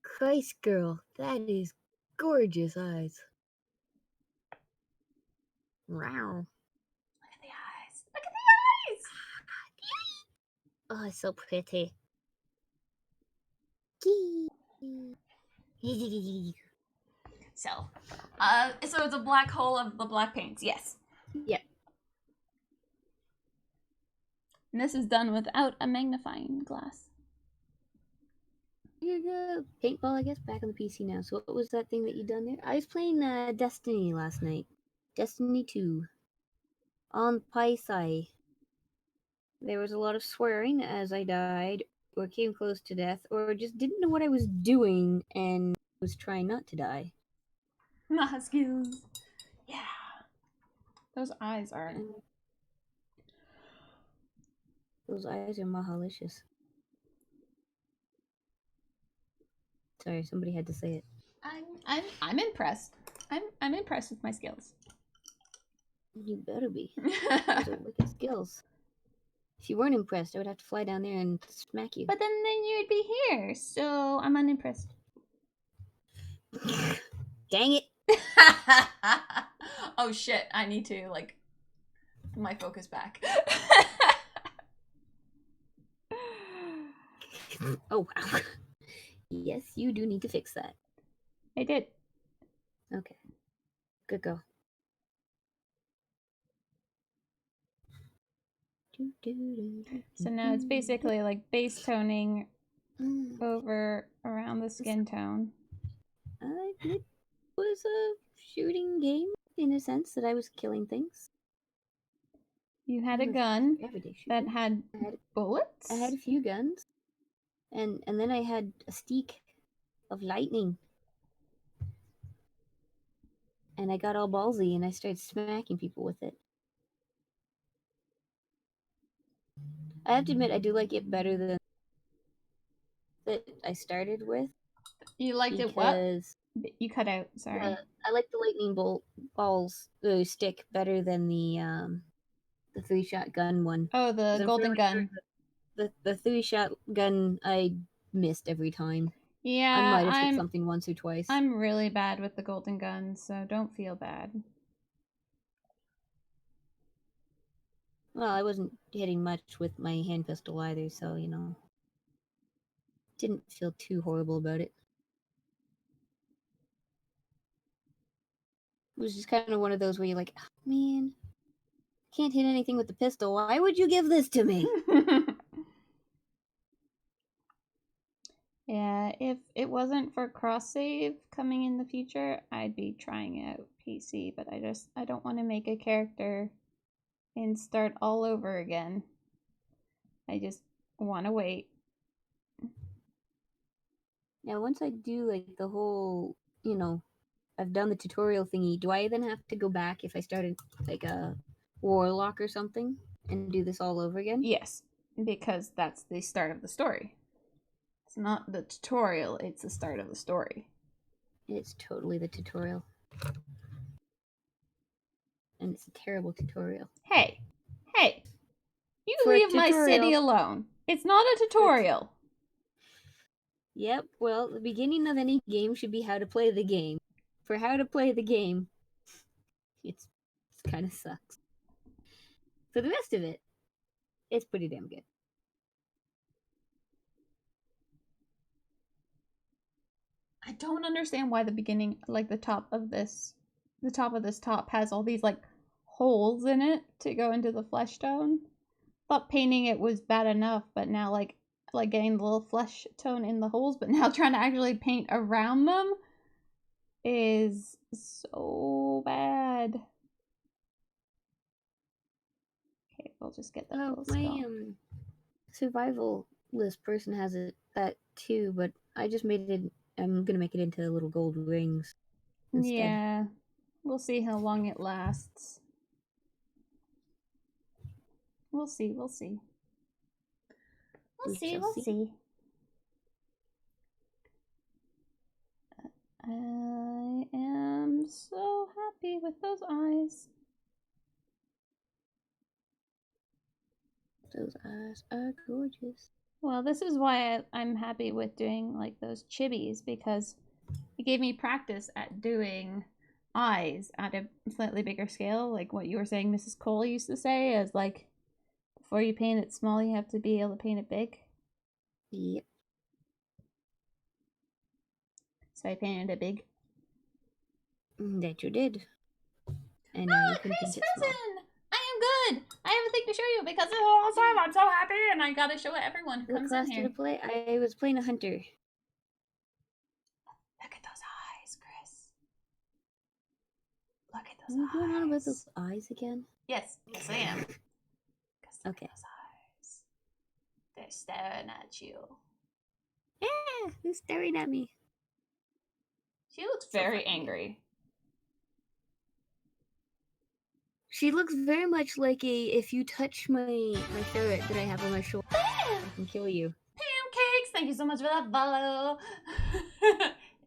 Christ, girl, that is gorgeous eyes. Wow. Look at the eyes. Look at the eyes. Oh, it's so pretty. So it's a black hole of the black paints. Yes. Yep. And this is done without a magnifying glass. Here's a paintball, I guess, back on the PC now. So what was that thing that you done there? I was playing Destiny last night. Destiny 2. On Paisai. There was a lot of swearing as I died, or came close to death, or just didn't know what I was doing and was trying not to die. My skills. Yeah. Those eyes are. Those eyes are mahalicious. Sorry, somebody had to say it. I'm impressed. I'm impressed with my skills. You better be. Those are wicked skills. If you weren't impressed, I would have to fly down there and smack you. But then you'd be here, so I'm unimpressed. Dang it! Oh shit! I need to like put my focus back. Oh wow. Yes, you do need to fix that. I did. Okay. Good go. So now it's basically like base toning over around the skin tone. It was a shooting game in a sense that I was killing things. You had a gun that had bullets? I had a few guns. And then I had a stick of lightning. And I got all ballsy and I started smacking people with it. I have to admit, I do like it better than that I started with. You liked it what? You cut out, sorry. I like the lightning balls, the stick, better than the 3-shot gun one. Oh, the golden gun. Sure the 3-shot gun I missed every time. Yeah, I might have hit something once or twice. I'm really bad with the golden gun, so don't feel bad. Well, I wasn't hitting much with my hand pistol either, so, you know. didn't feel too horrible about it. It was just kind of one of those where you're like, oh, man, can't hit anything with the pistol. Why would you give this to me? Yeah, if it wasn't for cross save coming in the future, I'd be trying out PC, but I don't want to make a character and start all over again. I just want to wait. Now, once I do like the whole, I've done the tutorial thingy, do I then have to go back if I started like a warlock or something and do this all over again? Yes, because that's the start of the story. It's not the tutorial, it's the start of the story. It's totally the tutorial. And it's a terrible tutorial. Hey! You For a leave my city tutorial. alone. It's not a tutorial. Yep, well, the beginning of any game should be how to play the game. For how to play the game, it's kind of sucks. For the rest of it, it's pretty damn good. I don't understand why the beginning, like the top of this top has all these like holes in it to go into the flesh tone. Thought painting it was bad enough, but now like getting the little flesh tone in the holes, but now trying to actually paint around them is so bad. Okay, we'll just get that little my survival list person has that too, but I just made it. I'm gonna make it into little gold rings instead. Yeah, we'll see how long it lasts. We'll see. We'll see. I am so happy with those eyes. Those eyes are gorgeous. Well, this is why I'm happy with doing like those chibis, because it gave me practice at doing eyes at a slightly bigger scale, like what you were saying Mrs. Cole used to say, as like before you paint it small, you have to be able to paint it big. Yep. So I painted it big. That you did. And now you can paint it small. I am good. I have a thing to show you because it's awesome. I'm so happy, and I gotta show it everyone who comes in here. What class did I play? I was playing a hunter. Look at those eyes, Chris. Look at those Are eyes. you going on about those eyes again? Yes, I am. Okay. Those eyes. They're staring at you. Yeah, who's staring at me? She looks very angry. She looks very much like if you touch my ferret that I have on my shoulder, I can kill you. Pancakes, thank you so much for that follow.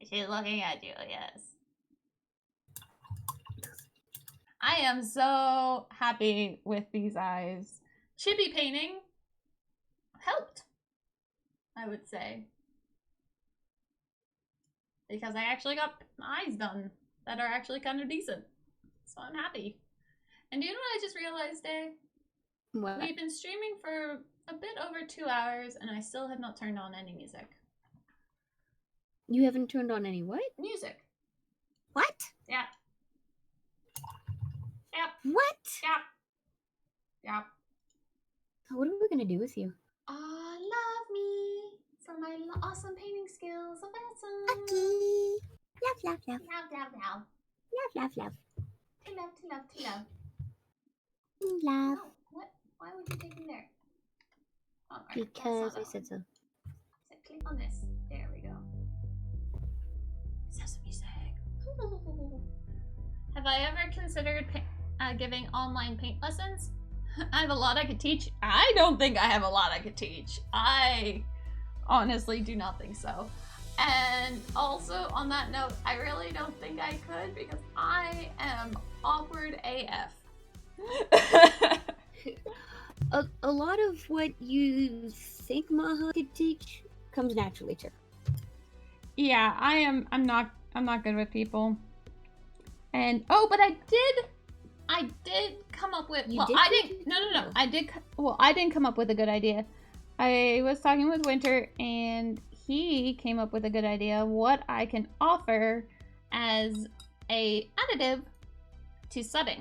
She's looking at you, yes. I am so happy with these eyes. Chibi painting helped, I would say. Because I actually got eyes done that are actually kind of decent. So I'm happy. And do you know what I just realized, Day? What? We've been streaming for a bit over 2 hours, and I still have not turned on any music. You haven't turned on any what? Music. What? Yeah. Yep. What? Yep. What are we gonna do with you? Love me for my awesome painting skills. So awesome. Okay. Love. Love. Love. To love. Love. Oh, what? Why would you take me there? Oh, right. Because I said so. Click on this. There we go. Sesame Seg. Have I ever considered giving online paint lessons? I have a lot I could teach. I don't think I have a lot I could teach. I honestly do not think so. And also, on that note, I really don't think I could because I am awkward AF. A lot of what you think Maha could teach comes naturally to her. Yeah, I'm not good with people. And but I did come up with I didn't come up with a good idea. I was talking with Winter and he came up with a good idea of what I can offer as a additive to subbing.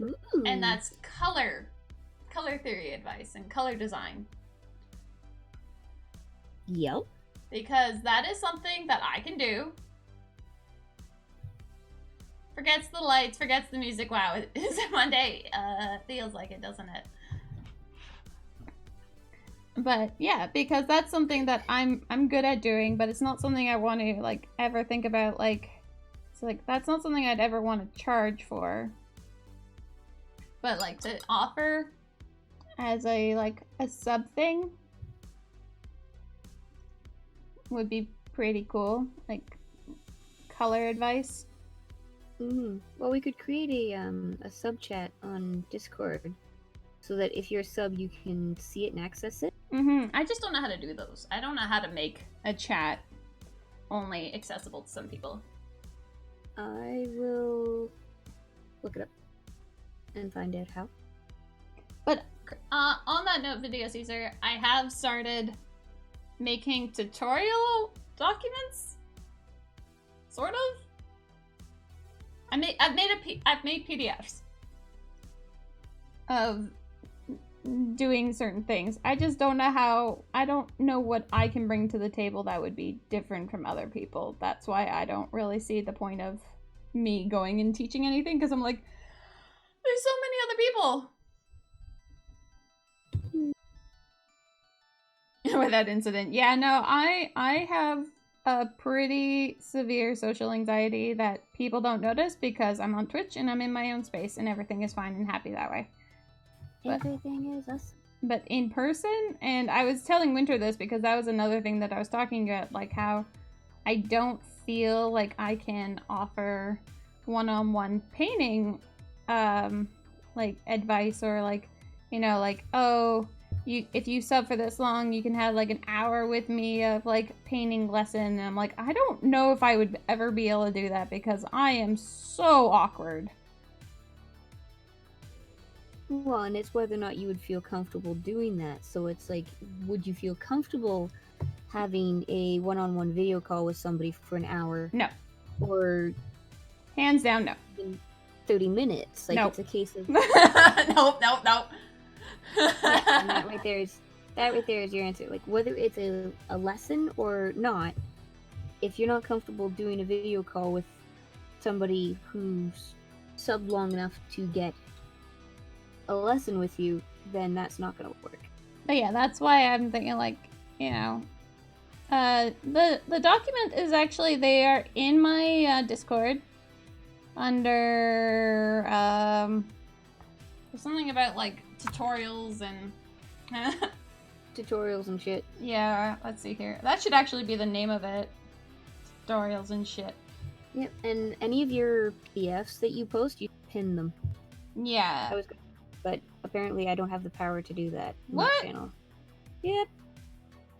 Ooh. And that's color theory advice and color design. Yep. Because that is something that I can do. Forgets the lights, forgets the music. Wow, it is one day. Feels like it, doesn't it? But yeah, because that's something that I'm good at doing, but it's not something I want to like ever think about. Like, it's like that's not something I'd ever want to charge for. But like to offer as a like a sub thing would be pretty cool. Like color advice. Well, we could create a sub chat on Discord so that if you're a sub, you can see it and access it. I just don't know how to do those. I don't know how to make a chat only accessible to some people. I will look it up and find out how. But on that note, Video Caesar, I have started making tutorial documents, sort of. I've made PDFs of doing certain things. I just don't know how. I don't know what I can bring to the table that would be different from other people. That's why I don't really see the point of me going and teaching anything, because I'm like, there's so many other people. With that incident, yeah, no, I have a pretty severe social anxiety that people don't notice because I'm on Twitch and I'm in my own space and everything is fine and happy that way. Everything is us. But in person, and I was telling Winter this because that was another thing that I was talking about, like how I don't feel like I can offer one-on-one painting like advice or like, you know, like, oh, if you sub for this long, you can have like an hour with me of like painting lesson. And I'm like, I don't know if I would ever be able to do that because I am so awkward. Well, and it's whether or not you would feel comfortable doing that. So it's like, would you feel comfortable having a one-on-one video call with somebody for an hour? No. Or hands down, no. 30 minutes. Like, nope. It's a case of nope. Yeah, and that right there is your answer. Like, whether it's a lesson or not, if you're not comfortable doing a video call with somebody who's subbed long enough to get a lesson with you, then that's not gonna work. But yeah, that's why I'm thinking, like, you know, the document is actually, they are in my Discord under there's something about like tutorials and tutorials and shit. Yeah, let's see here. That should actually be the name of it. Tutorials and shit. Yep, and any of your PDFs that you post, you pin them. Yeah. But apparently I don't have the power to do that in what? my channel. Yep.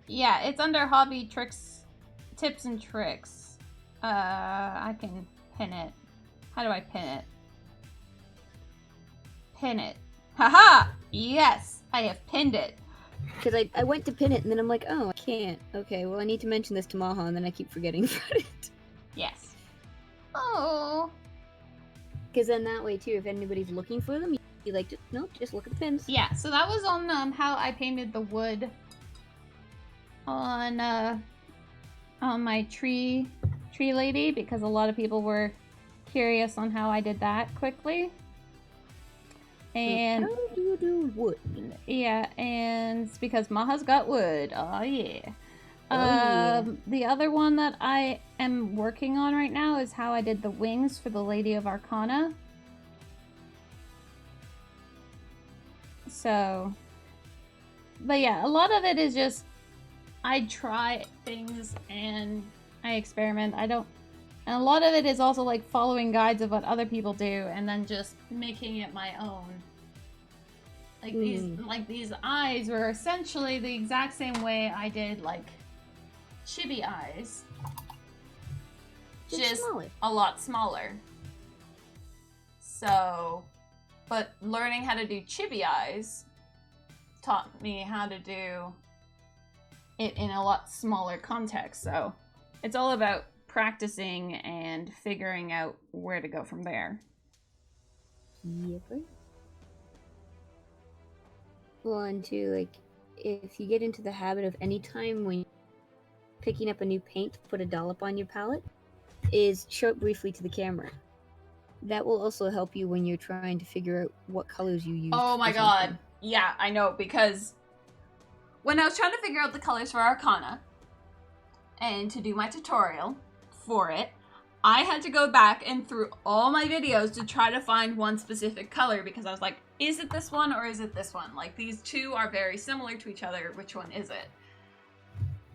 Yeah, it's under hobby tricks, tips and tricks. I can pin it. How do I pin it? Pin it. Haha! Yes! I have pinned it. Because I went to pin it and then I'm like, oh, I can't. Okay, well I need to mention this to Maha and then I keep forgetting about it. Yes. Oh. Because then that way too, if anybody's looking for them, you like, just look at the pins. Yeah, so that was on how I painted the wood on my tree lady, because a lot of people were curious on how I did that quickly. And how do you do wood? Yeah, and it's because Maha's got wood. Oh yeah. The other one that I am working on right now is how I did the wings for the Lady of Arcana. So, but yeah, a lot of it is just I try things and I experiment. And a lot of it is also like following guides of what other people do and then just making it my own. Like these eyes were essentially the exact same way I did like chibi eyes. Just smaller. A lot smaller. So, but learning how to do chibi eyes taught me how to do it in a lot smaller context. So it's all about practicing and figuring out where to go from there. Yep. Well, and too, like, if you get into the habit of any time when picking up a new paint to put a dollop on your palette, is show it briefly to the camera. That will also help you when you're trying to figure out what colors you use. Oh my god. Yeah, I know, because when I was trying to figure out the colors for Arcana and to do my tutorial for it, I had to go back and through all my videos to try to find one specific color because I was like, is it this one or is it this one? Like, these two are very similar to each other. Which one is it?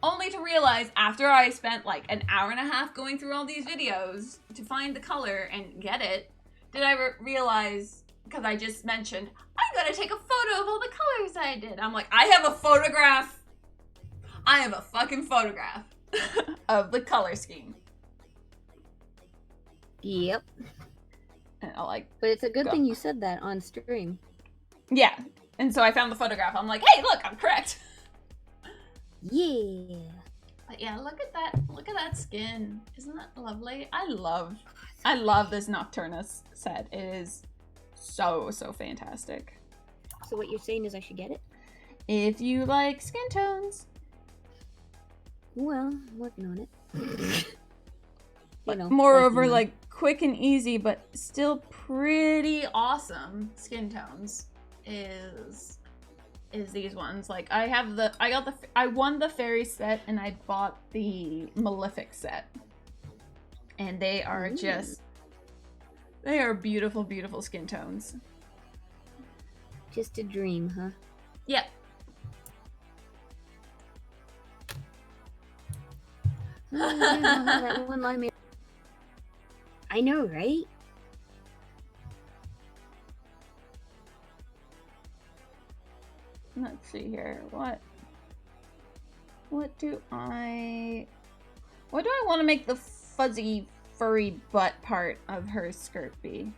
Only to realize after I spent like an hour and a half going through all these videos to find the color and get it, did I realize, because I just mentioned, I gotta take a photo of all the colors I did. I'm like, I have a photograph. I have a fucking photograph of the color scheme. Yep. And I'll like, but it's a good thing you said that on stream. Yeah. And so I found the photograph. I'm like, hey, look, I'm correct. Yeah. But yeah, look at that skin. Isn't that lovely? I love this Nocturnus set. It is so fantastic. So what you're saying is I should get it? If you like skin tones. Well, I'm working on it. You know, moreover, like quick and easy, but still pretty awesome skin tones is these ones. Like I won the fairy set and I bought the Malefic set, and they are they are beautiful, beautiful skin tones. Just a dream, huh? Yep. That one line made... I know, right? Let's see here. What do I want to make the fuzzy, furry butt part of her skirt be?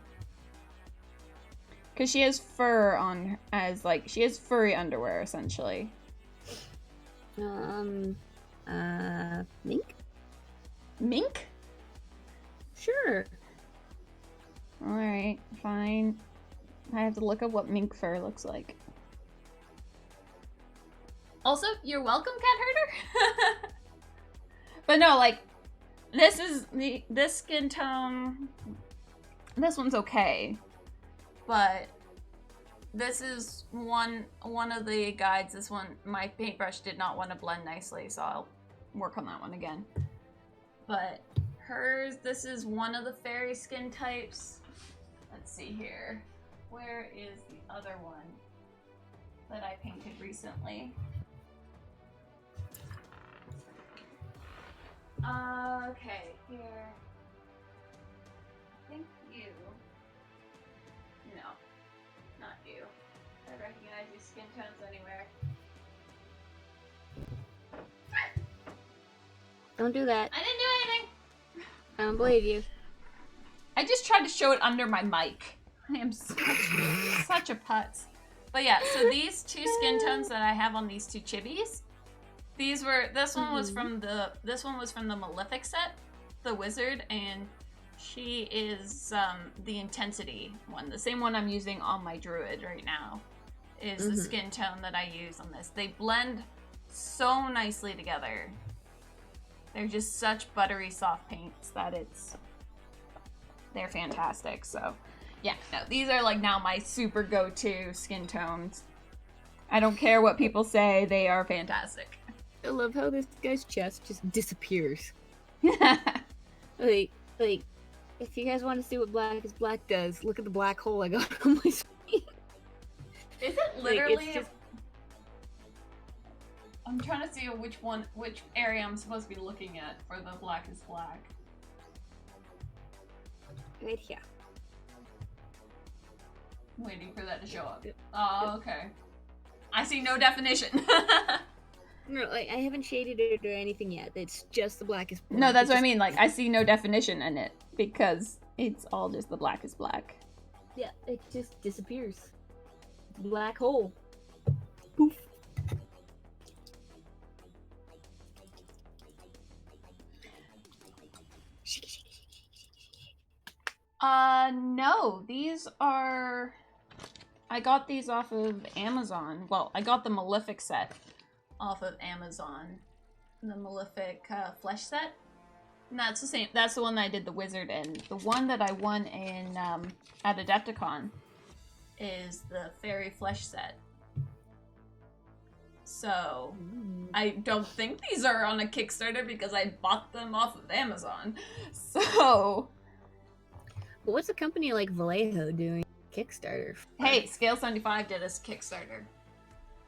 Because she has fur on, she has furry underwear, essentially. Mink? Mink? Sure. Alright, fine. I have to look up what mink fur looks like. Also, you're welcome, cat herder. But no, like, this skin tone, this one's okay. But this is one of the guides. This one, my paintbrush did not want to blend nicely, so I'll work on that one again. But hers, this is one of the fairy skin types. Let's see here. Where is the other one that I painted recently? Okay, here. I think you. No, not you. I recognize these skin tones anywhere. Don't do that. I didn't do anything. I don't believe you. I just tried to show it under my mic. I am such a putz. But yeah, so these two skin tones that I have on these two chibis, this one was from the Malefic set, the wizard, and she is the intensity one. The same one I'm using on my druid right now is the skin tone that I use on this. They blend so nicely together. They're just such buttery soft paints that they're fantastic. So yeah, no, these are like now my super go-to skin tones. I don't care what people say, they are fantastic. I love how this guy's chest just disappears. like, if you guys want to see what Black is Black does, look at the black hole I got on my screen. Is it literally? Like, it's just... I'm trying to see which area I'm supposed to be looking at for the Black is Black. Right here. Waiting for that to show up. Oh, okay. I see no definition. No, like, I haven't shaded it or anything yet. It's just the Black is Black. No, that's what I mean. Like, I see no definition in it because it's all just the Black is Black. Yeah, it just disappears. Black hole. Poof. No. These are... I got these off of Amazon. Well, I got the Malefic set off of Amazon. The Malefic flesh set. And that's the same. That's the one that I did the wizard in. The one that I won in at Adepticon is the fairy flesh set. So I don't think these are on a Kickstarter because I bought them off of Amazon. So But what's a company like Vallejo doing Kickstarter for? hey, Scale 75 did a Kickstarter.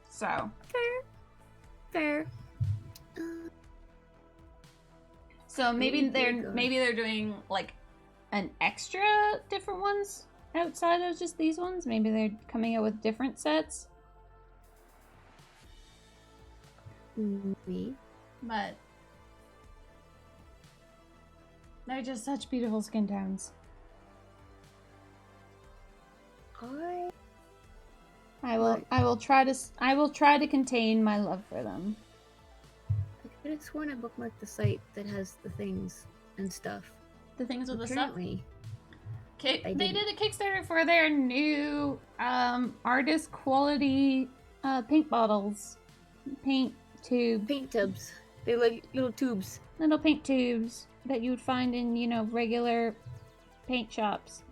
So Fair. So maybe Maybe they're doing like an extra different ones outside of just these ones. Maybe they're coming out with different sets. Maybe. But they're just such beautiful skin tones. I will try to contain my love for them. I could have sworn I bookmarked the site that has the things and stuff. The things with the stuff. Apparently. They did a Kickstarter for their new artist quality paint bottles, paint tubs. They're like little tubes. Little paint tubes that you would find in regular paint shops.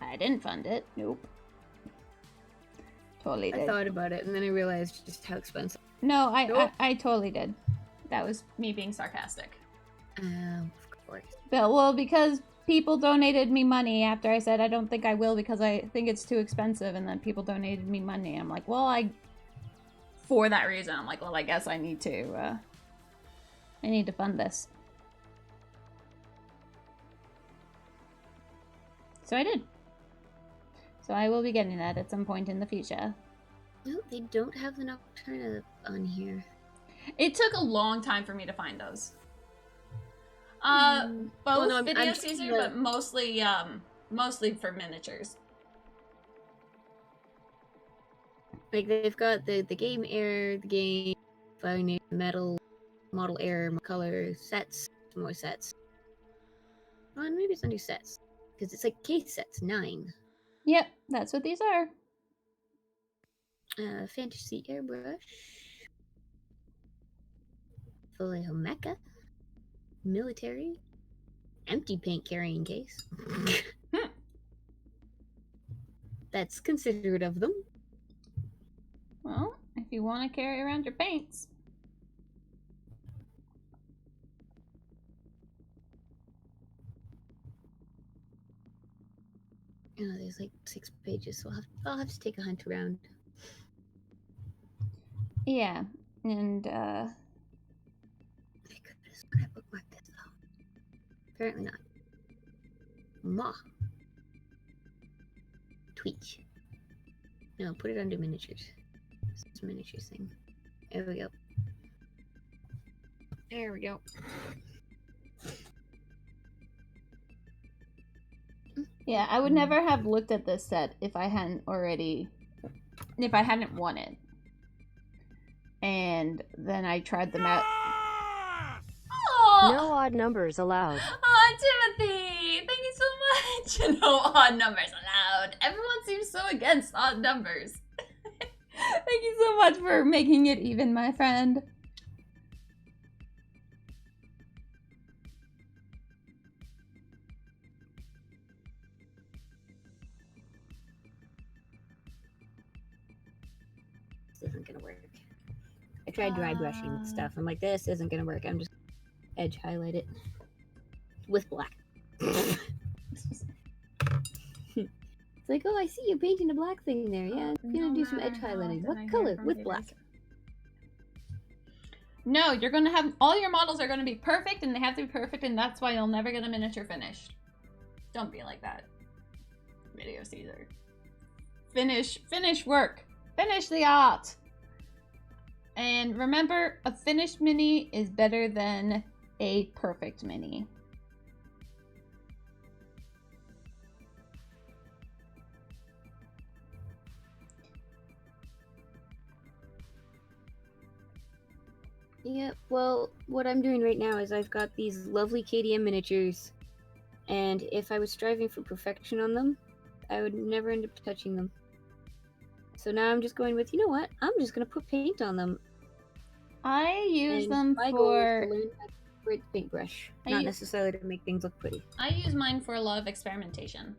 I didn't fund it. Nope. Totally did. I thought about it and then I realized just how expensive. No, Nope. I totally did. That was me being sarcastic. Of course. Well, because people donated me money after I said I don't think I will because I think it's too expensive, and then people donated me money. I'm like, well, for that reason, I'm like, well, I guess I need to fund this. So I did. So I will be getting that at some point in the future. No, they don't have the Nocturna on here. It took a long time for me to find those. Both Well, no, Video I'm Caesar, the- but mostly for miniatures. Like they've got the game air, the game finding metal, model air, color sets, more sets. Well, maybe it's under sets because it's like case sets 9. Yep, that's what these are. Fantasy airbrush, Vallejo mecha, military, empty paint carrying case. That's considerate of them. Well, if you want to carry around your paints. There's like 6 pages, so I'll have to take a hunt around. Yeah, and I could have sworn I bookmarked this though. Apparently not. Ma. Tweet. No, put it under miniatures. This miniatures thing. There we go. There we go. yeah, I would never have looked at this set if I hadn't won it. And then I tried them out. Oh! No odd numbers allowed. Oh, Timothy! Thank you so much! No odd numbers allowed. Everyone seems so against odd numbers. Thank you so much for making it even, my friend. This isn't gonna work. I tried dry brushing stuff. I'm like, this isn't gonna work. I'm just edge highlight it with black. It's like, oh, I see you painting a black thing there. Yeah, I'm gonna do some edge highlighting. What color? With black. No, you're gonna have all your models are gonna be perfect, and they have to be perfect, and that's why you'll never get a miniature finished. Don't be like that, Video Caesar. Finish work. Finish the art. And remember, a finished mini is better than a perfect mini. Yeah, well, what I'm doing right now is I've got these lovely KDM miniatures And if I was striving for perfection on them, I would never end up touching them. So now I'm just going with, you know what? I'm just going to put paint on them. I use And them my goal is for... to learn how to operate the paintbrush. I Not u- necessarily to make things look pretty. I use mine for a lot of experimentation.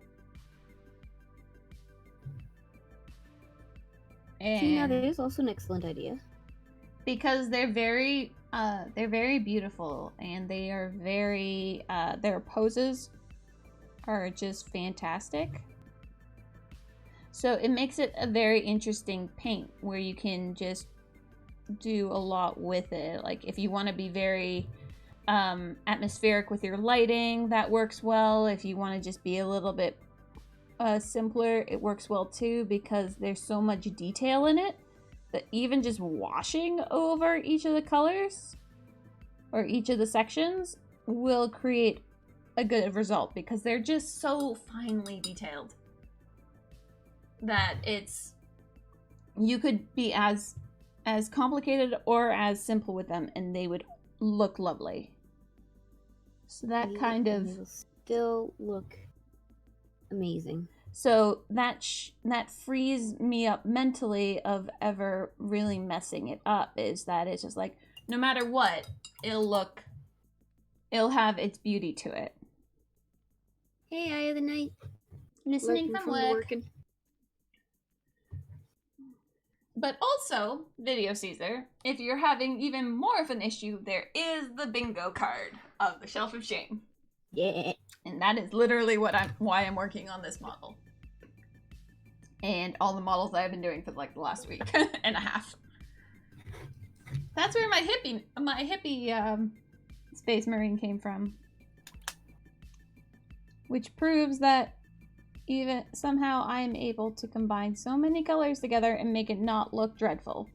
See, now And that is also an excellent idea. because they're very beautiful, and they are very their poses are just fantastic. So it makes it a very interesting paint where you can just do a lot with it. Like if you want to be very atmospheric with your lighting, that works well. If you want to just be a little bit simpler, it works well too, because there's so much detail in it that even just washing over each of the colors or each of the sections will create a good result, because they're just so finely detailed that it's, you could be as complicated or as simple with them and they would look lovely. So that kind And of they will still look amazing. So that frees me up mentally of ever really messing it up. Is that it's just like, no matter what, it'll have its beauty to it. Hey, Eye of the Night. Listening Lurking from work. working. But also, Video Caesar, if you're having even more of an issue, there is the bingo card of the Shelf of Shame. Yeah. And that is literally why I'm working on this model. And all the models that I've been doing for like the last week and a half. That's where my hippie Space Marine came from. Which proves that even somehow I am able to combine so many colors together and make it not look dreadful.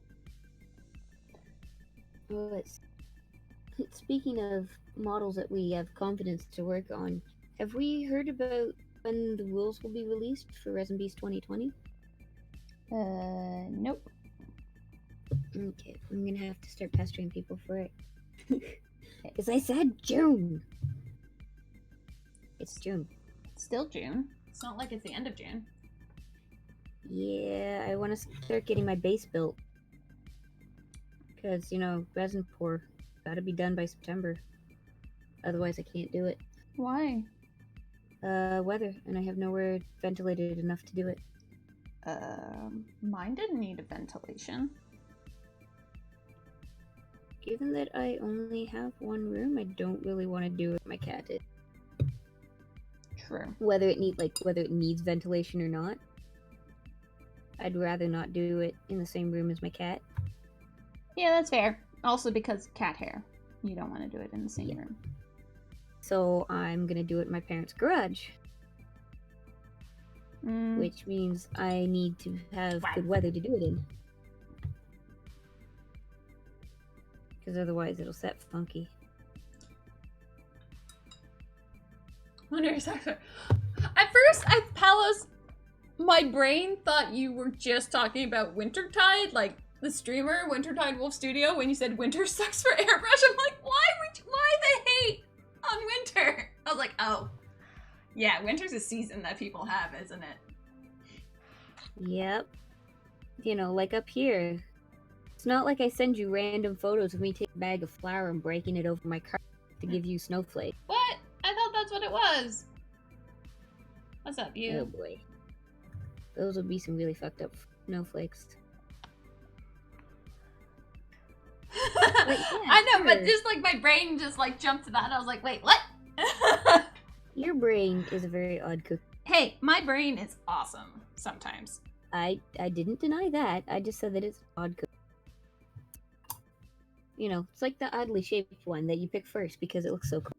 Well, speaking of models that we have confidence to work on, have we heard about when the rules will be released for Resin Beast 2020? Nope. Okay, I'm gonna have to start pestering people for it. Because I said June! It's June. It's still June. It's not like it's the end of June. Yeah, I want to start getting my base built. Because, resin pour. Gotta be done by September. Otherwise, I can't do it. Why? Weather, and I have nowhere ventilated enough to do it. Mine didn't need a ventilation. Given that I only have one room, I don't really want to do it with my cat. True. Whether it needs ventilation or not, I'd rather not do it in the same room as my cat. Yeah, that's fair. Also because cat hair. You don't want to do it in the same room. So I'm gonna do it in my parents' garage. Mm. Which means I need to have good weather to do it in. Because otherwise it'll set funky. At first, Palos, my brain thought you were just talking about Wintertide, like the streamer Wintertide Wolf Studio, when you said winter sucks for airbrush. I'm like, why the hate on winter? I was like, oh. Yeah, winter's a season that people have, isn't it? Yep. Like up here. It's not like I send you random photos of me taking a bag of flour and breaking it over my car to give you snowflakes. What? I thought that's what it was. What's up, you? Oh boy. Those would be some really fucked up snowflakes. Yeah, I know, but just like my brain just like jumped to that and I was like, wait, what? Your brain is a very odd cookie. Hey, my brain is awesome sometimes. I didn't deny that. I just said that it's odd cookie. It's like the oddly shaped one that you pick first because it looks so cool.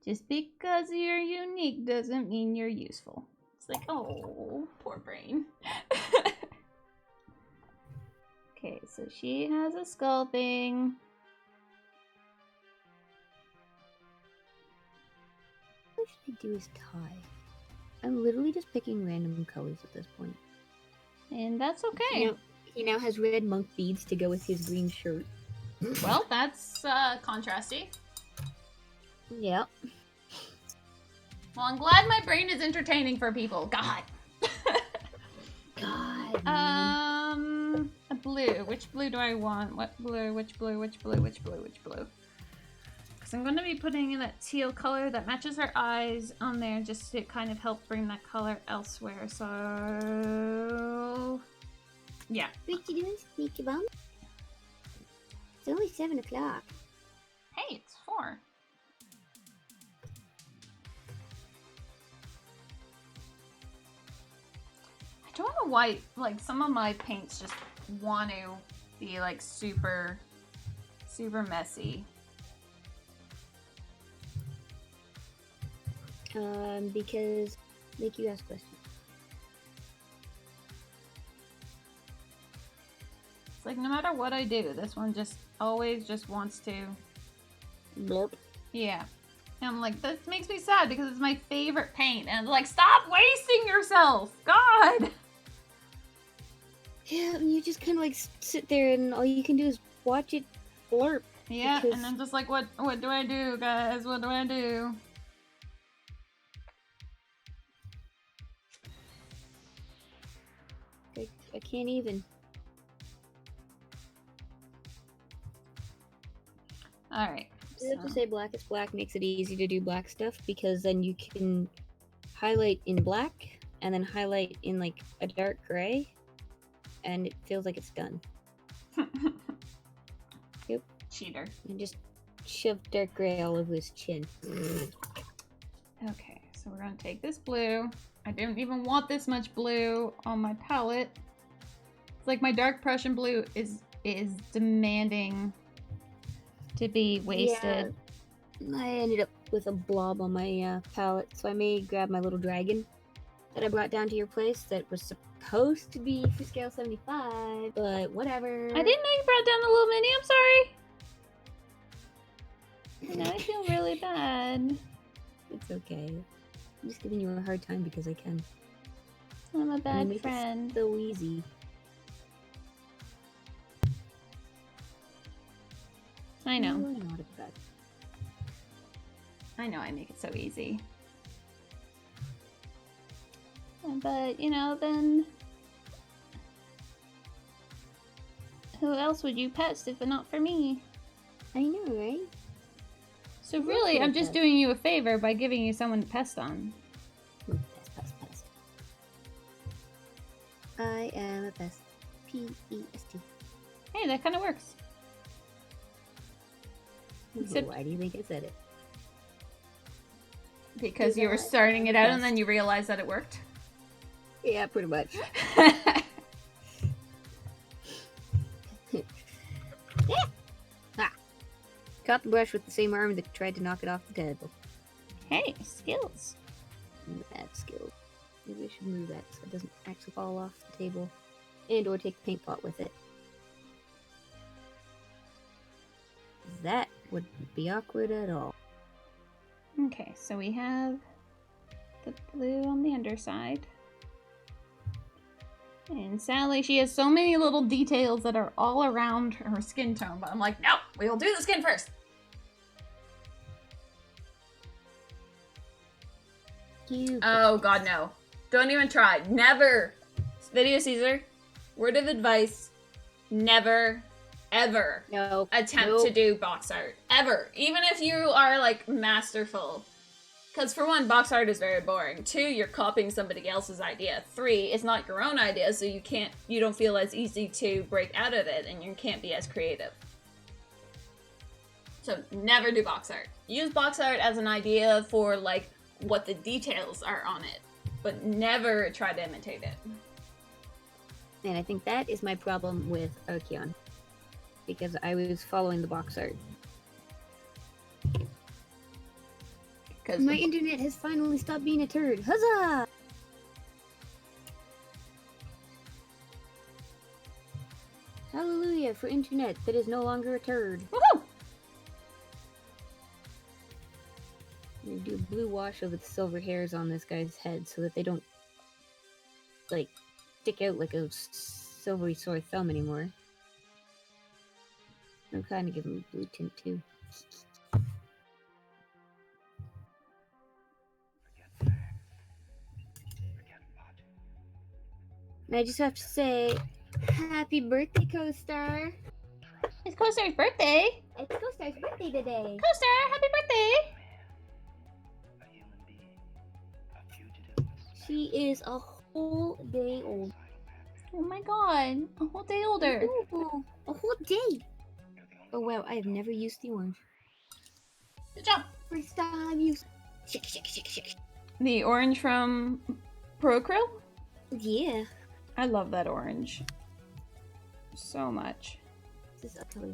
Just because you're unique doesn't mean you're useful. It's like, oh, poor brain. Okay, so she has a skull thing. What should I do is tie? I'm literally just picking random colors at this point. And that's okay. He now has red monk beads to go with his green shirt. Well, that's contrasty. Yep. Well, I'm glad my brain is entertaining for people. God. God. A blue. Which blue do I want? What blue? Which blue? Which blue? Which blue? Which blue? Because I'm going to be putting in that teal color that matches her eyes on there just to kind of help bring that color elsewhere. So, yeah. What you doing, Sneaky Bum? It's only 7 o'clock. Hey, it's 4. I don't know why, like, some of my paints just want to be, like, super messy. Because make you ask questions. It's like, no matter what I do, this one just always just wants to. Blurp. Yeah. And I'm like, this makes me sad because it's my favorite paint. And like, stop wasting yourself! God! Yeah, and you just kind of like sit there and all you can do is watch it blurp. Yeah, because... and I'm just like, what do I do, guys? What do I do? I can't even. Alright. I have to say black is black makes it easy to do black stuff because then you can highlight in black and then highlight in like a dark gray and it feels like it's done. Yep. Cheater. And just shove dark gray all over his chin. Okay, so we're gonna take this blue. I didn't even want this much blue on my palette. It's like my dark Prussian blue is demanding to be wasted. Yeah, I ended up with a blob on my palette, so I may grab my little dragon that I brought down to your place that was supposed to be for scale 75, but whatever. I didn't know you brought down the little mini, I'm sorry. Now I feel really bad. It's okay. I'm just giving you a hard time because I can. I'm a You bad make it friend. so easy. I know. You are not a bad. I know I make it so easy. But, you know, then who else would you pest if not for me? I know, right? So really, I'm just doing you a favor by giving you someone to pest on. Pest. I am a pest. P-E-S-T. Hey, that kind of works. Except- Why do you think I said it? Because you were starting it out and then you realized that it worked. Yeah, pretty much. Caught the brush with the same arm that tried to knock it off the table. Hey, skills. That's skill. Maybe I should move that so it doesn't actually fall off the table. And or take the paint pot with it. That wouldn't be awkward at all. Okay, so we have the blue on the underside. And Sally, she has so many little details that are all around her skin tone, but I'm like, no, we will do the skin first. Oh god, no. Don't even try. Never. Video Caesar, word of advice, never, ever attempt to do box art. Ever. Even if you are, like, masterful. Because for one, box art is very boring. 2, you're copying somebody else's idea. 3, it's not your own idea, so you don't feel as easy to break out of it, and you can't be as creative. So never do box art. Use box art as an idea for, like, what the details are on it, but never try to imitate it. And I think that is my problem with Archeon. Because I was following the box art. My internet has finally stopped being a turd. Huzzah! Hallelujah for internet that is no longer a turd. Woohoo! I'm gonna do a blue wash over the silver hairs on this guy's head so that they don't, like, stick out like a silvery sore thumb anymore. I'm kind of giving him a blue tint too. I just have to say, happy birthday, Co-Star. It's Co-Star's birthday. It's Co-Star's birthday today. Co-Star, happy birthday. She is a whole day old. Oh my god, a whole day older. Ooh, a whole day. Oh wow, I have never used the orange. Good job. First time use. Shake, shake, shake, shake. The orange from Pro Krill? Yeah. I love that orange so much. This is a color.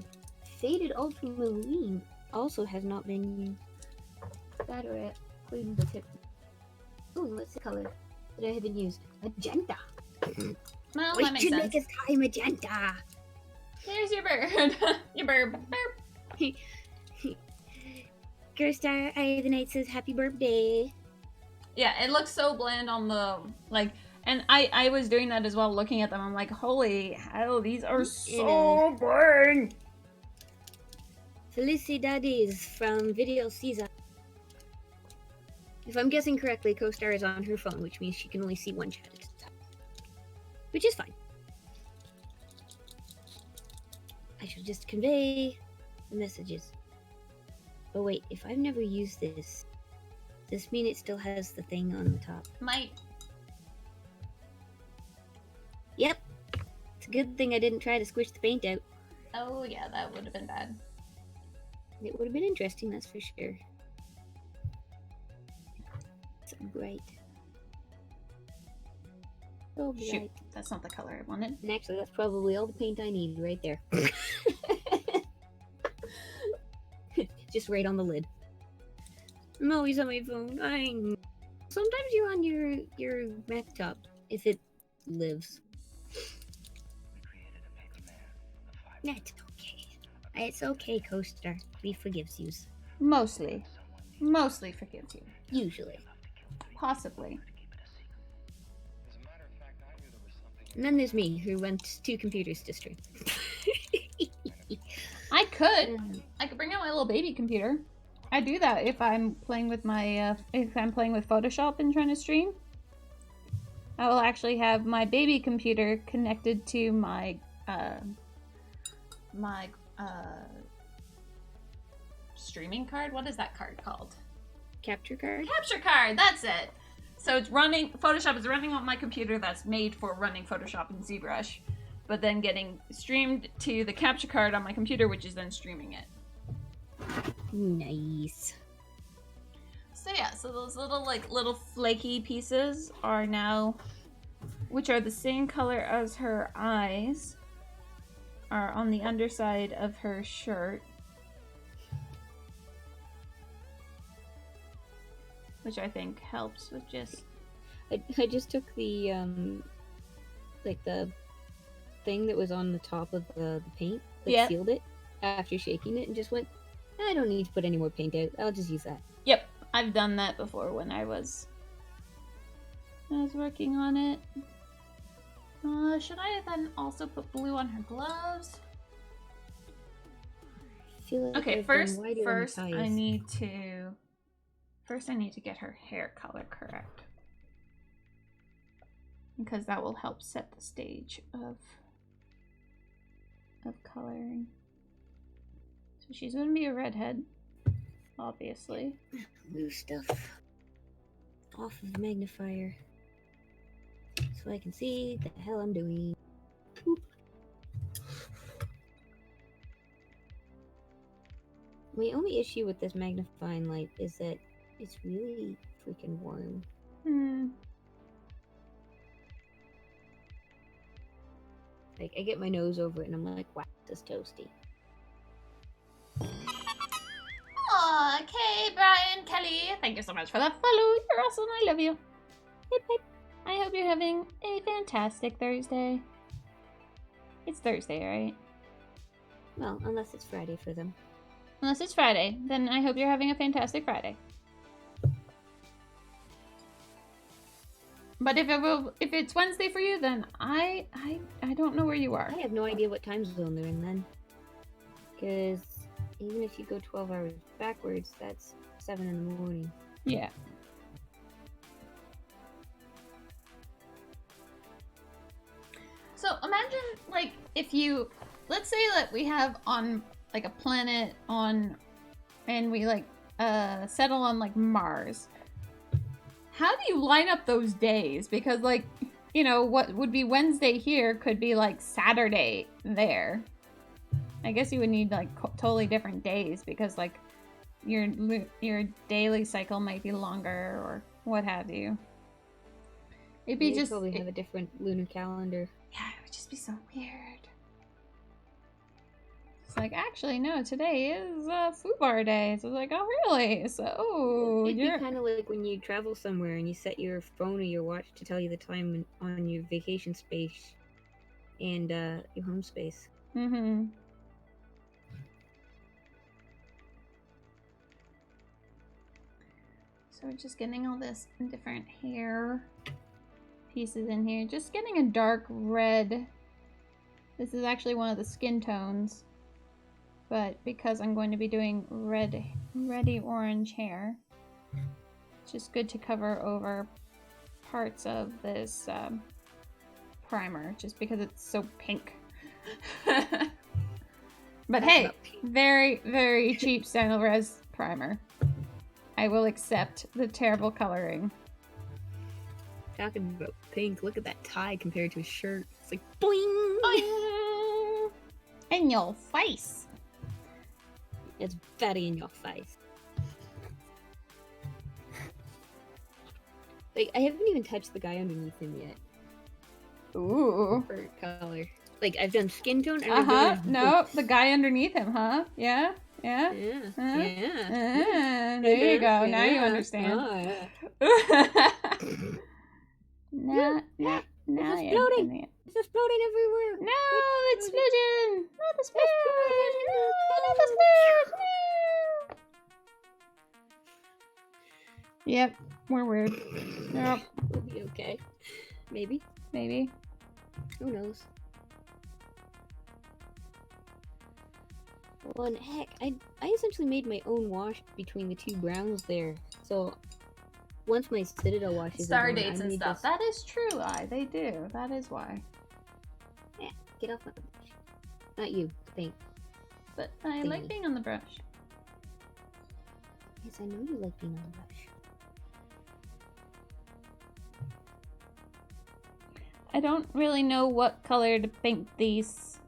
Faded ultramarine also has not been used. Battery, including the tip. Oh, what's the color that I haven't used? Magenta. Well, We that makes should sense. make a sky magenta. There's your bird. Your bird. Burp. Co-Star Eye of the Night says happy birthday. Yeah, it looks so bland on the, like, and I was doing that as well, looking at them. I'm like, holy hell, these are so bland. Felicidades from Video Caesar. If I'm guessing correctly, Co-Star is on her phone, which means she can only see one chat at a time. Which is fine. I shall just convey the messages. Oh wait, if I've never used this, does this mean it still has the thing on the top? Might. Yep. It's a good thing I didn't try to squish the paint out. Oh yeah, that would have been bad. It would have been interesting, that's for sure. So bright. So bright. Shoot, that's not the color I wanted. And actually, that's probably all the paint I need right there. Just right on the lid. I'm always on my phone. Sometimes you're on your Mac top, if it lives. That's okay. It's okay, Co-Star. We forgives yous. Mostly. Mostly forgives you. Usually. Possibly. And then there's me, who went 2 computers to stream. I could bring out my little baby computer. I do that if I'm playing with my, if I'm playing with Photoshop and trying to stream. I will actually have my baby computer connected to my, streaming card? What is that card called? Capture card? Capture card, that's it! So it's running, Photoshop is running on my computer that's made for running Photoshop and ZBrush, but then getting streamed to the capture card on my computer, which is then streaming it. Nice. So yeah, so those little flaky pieces are now, which are the same color as her eyes, are on the underside of her shirt. Which I think helps with just... I just took the, like the thing that was on the top of the paint that sealed it after shaking it and just went, I don't need to put any more paint out. I'll just use that. Yep, I've done that before when I was working on it. Should I then also put blue on her gloves? I feel like Okay, I've first done wider on the ties. I need to get her hair color correct. Because that will help set the stage of coloring. So she's gonna be a redhead, obviously. Move stuff off of the magnifier so I can see the hell I'm doing. Boop. My only issue with this magnifying light is that it's really freaking warm. Like, I get my nose over it and I'm like, wow, this is toasty. Aw, okay, Brian, Kelly, thank you so much for that follow. You're awesome, I love you. Hip hip. I hope you're having a fantastic Thursday. It's Thursday, right? Well, unless it's Friday for them. Unless it's Friday, then I hope you're having a fantastic Friday. But if it's Wednesday for you, then I don't know where you are. I have no idea what time zone they're in then. Because even if you go 12 hours backwards, that's 7 in the morning. Yeah. if you, let's say that we have on like a planet on, and we like settle on like Mars. How do you line up those days? Because like, you know, what would be Wednesday here could be like Saturday there. I guess you would need like totally different days because like your daily cycle might be longer or what have you. It'd be They just probably have a different lunar calendar. yeah, it would just be so weird. It's like, actually, no, today is Fubar Day. So it's like, oh, really? So, It'd you're... be kind of like when you travel somewhere and you set your phone or your watch to tell you the time on your vacation space and your home space. Mm-hmm. So we're just getting all this different hair pieces in here. Just getting a dark red. This is actually one of the skin tones. But because I'm going to be doing reddy orange hair, it's just good to cover over parts of this primer, just because it's so pink. But hey, very, very cheap Stynylrez primer. I will accept the terrible coloring. Talking about pink, look at that tie compared to his shirt. It's like boing! Boing! In your face! It's very in your face. Like, I haven't even touched the guy underneath him yet. Ooh. For color. Like, I've done skin tone and No, the guy underneath him, huh? Yeah? Yeah? Yeah. There you go. Now you understand. Now It's you're exploding. getting it. It's exploding everywhere. No, it's smidgen! Not the smidge! No, not the smidge! No! Yep, we're weird. Yep. We'll be okay. Maybe. Maybe. Who knows? Well, and heck, I essentially made my own wash between the two browns there. So once my Citadel washes Star are done, dates I and may stuff. just- That is true, they do. That is why. Yeah, get off my brush. Not you, the paint. But I like Thingy. being on the brush. Yes, I know you like being on the brush. I don't really know what color to paint these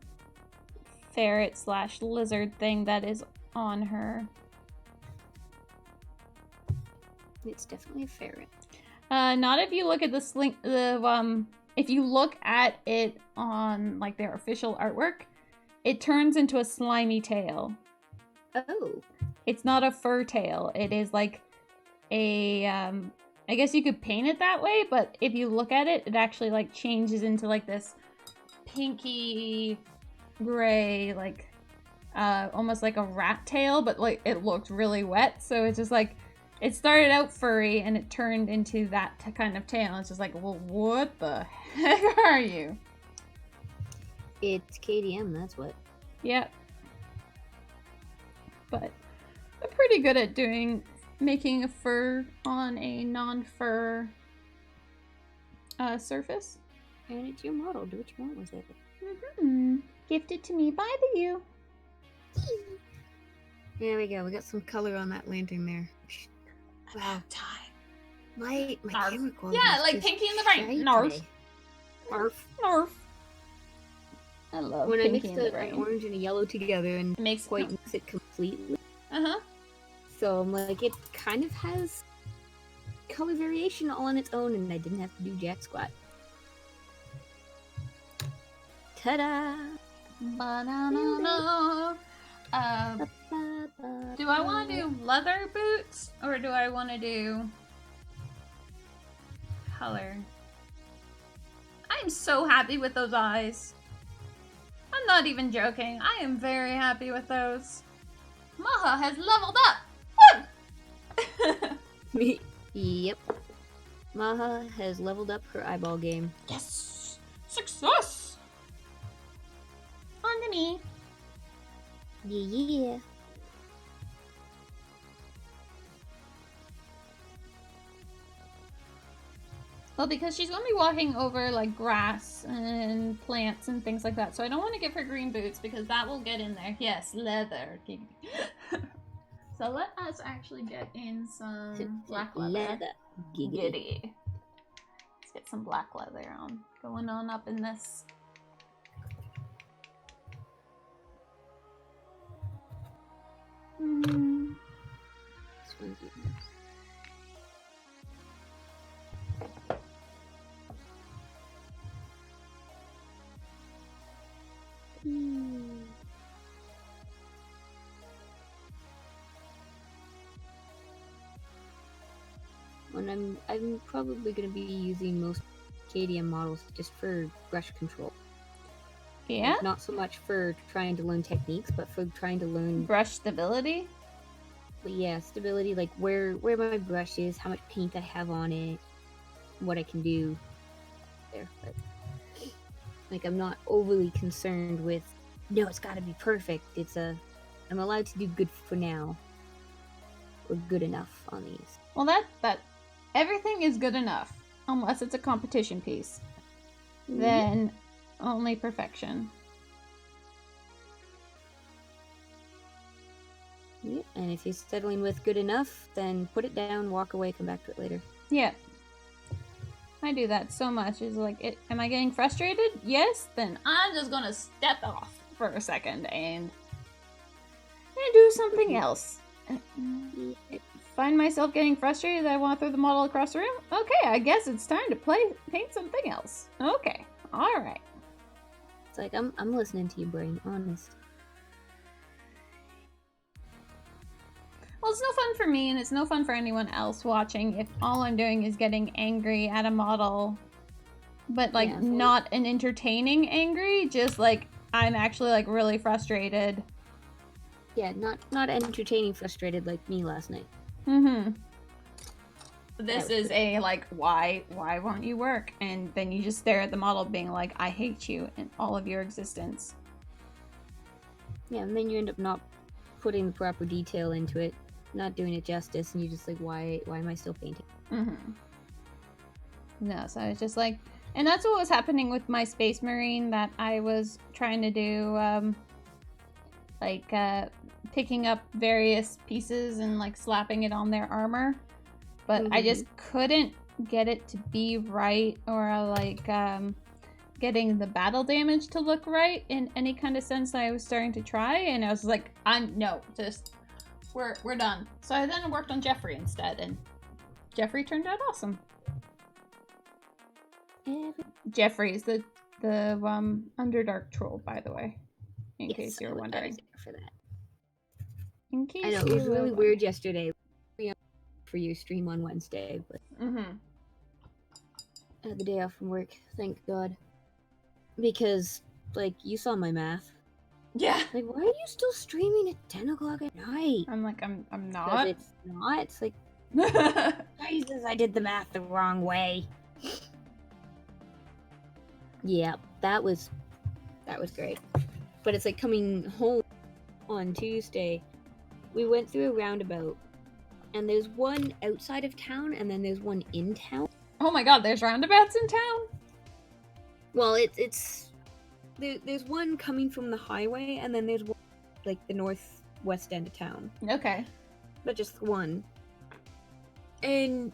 ferret / lizard thing that is on her. It's definitely a ferret. Not if you look at if you look at it on like their official artwork, it turns into a slimy tail. Oh. It's not a fur tail. It is like a I guess you could paint it that way, but if you look at it, it actually like changes into like this pinky gray, like almost like a rat tail, but like it looked really wet. So it's just like it started out furry and it turned into that kind of tail. It's just like, well, what the heck are you? It's KDM, that's what. Yep. But I'm pretty good at making a fur on a non-fur surface. And it's your model. Do what you want with it. Gifted to me by the you. There we go. We got some color on that lantern there. Wow. Time. My Narf. camera quality. Yeah, is like just Pinky in the Brain. shite Narf. today. Narf. Narf. I love When I Pinky mixed in the an Brain. orange and a yellow together and It makes quite mix it completely. Uh-huh. So I'm like, it kind of has color variation all on its own, and I didn't have to do jack squat. Ta-da! Banana. Do I want to do leather boots or do I want to do color? I'm so happy with those eyes. I'm not even joking. I am very happy with those. Maha has leveled up. Woo! Yep. Maha has leveled up her eyeball game. Yes! Success! On to me. Yeah. Well, because she's going to be walking over, like, grass and plants and things like that. So I don't want to give her green boots because that will get in there. Yes, leather. So let us actually get in some black leather. Giddy. Let's get some black leather on. Going on up in this. This one's yours. When I'm probably gonna be using most KDM models just for brush control. Yeah? Like, not so much for trying to learn techniques, but for trying to learn Brush stability? But yeah, stability, like where my brush is, how much paint I have on it, what I can do there. But like I'm not overly concerned with no, it's gotta be perfect. I'm allowed to do good for now. Or good enough on these. Well, that everything is good enough unless it's a competition piece. Mm-hmm. Then only perfection. Yeah, and if you're settling with good enough, then put it down, walk away, come back to it later. Yeah. I do that so much. Is like, am I getting frustrated? Yes. Then I'm just gonna step off for a second and do something else. Find myself getting frustrated that I want to throw the model across the room. Okay, I guess it's time to paint something else. Okay, all right. It's like I'm listening to you, brain. Honest. Well, it's no fun for me, and it's no fun for anyone else watching if all I'm doing is getting angry at a model, but like not an entertaining angry, just like I'm actually like really frustrated. Yeah, not entertaining frustrated like me last night. Mm-hmm. This is a like, why won't you work? And then you just stare at the model being like, I hate you and all of your existence. Yeah, and then you end up not putting the proper detail into it, not doing it justice, and you're just like, why am I still painting? Mm-hmm. No, so it's just like, and that's what was happening with my Space Marine that I was trying to do, picking up various pieces and like slapping it on their armor, but I just couldn't get it to be right, or like getting the battle damage to look right in any kind of sense that I was starting to try, and I was like, we're done. So I then worked on Jeffrey instead, and Jeffrey turned out awesome. Jeffrey's the Underdark troll, by the way, in case you're wondering. I was there for that. In case I know it was really weird yesterday for your stream on Wednesday, but I had the day off from work, thank God. Because, like, you saw my math. Yeah. Like, why are you still streaming at 10 o'clock at night? I'm like, I'm not. It's not. It's like, Jesus, I did the math the wrong way. Yeah, that was great. But it's like coming home on Tuesday, we went through a roundabout, and there's one outside of town, and then there's one in town. Oh my God, there's roundabouts in town? Well, there's one coming from the highway, and then there's one like the northwest end of town. Okay. But just one. And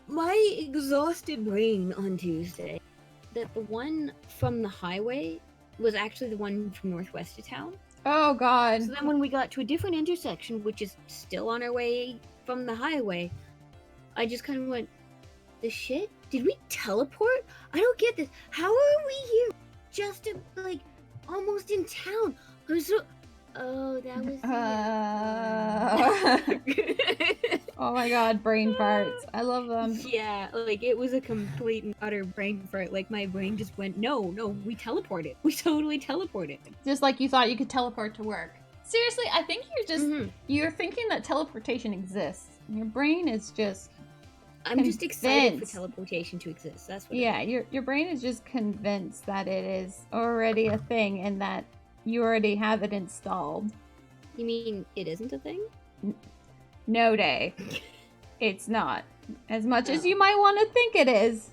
my exhausted brain on Tuesday, that the one from the highway was actually the one from northwest of town. Oh God. So then when we got to a different intersection, which is still on our way from the highway, I just kind of went, the shit? Did we teleport? I don't get this. How are we here? Just like almost in town. I was so... Oh, that was Oh my God, brain farts. I love them. Yeah, like it was a complete and utter brain fart. Like my brain just went, no, we teleported. We totally teleported. Just like you thought you could teleport to work. Seriously, I think you're thinking that teleportation exists. Your brain is just I'm just excited for teleportation to exist. That's what your brain is just convinced that it is already a thing and that you already have it installed. You mean it isn't a thing? No day. It's not. As much as you might want to think it is.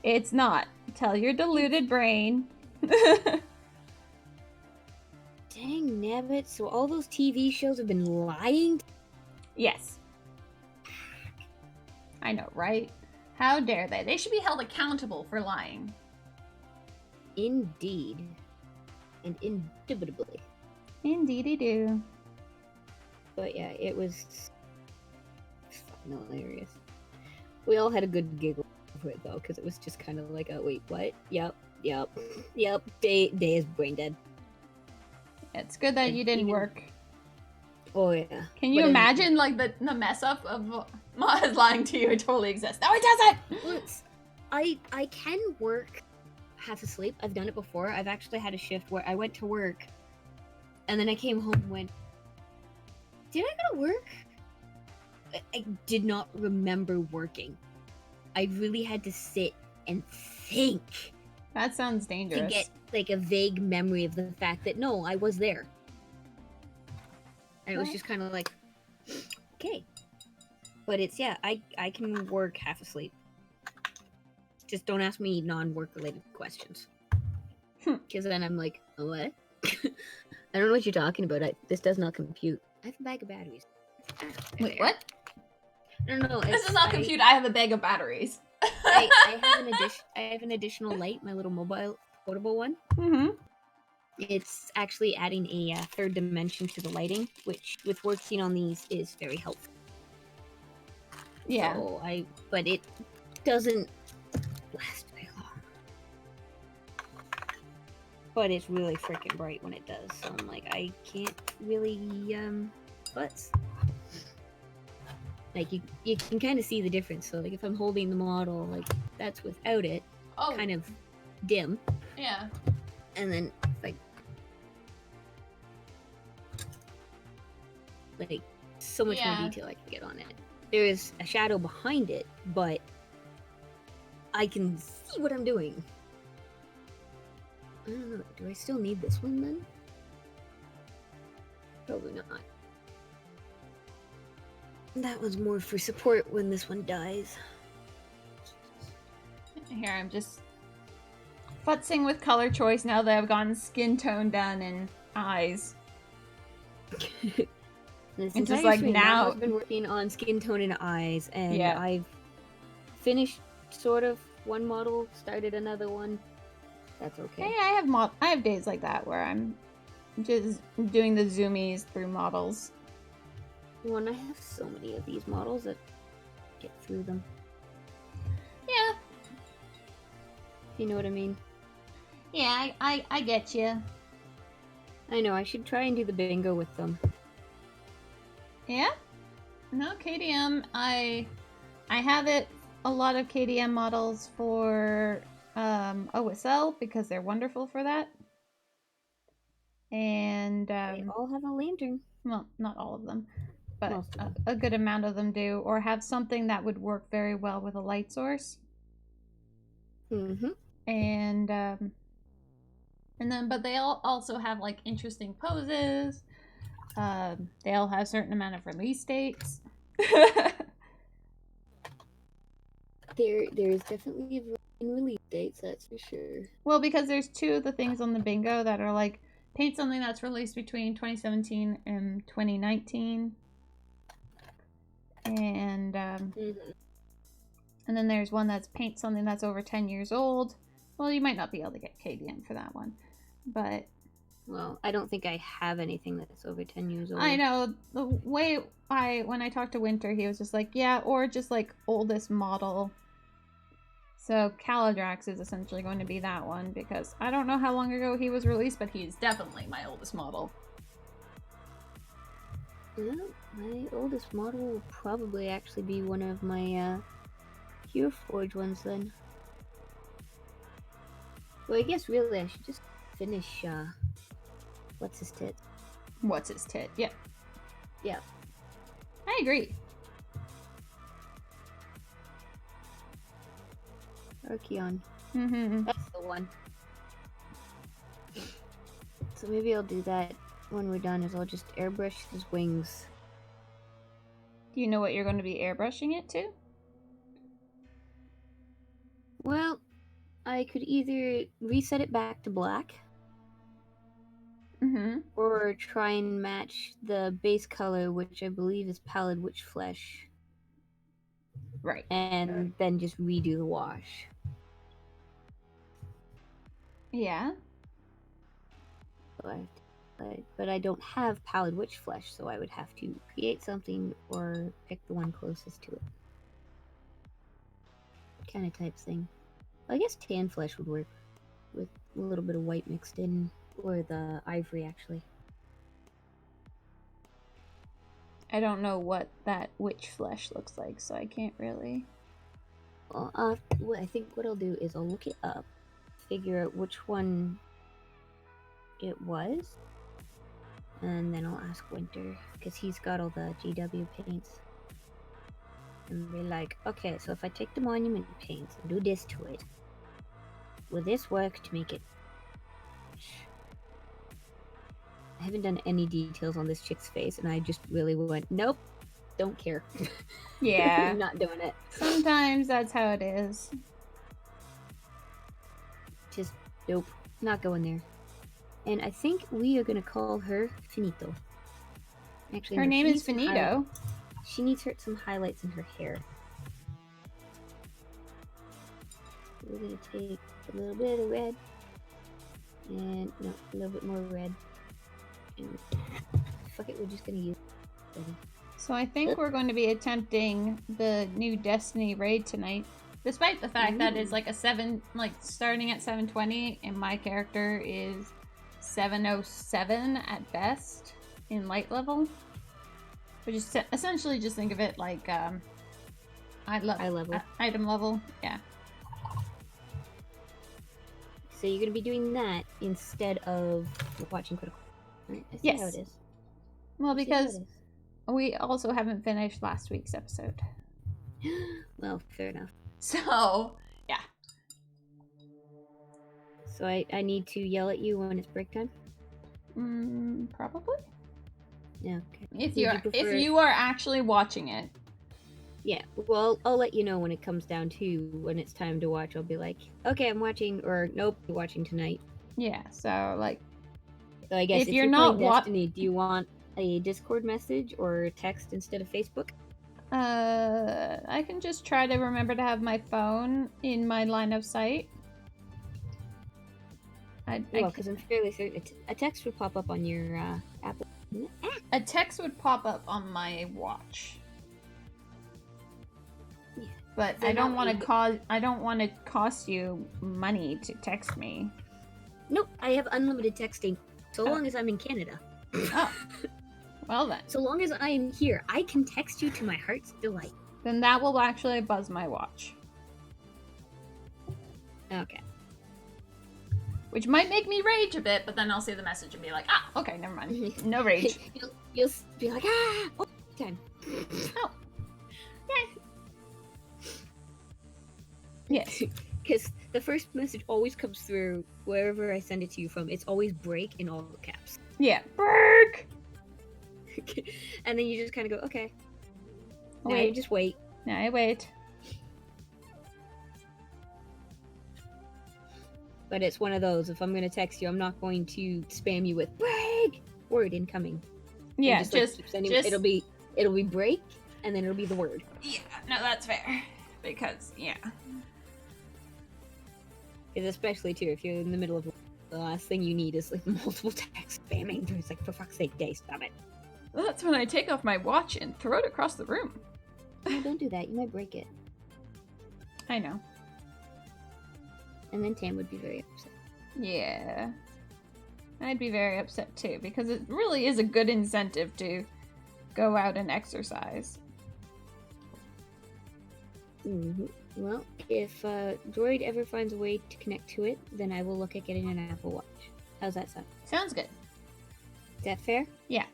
It's not. Tell your deluded brain. Dang nabbit, so all those TV shows have been lying? Yes. I know, right? How dare they? They should be held accountable for lying. Indeed. And indubitably. Indeedy do. But yeah, it was fucking hilarious. We all had a good giggle over it though, because it was just kind of like a wait, what? Yep. Day is brain dead. It's good that And you didn't even- work. Oh yeah. Can you But imagine like the mess up of Maz lying to you? It totally exists. No, it doesn't. Well, I can work half asleep. I've done it before. I've actually had a shift where I went to work, and then I came home and went, "Did I go to work?" I did not remember working. I really had to sit and think That sounds dangerous. to get like a vague memory of the fact that no, I was there. And it was Right. just kind of like, okay. But it's, yeah, I can work half asleep. Just don't ask me non-work related questions. Because then I'm like, what? I don't know what you're talking about. This does not compute. I have a bag of batteries. Wait, what? I don't know. This does not compute. I have a bag of batteries. I have an additional light, my little mobile portable one. Mm-hmm. It's actually adding a third dimension to the lighting, which with working on these is very helpful. Yeah. So but it doesn't last very long. But it's really freaking bright when it does. So I'm like, I can't really butts. Like you can kind of see the difference. So like if I'm holding the model, like that's without it, Oh, kind of dim, yeah. and then like so much Yeah. more detail I can get on it. There is a shadow behind it, but I can see what I'm doing. I don't know. Do I still need this one then? Probably not. That one's more for support when this one dies. Here, I'm just futzing with color choice now that I've gotten skin tone done and eyes. This It's just entire like stream, now- I've been working on skin tone and eyes, and Yeah. I've finished sort of one model, started another one. That's okay. Hey, I have days like that where I'm just doing the zoomies through models. When I have so many of these models that get through them. Yeah. You know what I mean? Yeah, I get you. I know, I should try and do the bingo with them. Yeah. No, KDM. I have it. A lot of KDM models for OSL because they're wonderful for that. And They all have a lantern. well, not all of them, but Most of a good amount of them do, or have something that would work very well with a light source. Mm-hmm. And then, but they all also have like interesting poses. They all have a certain amount of release dates. There's definitely a variety in release dates, that's for sure. Well, because there's two of the things on the bingo that are like paint something that's released between 2017 and 2019, and and then there's one that's paint something that's over 10 years old. Well, you might not be able to get KDM for that one, but Well, I don't think I have anything that's over 10 years old. I know the way when I talked to Winter, he was just like, yeah, or just like oldest model. So Caladrax is essentially going to be that one because I don't know how long ago he was released, but he's definitely my oldest model. Well, my oldest model will probably actually be one of my Hero Forge ones then. Well, I guess really I should just finish what's his tit? What's his tit? Yeah. Yeah. I agree. Archeon. Mm-hmm. That's the one. So maybe I'll do that when we're done, is I'll just airbrush his wings. Do you know what you're going to be airbrushing it to? Well, I could either reset it back to black Mm-hmm. or try and match the base color, which I believe is Pallid Witch Flesh, Right. and then just redo the wash. Yeah. But I don't have Pallid Witch Flesh, so I would have to create something or pick the one closest to it. Kind of type thing. I guess tan flesh would work with a little bit of white mixed in, or the ivory actually. I don't know what that witch flesh looks like, so I can't really. Well, I think what I'll do is I'll look it up, figure out which one it was, and then I'll ask Winter, because he's got all the GW paints. And be like, okay, so if I take the monument paints and do this to it, will this work to make it? I haven't done any details on this chick's face, and I just really went, nope, don't care. Yeah. I'm not doing it. Sometimes that's how it is. Just, nope, not going there. And I think we are gonna call her Finito. Actually, Her no, name she is needs some Finito. She needs some highlights in her hair. We're gonna take a little bit of red, and no, a little bit more red. And fuck it, we're just gonna use it. So I think we're going to be attempting the new Destiny raid tonight. Despite the fact that it's like starting at 720 and my character is 707 at best in light level. But just essentially just think of it like item level. Yeah. So you're gonna be doing that instead of watching Critical. Right? I see Yes. how it is. Well, because we also haven't finished last week's episode. Well, fair enough. So, yeah. So I need to yell at you when it's break time? Probably. Yeah, okay. If you are actually watching it. Yeah, well, I'll let you know when it comes down to when it's time to watch. I'll be like, okay, I'm watching, or nope, you're watching tonight. Yeah, so like. So I guess if you're not playing Destiny, do you want a Discord message or text instead of Facebook? I can just try to remember to have my phone in my line of sight. Because I'm fairly certain a text would pop up on your Apple. A text would pop up on my watch. Yeah. But I don't want to cost you money to text me. Nope, I have unlimited texting so long as I'm in Canada. Oh. Well then. So long as I am here, I can text you to my heart's delight. Then that will actually buzz my watch. Okay. Which might make me rage a bit, but then I'll see the message and be like, okay, never mind. No rage. You'll be like, oh, time. Oh. Yeah. Yes. Because the first message always comes through wherever I send it to you from. It's always break in all caps. Yeah. Break! And then you just kind of go, okay. Wait. Now you just wait. Now I wait. But it's one of those, if I'm going to text you, I'm not going to spam you with break! Word incoming. Yeah, it'll be break, and then it'll be the word. Yeah, no, that's fair. Because, yeah. Because especially, too, if you're in the middle of the last thing you need is, like, multiple texts spamming through. It's like, for fuck's sake, Day, stop it. Well, that's when I take off my watch and throw it across the room. No, don't do that. You might break it. I know. And then Tam would be very upset. Yeah. I'd be very upset too, because it really is a good incentive to go out and exercise. Mm-hmm. Well, if Droid ever finds a way to connect to it, then I will look at getting an Apple Watch. How's that sound? Sounds good. Is that fair? Yeah.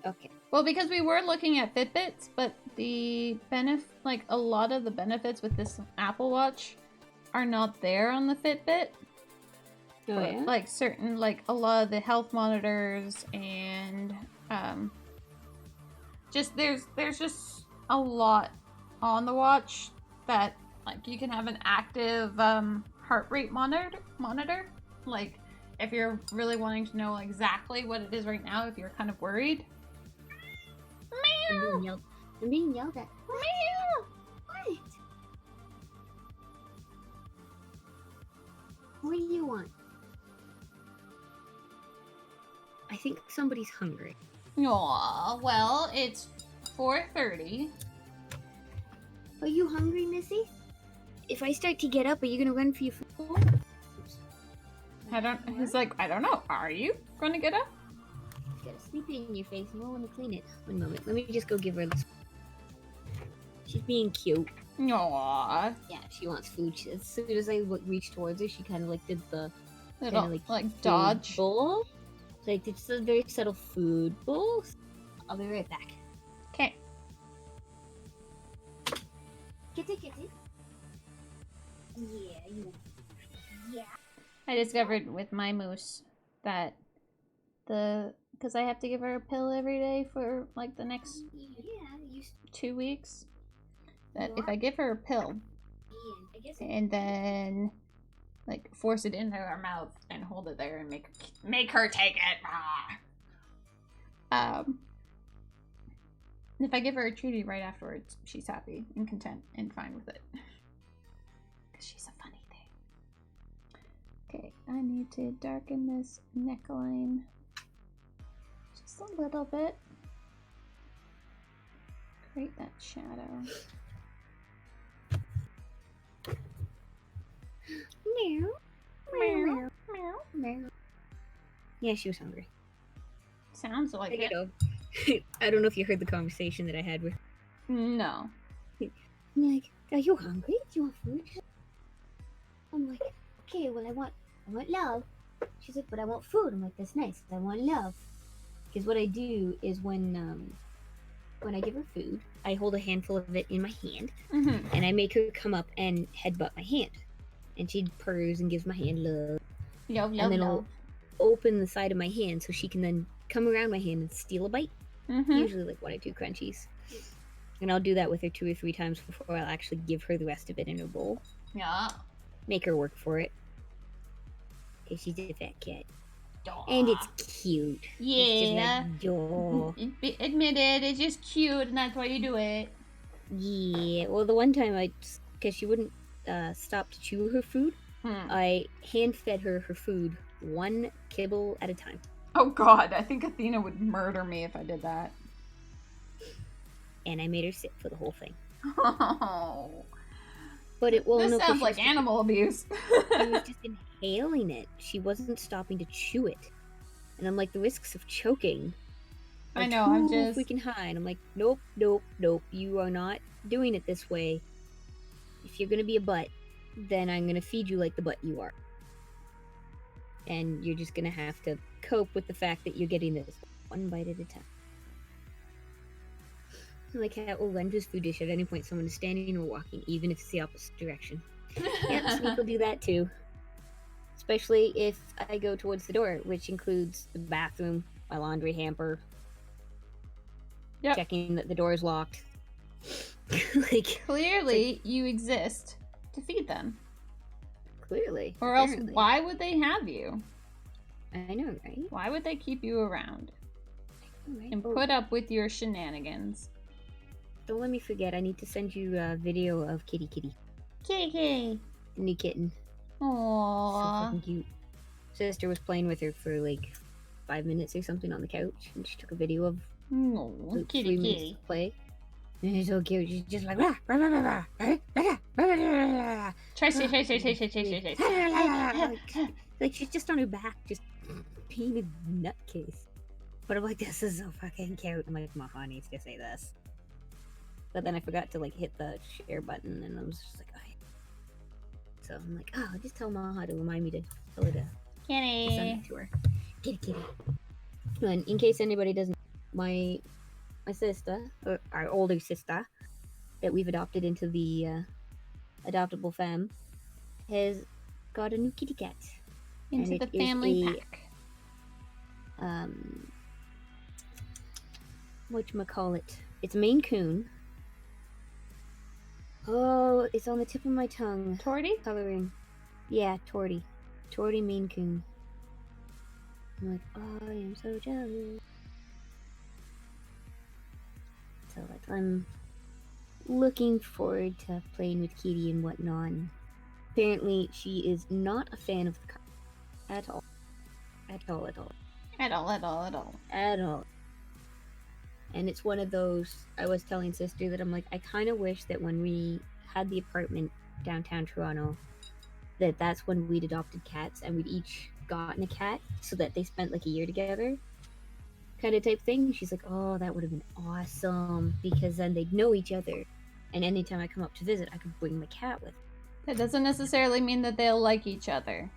Okay. Well, because we were looking at Fitbits, but the a lot of the benefits with this Apple Watch are not there on the Fitbit. Oh, but, yeah? Like certain, like a lot of the health monitors and just there's just a lot on the watch that like you can have an active heart rate monitor. Like, if you're really wanting to know exactly what it is right now, if you're kind of worried. Meow! I'm being yelled at. Meow! What? What do you want? I think somebody's hungry. Aw, well, it's 4:30. Are you hungry, Missy? If I start to get up, are you gonna run for your food? He's like, I don't know. Are you gonna get up? It's got a sleepy in your face and I want to clean it. One moment. Let me just go give her this. She's being cute. Aw. Yeah, she wants food. As soon as I reached towards her, she kind of like did the Little, kinda, like dodge. bowl. Like it's a very subtle food bowl. I'll be right back. Okay. Kitty, kitty. Yeah, you. Yeah. I discovered with my moose that because I have to give her a pill every day for like the next Yeah, you. 2 weeks, that if I give her a pill I guess. and then like force it into her mouth and hold it there and make her take it, if I give her a treaty right afterwards, she's happy and content and fine with it. Because she's a funny thing. Okay, I need to darken this neckline just a little bit. Create that shadow. Meow. Meow, meow. Meow. Yeah, she was hungry. Sounds like it. I don't know if you heard the conversation that I had with. No. I'm like, are you hungry? Do you want food? I'm like, okay, well, I want love. She's like, but I want food. I'm like, that's nice. I want love. Because what I do is when I give her food, I hold a handful of it in my hand, Mm-hmm. and I make her come up and headbutt my hand. And she purrs and gives my hand love. Yo, And then I'll open the side of my hand so she can then come around my hand and steal a bite. Mm-hmm. Usually like 1 or 2 crunchies. And I'll do that with her 2 or 3 times before I'll actually give her the rest of it in her bowl. Yeah. Make her work for it. Because she's a fat cat. Aw. And it's cute. Yeah. It's just like, Admit it, it's just cute and that's why you do it. yeah. Well, the one time because she wouldn't stop to chew her food, I hand-fed her food 1 kibble at a time. Oh god, I think Athena would murder me if I did that. And I made her sit for the whole thing. Oh. But it This sounds like animal abuse. She was just inhaling it. She wasn't stopping to chew it. And I'm like, the risks of choking I are know, I'm too just... freaking high. And I'm like, nope, nope, nope. You are not doing it this way. If you're gonna be a butt, then I'm gonna feed you like the butt you are. And you're just gonna have to cope with the fact that you're getting this 1 bite at a time. Like how Orendra's food dish at any point someone is standing or walking, even if it's the opposite direction. Yep, Sneak will do that too. Especially if I go towards the door, which includes the bathroom, my laundry hamper, Yep. checking that the door is locked. Like, Clearly, you exist to feed them. clearly. Or else, apparently. why would they have you? I know, right? Why would they keep you around Right. and Oh, put up with your shenanigans? don't let me forget, I need to send you a video of Kitty Kitty, Kiki. the new kitten. So Aww. fucking cute. Sister was playing with her for like 5 minutes or something on the couch, and she took a video of No, like, kitty 3 minutes kitty. to play. And she's so cute. She's just like, rah, rah, rah, rah, rah, rah, rah, rah, Tracy. like she's just on her back, just being a nutcase. But I'm like, this is so fucking cute. I'm like, Maha needs to say this. But then I forgot to like hit the share button, and I was just like, oh. So I'm like, oh, just tell Maha to remind me to tell her to send Kitty. it to her. Kitty, kitty. And in case anybody doesn't, my sister, or our older sister, that we've adopted into the adoptable fam, has got a new kitty cat. Into And the it is family a- pack. Whatchamacallit? It's Maine Coon. Oh, it's on the tip of my tongue. Torty? Coloring. Yeah, Torty. Torty Maine Coon. I'm like, oh, I am so jealous. So like, I'm looking forward to playing with Kitty and whatnot. Apparently, she is not a fan of the car at all. At all, at all. At all, at all, at all. At all. And it's one of those, I was telling sister that I'm like, I kind of wish that when we had the apartment downtown Toronto, that's when we'd adopted cats and we'd each gotten a cat so that they spent like a year together. Kind of type thing. She's like, oh, that would have been awesome because then they'd know each other. And anytime I come up to visit, I could bring my cat with. That doesn't necessarily mean that they'll like each other.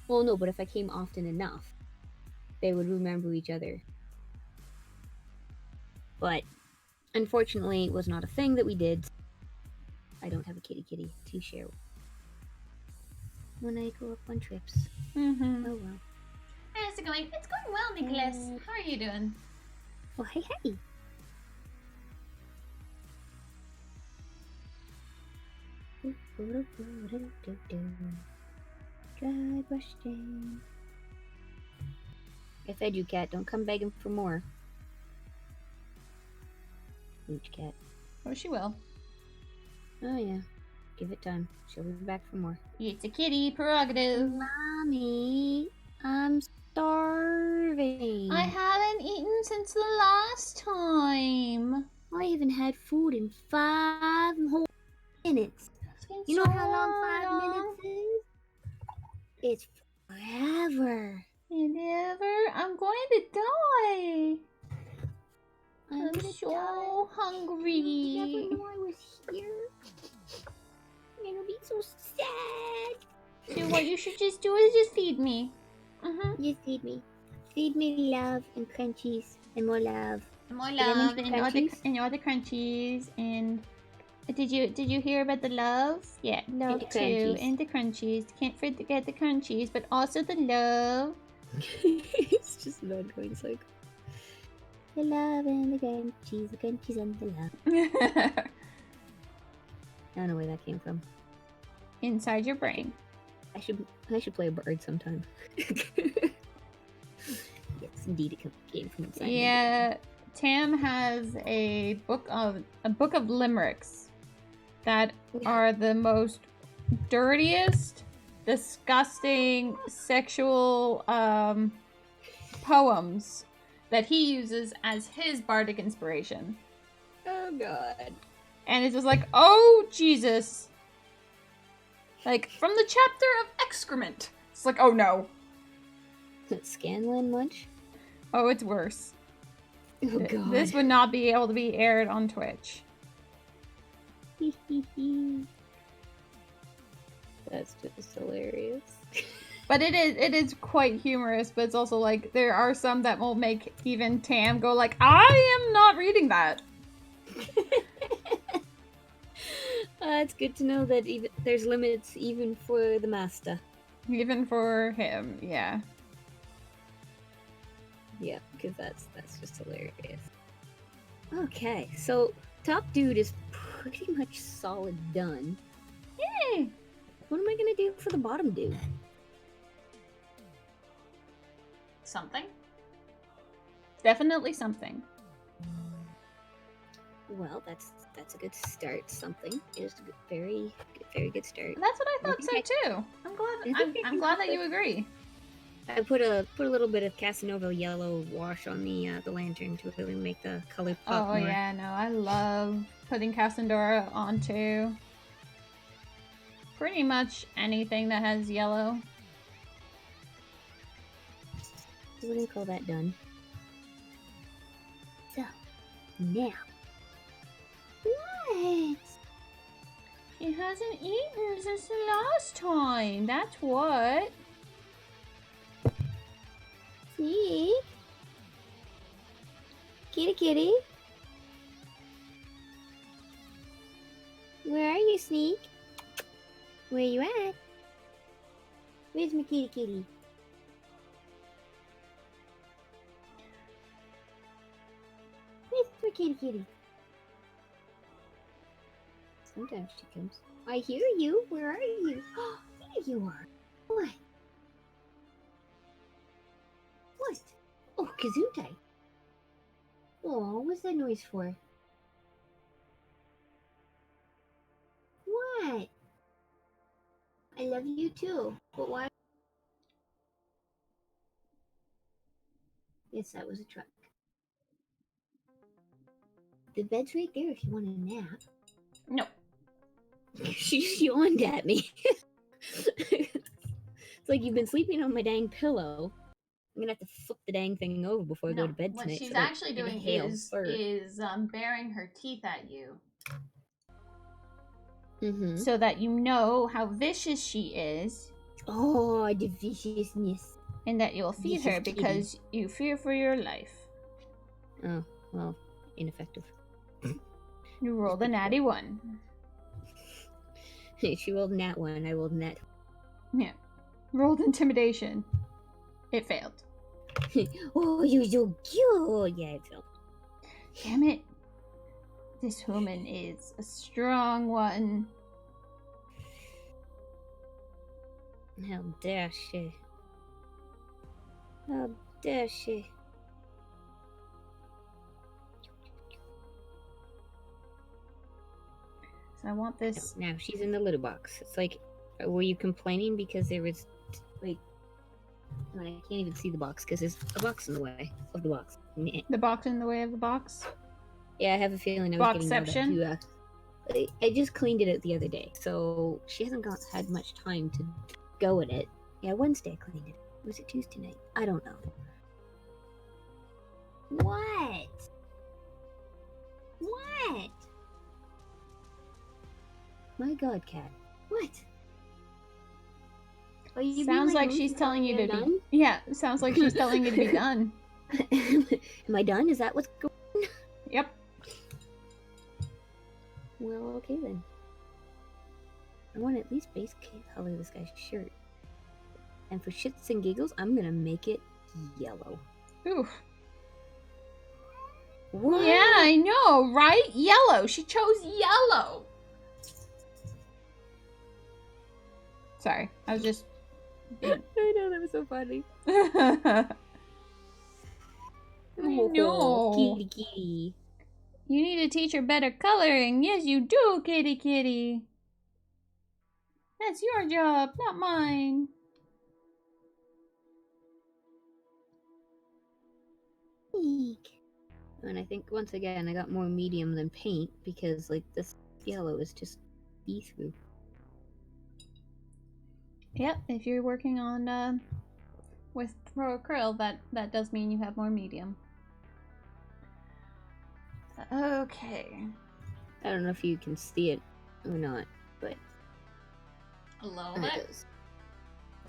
Well, no, but if I came often enough, they would remember each other. But unfortunately, it was not a thing that we did. I don't have a kitty to share with when I go up on trips. Mm-hmm. Oh well. How's it going? It's going well, Nicholas. How are you doing? Oh, hey. Dry brushing. I fed you, cat. Don't come begging for more. Huge cat. Oh, she will. Oh yeah. Give it time. She'll be back for more. It's a kitty prerogative. Mommy, I'm starving. I haven't eaten since the last time. I haven't had food in 5 whole minutes. You know how long 5 minutes is? It's forever. I'm going to die. I'm gonna so die. hungry. You never knew I was here. It'll be so sad. So what you should just do is just feed me. Mm-hmm. Just feed me. Feed me love and crunchies and more love. And more love and all the crunchies and did you hear about the love? Yeah, love too. Crunchies. And the crunchies. Can't forget the crunchies, but also the love. It's just an ongoing cycle. The love and the crunchies and the love. I don't know where that came from. Inside your brain. I should play a bird sometime. Yes, indeed, it came from inside. Yeah, Tam has a book of limericks that are the most dirtiest, disgusting, sexual poems that he uses as his bardic inspiration. Oh god. And it's just like, oh Jesus. Like, from the chapter of excrement. It's like, oh no. Scanlan much? Oh, it's worse. Oh god. This would not be able to be aired on Twitch. That's just hilarious. But it is quite humorous, but it's also like, there are some that will make even Tam go like, I am not reading that. It's good to know that there's limits even for the master. Even for him, yeah. Yeah, because that's just hilarious. Okay, so top dude is pretty much solid done. Yay! What am I gonna do for the bottom dude? Something. Definitely something. Well, that's a good start. Something is a very good start. That's what I thought so too. I'm glad that you agree. I put a little bit of Casanova yellow wash on the lantern to really make the color pop more. Oh yeah, no, I love putting Cassandra onto pretty much anything that has yellow. So we're gonna call that done. So now, what? He hasn't eaten since the last time. That's what. Sneak, kitty. Where are you, Sneak? Where you at? Where's my kitty? Where's my kitty? Sometimes she comes. I hear you. Where are you? There you are. What? What? Oh, Gesundheit. Oh, what's that noise for? What? I love you too. But why? Yes, that was a truck. The bed's right there if you want a nap. No. She yawned at me. It's like you've been sleeping on my dang pillow. I'm gonna have to flip the dang thing over before I go to bed what tonight. she's so I don't actually doing inhale is fur. baring her teeth at you. Mm-hmm. So that you know how vicious she is. Oh, the viciousness. And that you'll feed her because you fear for your life. Oh, well, ineffective. You rolled a natty 1. She rolled nat 1, I rolled nat. Yeah. Rolled intimidation. It failed. Oh, you're so cute. Yeah, it failed. Damn it. This woman is a strong one. How dare she? How dare she? So I want this. Now she's in the litter box. It's like, were you complaining because there was, like, I can't even see the box because there's a box in the way of the box. The box in the way of the box? Yeah, I have a feeling I was getting Boxception? yelled at. I just cleaned it the other day, so she hasn't had much time to go at it. Yeah, Wednesday I cleaned it. Was it Tuesday night? I don't know. What? What? My God, Cat. What? Are you Sounds being like she's telling you to done? be. Yeah, sounds like she's telling you to be done. Am I done? Is that what's going on? Yep. Well, okay then. I want to at least base color this guy's shirt. And for shits and giggles, I'm gonna make it yellow. Ooh. What? Yeah, I know, right? Yellow. She chose yellow. Sorry, I was just. I know, that was so funny. I know. Kitty kitty. You need to teach her better coloring. Yes, you do, kitty kitty. That's your job, not mine. Eek. And I think once again I got more medium than paint because like this yellow is just see-through. Yep, if you're working on with pro acryl, that does mean you have more medium. Okay. I don't know if you can see it or not, but A little it bit. does.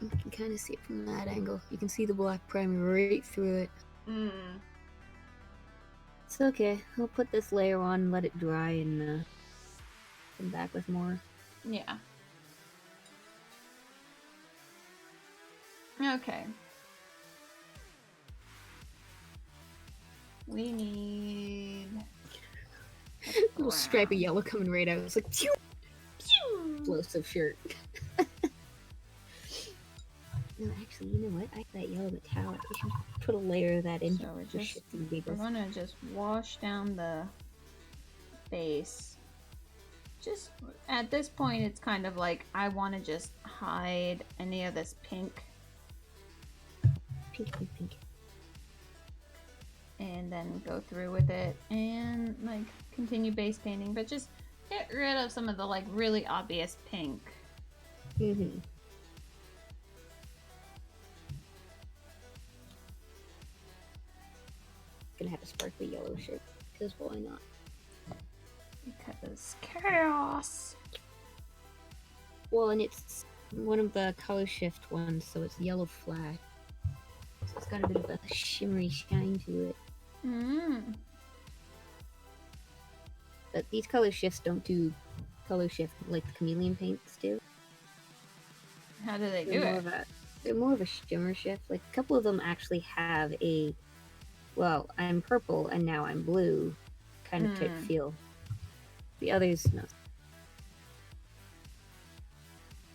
You can kind of see it from that angle. You can see the black primer right through it. It's okay. I'll put this layer on, let it dry, and come back with more. Yeah. Okay. We need Little stripe of yellow coming right out. It's like pew, pew. explosive shirt. No, actually, you know what? I have that yellow metallic. We should put a layer of that in. So we're just shits and giggles. we're gonna just wash down the base. Just at this point, it's kind of like I want to just hide any of this pink, Pink, pink, pink. and then go through with it and like continue base painting, but just get rid of some of the like really obvious pink. Mm-hmm. Gonna have a sparkly yellow shirt because why not? Because chaos. Well, and it's one of the color shift ones, so it's yellow flat. So it's got a bit of a shimmery shine to it. But these color shifts don't do color shift like the chameleon paints do. How do they do it? They're more of a shimmer shift. Like a couple of them actually have a, well, I'm purple and now I'm blue kind of type feel. The others, no.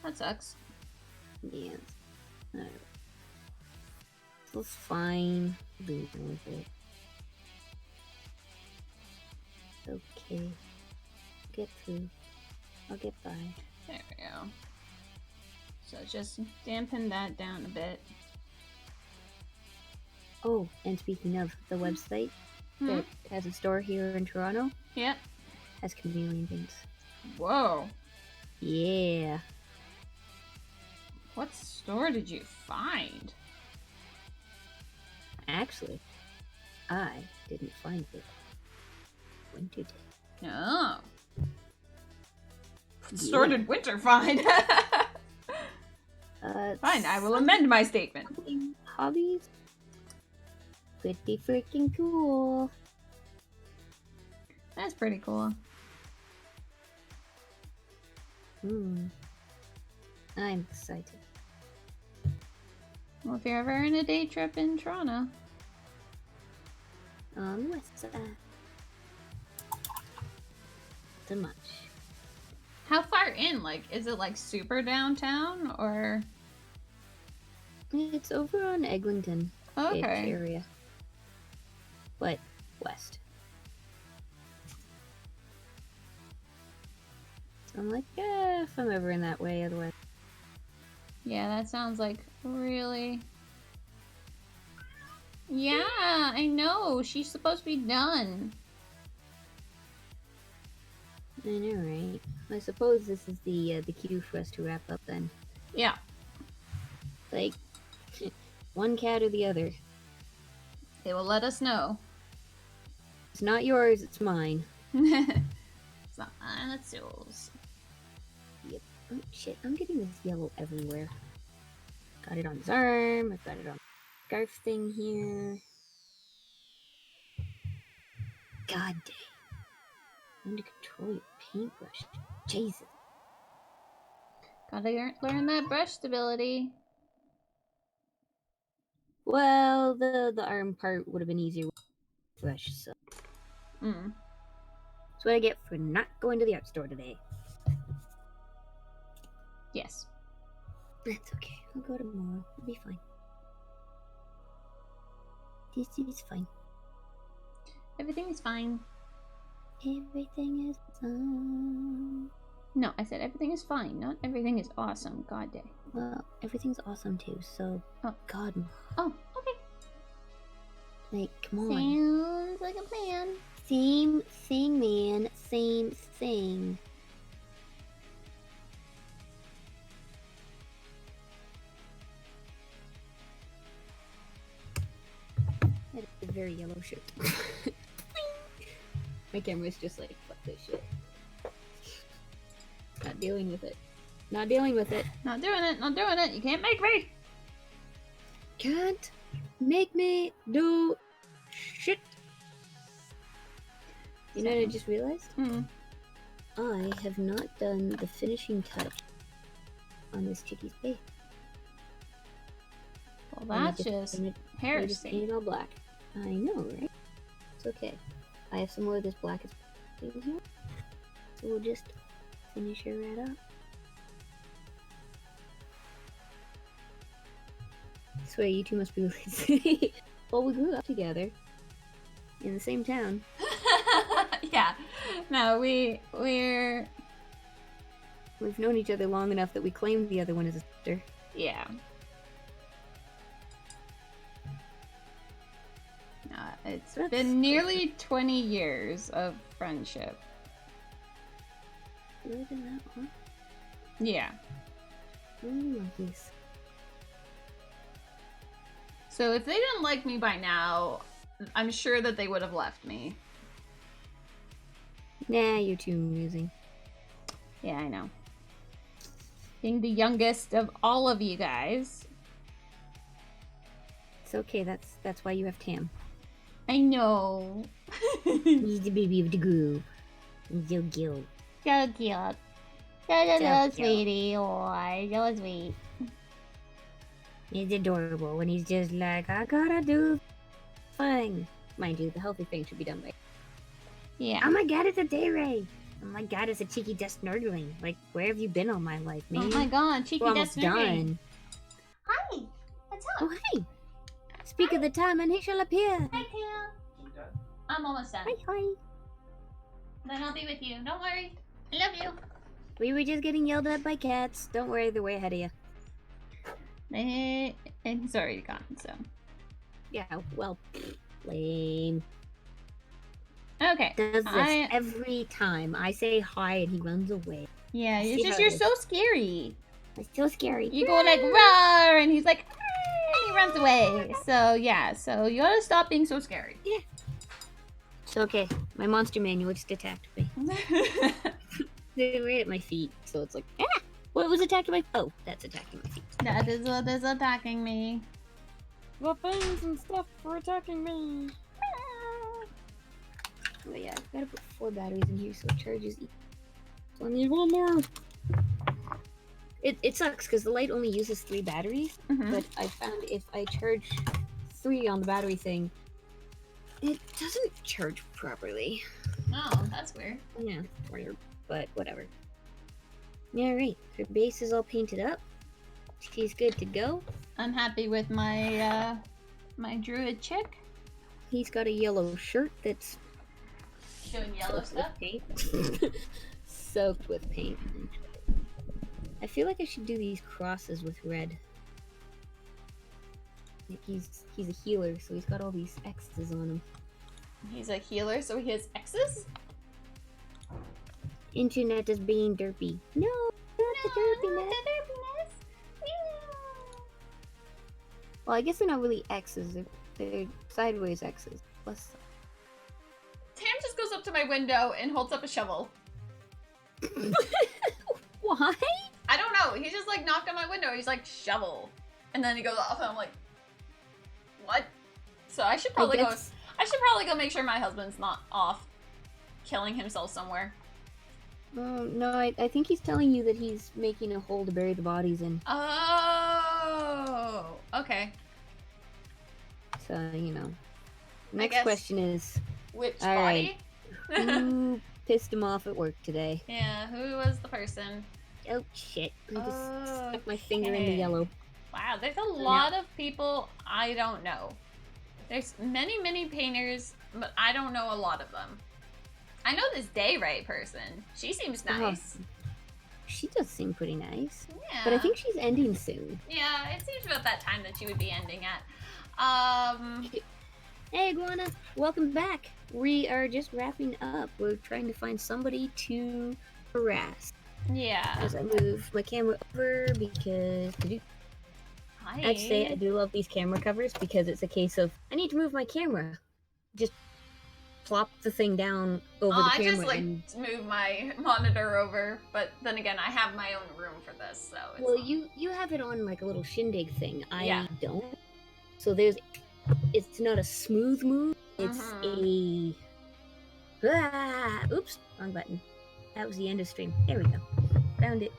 That sucks. Yeah. Alright. It's fine. Leave with it. Okay. Get through. I'll get by. There we go. So just dampen that down a bit. Oh, and speaking of, the website that has a store here in Toronto Yep. has chameleon things. Whoa. Yeah. What store did you find? Actually, I didn't find it. Winter Day. Oh. What store did Winter find? Fine, I will amend my statement. Hobbies? Pretty freaking cool. That's pretty cool. I'm excited. Well, if you're ever in a day trip in Toronto. What's that? Too much. How far in? Like, is it like super downtown or? It's over on Eglinton Okay. area. But west. So I'm like, yeah, if I'm ever in that way, otherwise. Yeah, that sounds like really. Yeah, I know. She's supposed to be done. I know, right? I suppose this is the cue for us to wrap up then. Yeah. Like, one cat or the other. They will let us know. It's not yours, it's mine. It's not mine, it's yours. Yep. Oh, shit, I'm getting this yellow everywhere. Got it on his arm, I've got it on the scarf thing here. God dang. Learn to control your paintbrush. Jesus. Gotta learn that brush stability. Well, the arm part would have been easier with the brush, so. That's what I get for not going to the art store today. Yes. That's okay. I'll go tomorrow. It'll be fine. This is fine. Everything is fine. Everything is fine. No, I said everything is fine. Not everything is awesome. God dang. Well, everything's awesome too, so. Oh. God. Oh, okay. Like, come on. Sounds like a plan. Same thing, man. Same thing. That is a very yellow shirt. My camera's just like, fuck this shit. Not dealing with it. Not dealing with it. Not doing it. Not doing it. You can't make me. Can't make me do shit. You know what I just realized? I have not done the finishing touch on this chickie's face. Well, that's just I heresy. just painted all black. I know, right? It's okay. I have some more of this black in here. So we'll just finish her right up. I swear, you two must be related. Well, we grew up together. In the same town. Yeah. No, we've known each other long enough that we claimed the other one as a sister. Yeah. It's been nearly 20 years of friendship. Really been that long? Yeah. Monkeys. So if they didn't like me by now, I'm sure that they would have left me. Nah, you're too amusing. Yeah, I know. Being the youngest of all of you guys. It's okay, that's why you have Tam. I know. He's the baby of the group. He's so cute. So cute. So sweetie. Oh, so sweet. He's adorable when he's just like, I gotta do thing. Mind you, the healthy thing should be done by. Yeah. Oh my god, it's a day ray. Oh my god, it's a cheeky desk nerdling. Like, where have you been all my life, man? Oh my god, cheeky We're almost destiny. done. Oh, hey! Speak of the time and he shall appear. Hi, Tail. I'm almost done. Hi. Then I'll be with you. Don't worry. I love you. We were just getting yelled at by cats. Don't worry, they're way ahead of you. And he's already gone, so. Yeah, well, lame. Okay. Does this every time. I say hi and he runs away. Yeah, See it's just how you're it is. so scary. It's so scary. You go like roar, and he's like, "Ah," and he runs away. So yeah, so you gotta stop being so scary. Yeah. It's okay. My monster manual just attacked me. They're right at my feet, so it's like, ah! What was attacking my? Oh, that's attacking my feet. That is what is attacking me. Weapons and stuff for attacking me. Oh yeah, I've got to put 4 batteries in here so it charges. So I need 1 more. It sucks because the light only uses 3 batteries, but I found if I charge 3 on the battery thing, it doesn't charge properly. Oh, that's weird. Yeah, weird, but whatever. Alright, her base is all painted up. She's good to go. I'm happy with my my druid chick. He's got a yellow shirt that's Showing yellow stuff. paint. Soaked with paint. I feel like I should do these crosses with red. Like he's a healer, so he's got all these X's on him. He's a healer, so he has X's? Internet is being derpy. No, not the derpiness. Well, I guess they're not really X's. They're sideways X's. Plus. Tam just goes up to my window and holds up a shovel. Why? I don't know. He just like knocked on my window. He's like, shovel. And then he goes off and I'm like, what? So I should probably go make sure my husband's not off killing himself somewhere. No, I think he's telling you that he's making a hole to bury the bodies in. Oh, okay. So, you know. Next guess- question is, Which All body? who pissed him off at work today? Yeah, who was the person? Oh, shit. I just stuck my finger in the Okay. yellow. Wow, there's a lot of people I don't know. There's many, many painters, but I don't know a lot of them. I know this Dayrite person. She seems nice. She does seem pretty nice. Yeah. But I think she's ending soon. Yeah, it seems about that time that she would be ending at. Hey, Iguana. Welcome back. We are just wrapping up. We're trying to find somebody to harass. Yeah. As I move my camera over because... Hi. I'd say I do love these camera covers because it's a case of I need to move my camera. Just plop the thing down over the I camera. just like and... move my monitor over, but then again, I have my own room for this, so. It's Well, not- you have it on like a little shindig thing. I Yeah. don't. So it's not a smooth move. It's oops, wrong button. That was the end of stream. There we go. Found it.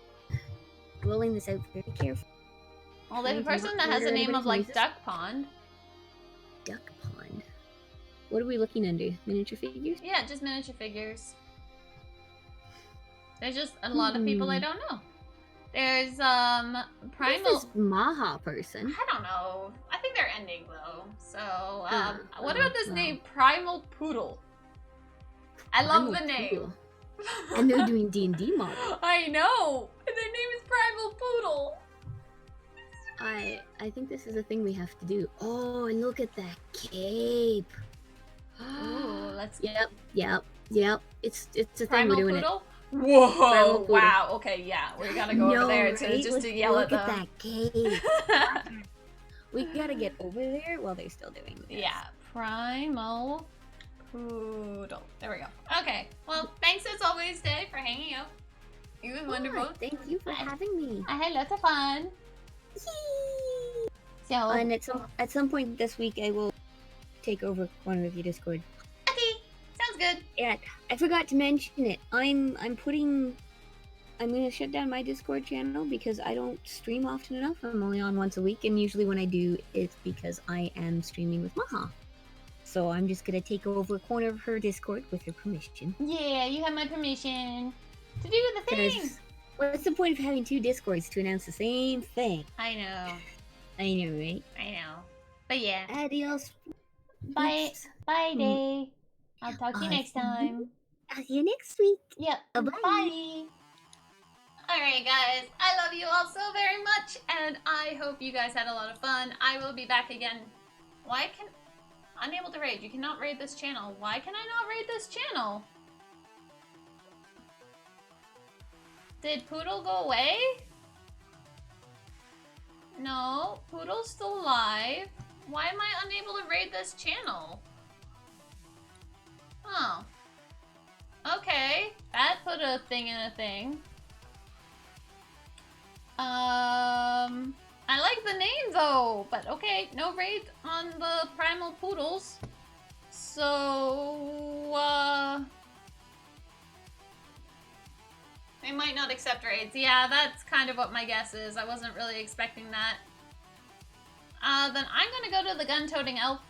Rolling this out very carefully. Well, there's a trying to person not that has a murder name of anybody's like noises. Duck Pond. Duck pond. What are we looking under? Miniature figures? Yeah, just miniature figures. There's just a lot of people I don't know. There's Who's Primal. this Maha person? I don't know. I think they're ending though. So what oh, about this well. name, Primal Poodle? I love the Primal name. Poodle. And they're doing D&D model. I know. Their name is Primal Poodle. I think this is a thing we have to do. Oh, and look at that cape. Ooh, let's Yep. It's a thing Primal we're doing Poodle. Whoa! Primal Poodle. Wow. Okay, yeah, we gotta go over there to right? just to Look- yell at look them. that cape. We gotta get over there while they're still doing this. Yeah, Primal Poodle. There we go. Okay. Well, thanks as always, Dave, for hanging out. You were wonderful. Alright, thank you for having me. I had lots of fun. So, And at some point this week, I will take over a corner of your Discord. okay, sounds good. Yeah, I forgot to mention it. I'm gonna shut down my Discord channel because I don't stream often enough. I'm only on once a week, and usually when I do, it's because I am streaming with Maha. So I'm just gonna take over a corner of her Discord with her permission. Yeah, you have my permission to do the thing. Because what's the point of having 2 Discords to announce the same thing? I know. I know, right? I know. But yeah. Adios. Bye. Yes. Bye, Day. I'll talk to you next time. I'll see you next week. Yep. Bye. Bye. Alright, guys. I love you all so very much, and I hope you guys had a lot of fun. I will be back again. Why can... Unable to raid. You cannot raid this channel. Why can I not raid this channel? Did Poodle go away? No. Poodle's still alive. Why am I unable to raid this channel? Oh. Okay. That put a thing in a thing. I like the name though, but okay, no raid on the Primal Poodles. So, they might not accept raids. Yeah, that's kind of what my guess is. I wasn't really expecting that. Then I'm gonna go to the gun-toting elf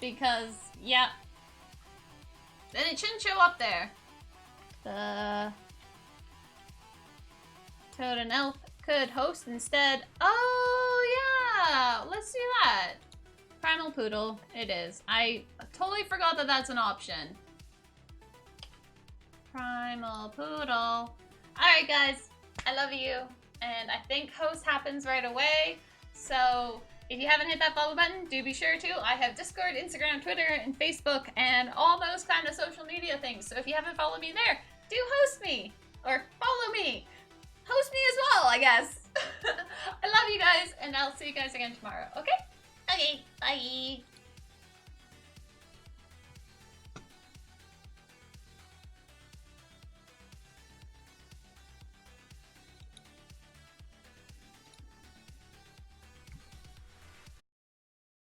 because, yeah. Then it shouldn't show up there. The Toad and Elf could host instead. Oh, yeah! Let's do that. Primal Poodle. It is. I totally forgot that that's an option. Primal Poodle. Alright, guys. I love you. And I think host happens right away. So, if you haven't hit that follow button, do be sure to. I have Discord, Instagram, Twitter, and Facebook, and all those kind of social media things. So if you haven't followed me there, do host me. Or follow me. Host me as well, I guess. I love you guys, and I'll see you guys again tomorrow, okay? Okay, bye.